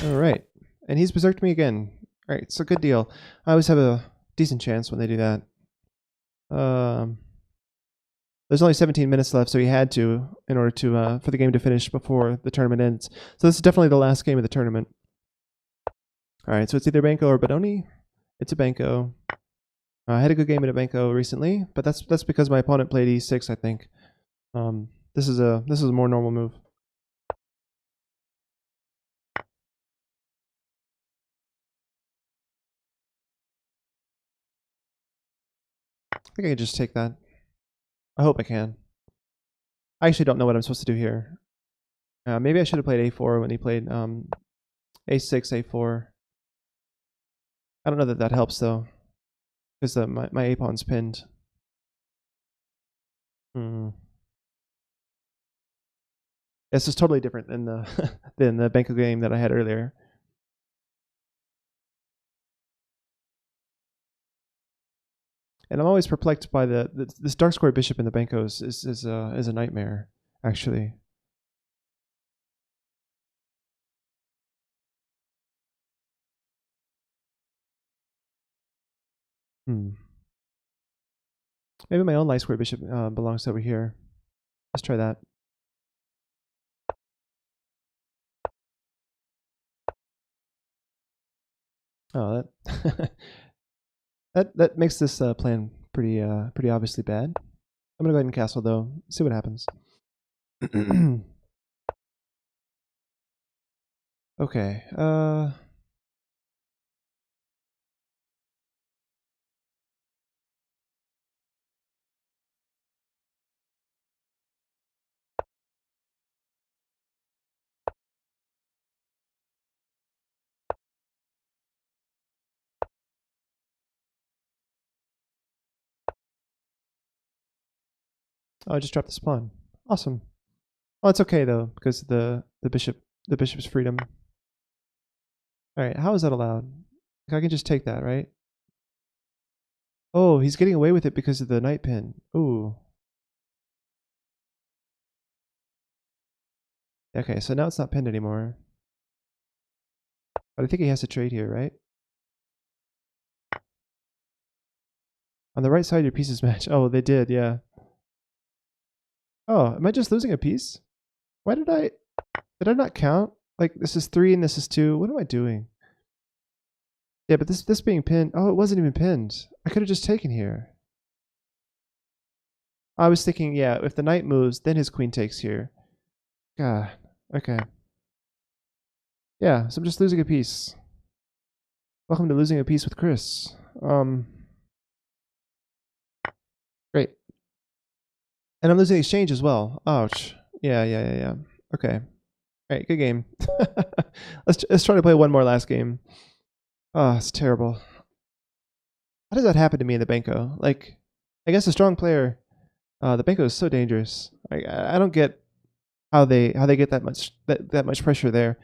Alright. And he's berserked me again. Alright, so good deal. I always have a decent chance when they do that. There's only 17 minutes left, so he had to in order to for the game to finish before the tournament ends. So this is definitely the last game of the tournament. Alright, so it's either Banco or Bononi. It's a Banco. I had a good game in a Banco recently, but that's because my opponent played e6, I think. This is a more normal move. I think I can just take that. I hope I can. I actually don't know what I'm supposed to do here. Maybe I should have played a4 when he played a6, a4. I don't know that that helps though, because my a pawn's pinned. This is totally different than the than the Banco game that I had earlier. And I'm always perplexed by this dark square bishop in the Bancos is a nightmare, actually. Maybe my own light square bishop belongs over here. Let's try that. Oh, that that makes this plan pretty obviously bad. I'm gonna go ahead and castle though. See what happens. Okay. Oh, I just dropped this pawn. Awesome. Oh, it's okay though because the bishop's freedom. All right. How is that allowed? I can just take that, right? Oh, he's getting away with it because of the knight pin. Ooh. Okay, so now it's not pinned anymore. But I think he has to trade here, right? On the right side, your pieces match. Oh, they did, yeah. Oh, am I just losing a piece? Why did I not count? Like, this is 3 and this is 2. What am I doing? Yeah, but this being pinned. Oh, it wasn't even pinned. I could have just taken here. I was thinking, yeah, if the knight moves, then his queen takes here. God. Okay. Yeah, so I'm just losing a piece. Welcome to Losing a Piece with Chris. Great. And I'm losing the exchange as well. Ouch. Yeah. Okay. All right, good game. let's try to play one more last game. Oh, it's terrible. How does that happen to me in the Benko? Like, I guess a strong player. The Benko is so dangerous. I don't get how they get that much pressure there.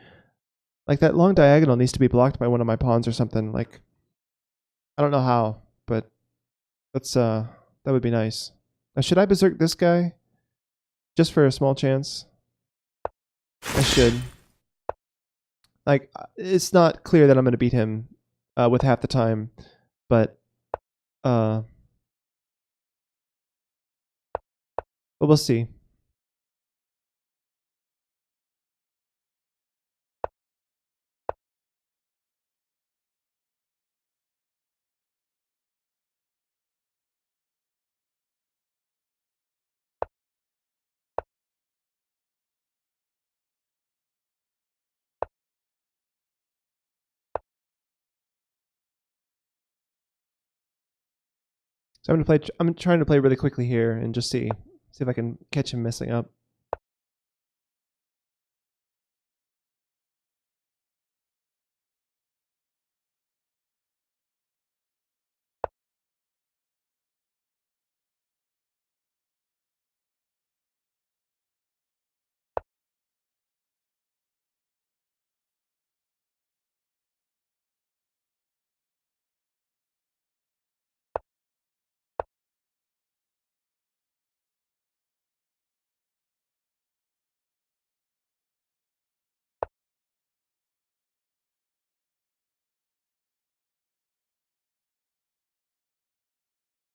Like that long diagonal needs to be blocked by one of my pawns or something. Like I don't know how, but that would be nice. Now, should I berserk this guy just for a small chance? I should. Like it's not clear that I'm going to beat him with half the time, but uh, but we'll see. So I'm gonna play. I'm trying to play really quickly here and just see if I can catch him messing up.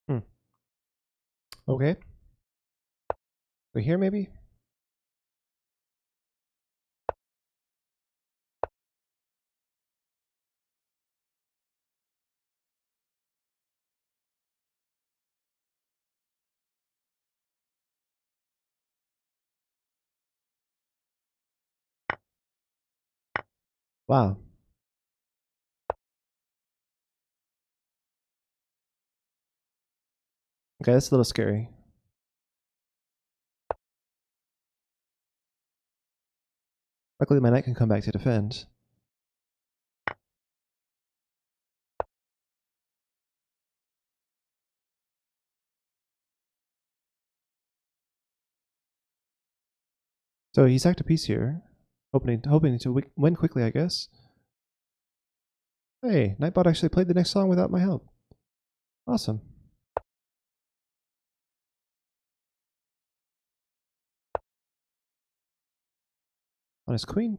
Hmm. Okay. We're here maybe. Wow. Okay, that's a little scary. Luckily, my knight can come back to defend. So he sacked a piece here, hoping to win quickly, I guess. Hey, Nightbot actually played the next song without my help. Awesome. On his queen.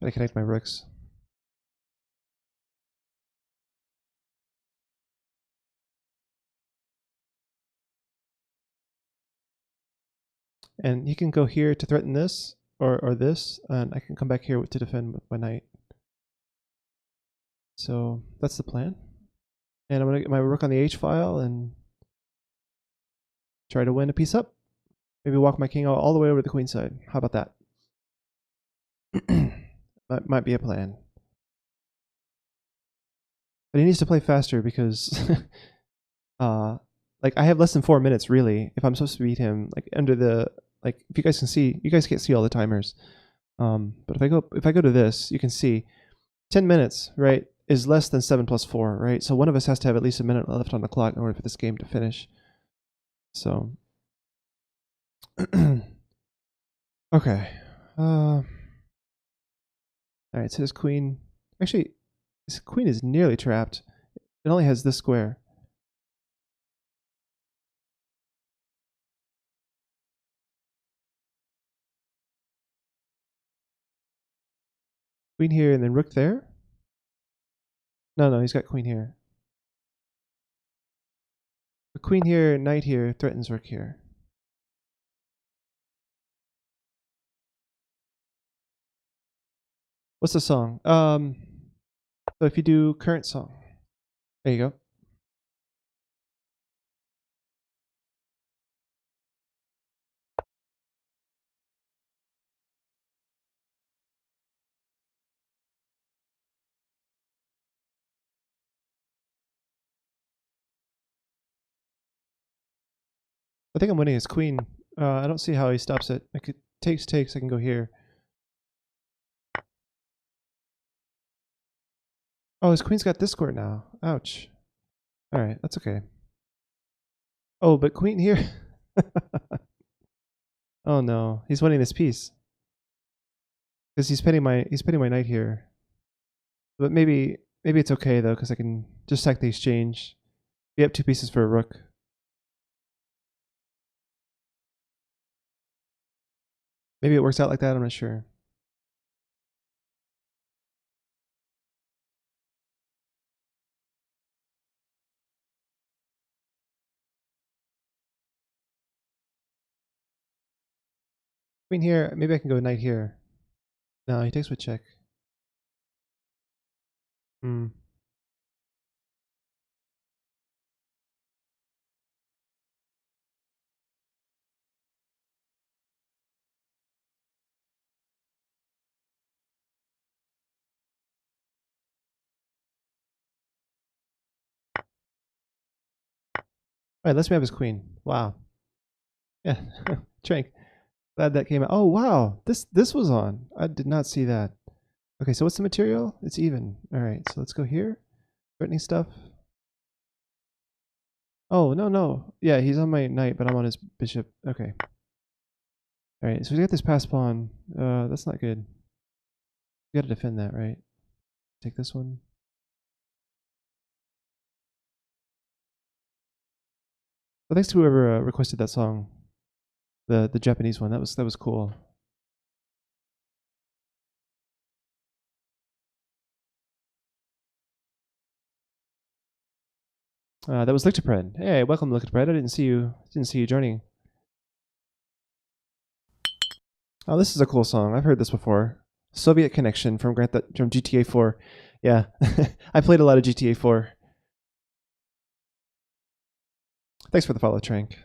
Gotta connect my rooks. And he can go here to threaten this or this, and I can come back here to defend with my knight. So that's the plan. And I'm gonna get my rook on the H file and try to win a piece up. Maybe walk my king all the way over to the queen side. How about that? That might be a plan. But he needs to play faster because like I have less than 4 minutes really if I'm supposed to beat him like under the like if you guys can see you guys can't see all the timers. But if I go to this, you can see 10 minutes, right, is less than 7 plus 4, right? So one of us has to have at least a minute left on the clock in order for this game to finish. So okay. All right, so his queen actually his queen is nearly trapped. It only has this square. Queen here and then rook there? No, he's got queen here. queen here, knight here, threatens rook here. What's the song? So if you do current song, there you go. I think I'm winning his queen. I don't see how he stops it. I could takes. I can go here. Oh, his queen's got this square now. Ouch. All right, that's okay. Oh, but queen here. Oh no, he's winning this piece because he's pinning my knight here. But maybe it's okay though because I can just sack the exchange. We have 2 pieces for a rook. Maybe it works out like that. I'm not sure. Queen here. Maybe I can go knight here. No, he takes with check. Hmm. All right, let's me have his queen. Wow. Yeah. Trank. Glad that came out. Oh wow. This was on. I did not see that. Okay, so what's the material? It's even. All right, so let's go here. Threatening stuff. Oh no no. Yeah, he's on my knight, but I'm on his bishop. Okay. All right, so we got this pass pawn. That's not good. We got to defend that, right? Take this one. Well, thanks to whoever requested that song, the Japanese one. That was cool. That was Lichterpred. Hey, welcome to Lichterpred. I didn't see you joining. Oh, this is a cool song. I've heard this before. Soviet Connection from from GTA 4. Yeah, I played a lot of GTA 4. Thanks for the follow, Trank.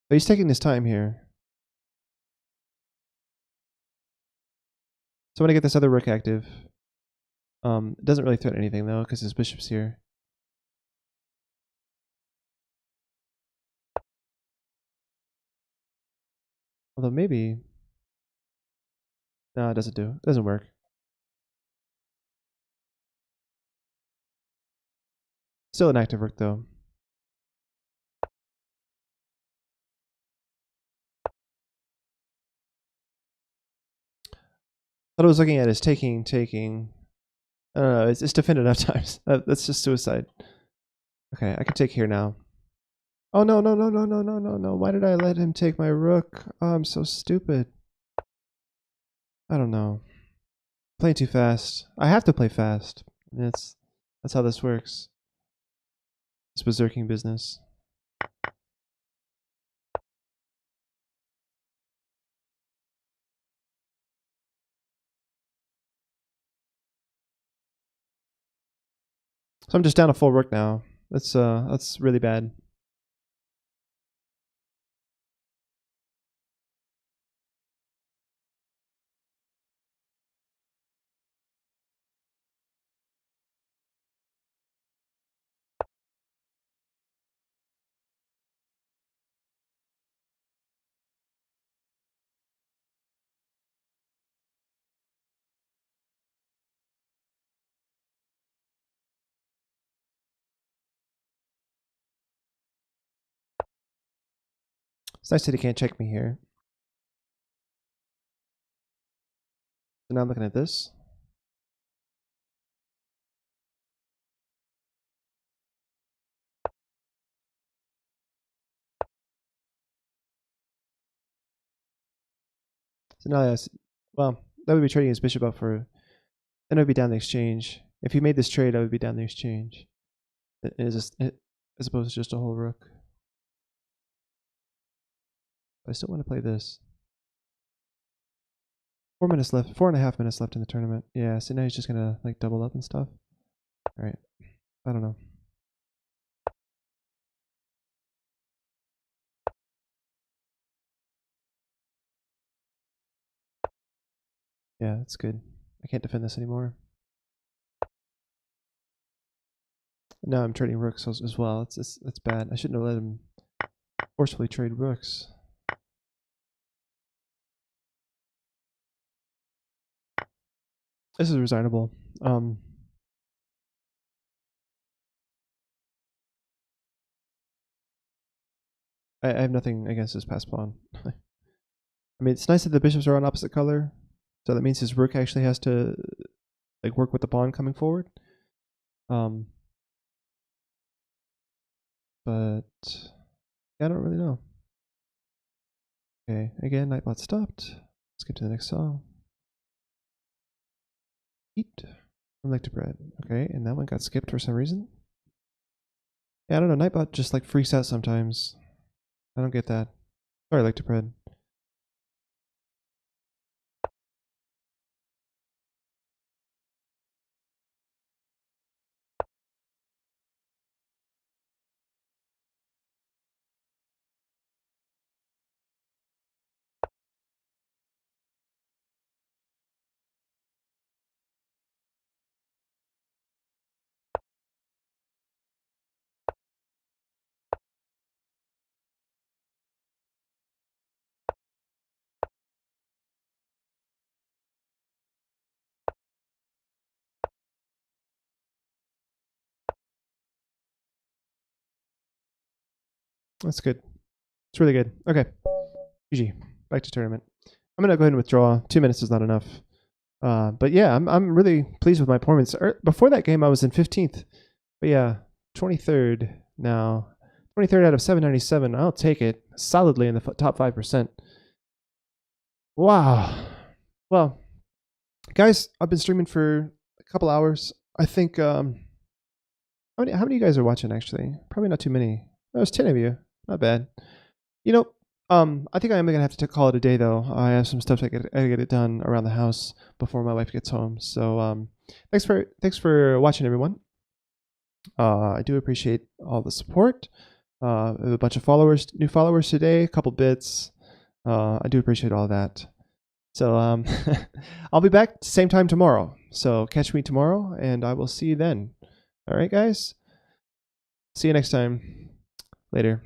But he's taking his time here. So I want to get this other rook active. It doesn't really threaten anything though, because his bishop's here. Although maybe... No, it doesn't do. It doesn't work. Still an active rook though. What I was looking at is taking. I don't know, it's defended enough times. That's just suicide. Okay, I can take here now. Oh no, no, no, no, no, no, no, no. Why did I let him take my rook? Oh, I'm so stupid. I don't know. Playing too fast. I have to play fast. That's how this works. It's berserking business. So I'm just down a full rook now. That's really bad. It's nice that he can't check me here. So now I'm looking at this. So now that's, well, that would be trading his bishop up for, then it would be down the exchange. If you made this trade, I would be down the exchange. As opposed to just a whole rook. I still want to play this. 4 minutes left. 4.5 minutes left in the tournament. Yeah, so now he's just gonna like double up and stuff. Alright. I don't know. Yeah, that's good. I can't defend this anymore. Now I'm trading rooks as well. That's bad. I shouldn't have let him forcefully trade rooks. This is resignable. I have nothing against his pass pawn. I mean, it's nice that the bishops are on opposite color, so that means his rook actually has to like work with the pawn coming forward. But I don't really know. Okay, again, Nightbot stopped. Let's get to the next song. Eat from Like to Bread. Okay, and that one got skipped for some reason. Yeah, I don't know. Nightbot just like freaks out sometimes. I don't get that. Sorry, Like to Bread. That's good. It's really good. Okay. GG. Back to tournament. I'm gonna go ahead and withdraw. 2 minutes is not enough. But yeah, I'm really pleased with my performance. Before that game, I was in 15th. But yeah, 23rd now. 23rd out of 797. I'll take it solidly in the top 5%. Wow. Well, guys, I've been streaming for a couple hours. I think how many of you guys are watching actually? Probably not too many. There's 10 of you. Not bad. You know, I think I'm gonna have to call it a day though. I have some stuff I gotta get it done around the house before my wife gets home. So thanks for watching, everyone. I do appreciate all the support. I have a bunch of new followers today, a couple bits. I do appreciate all that. So I'll be back same time tomorrow. So catch me tomorrow, and I will see you then. All right, guys. See you next time. Later.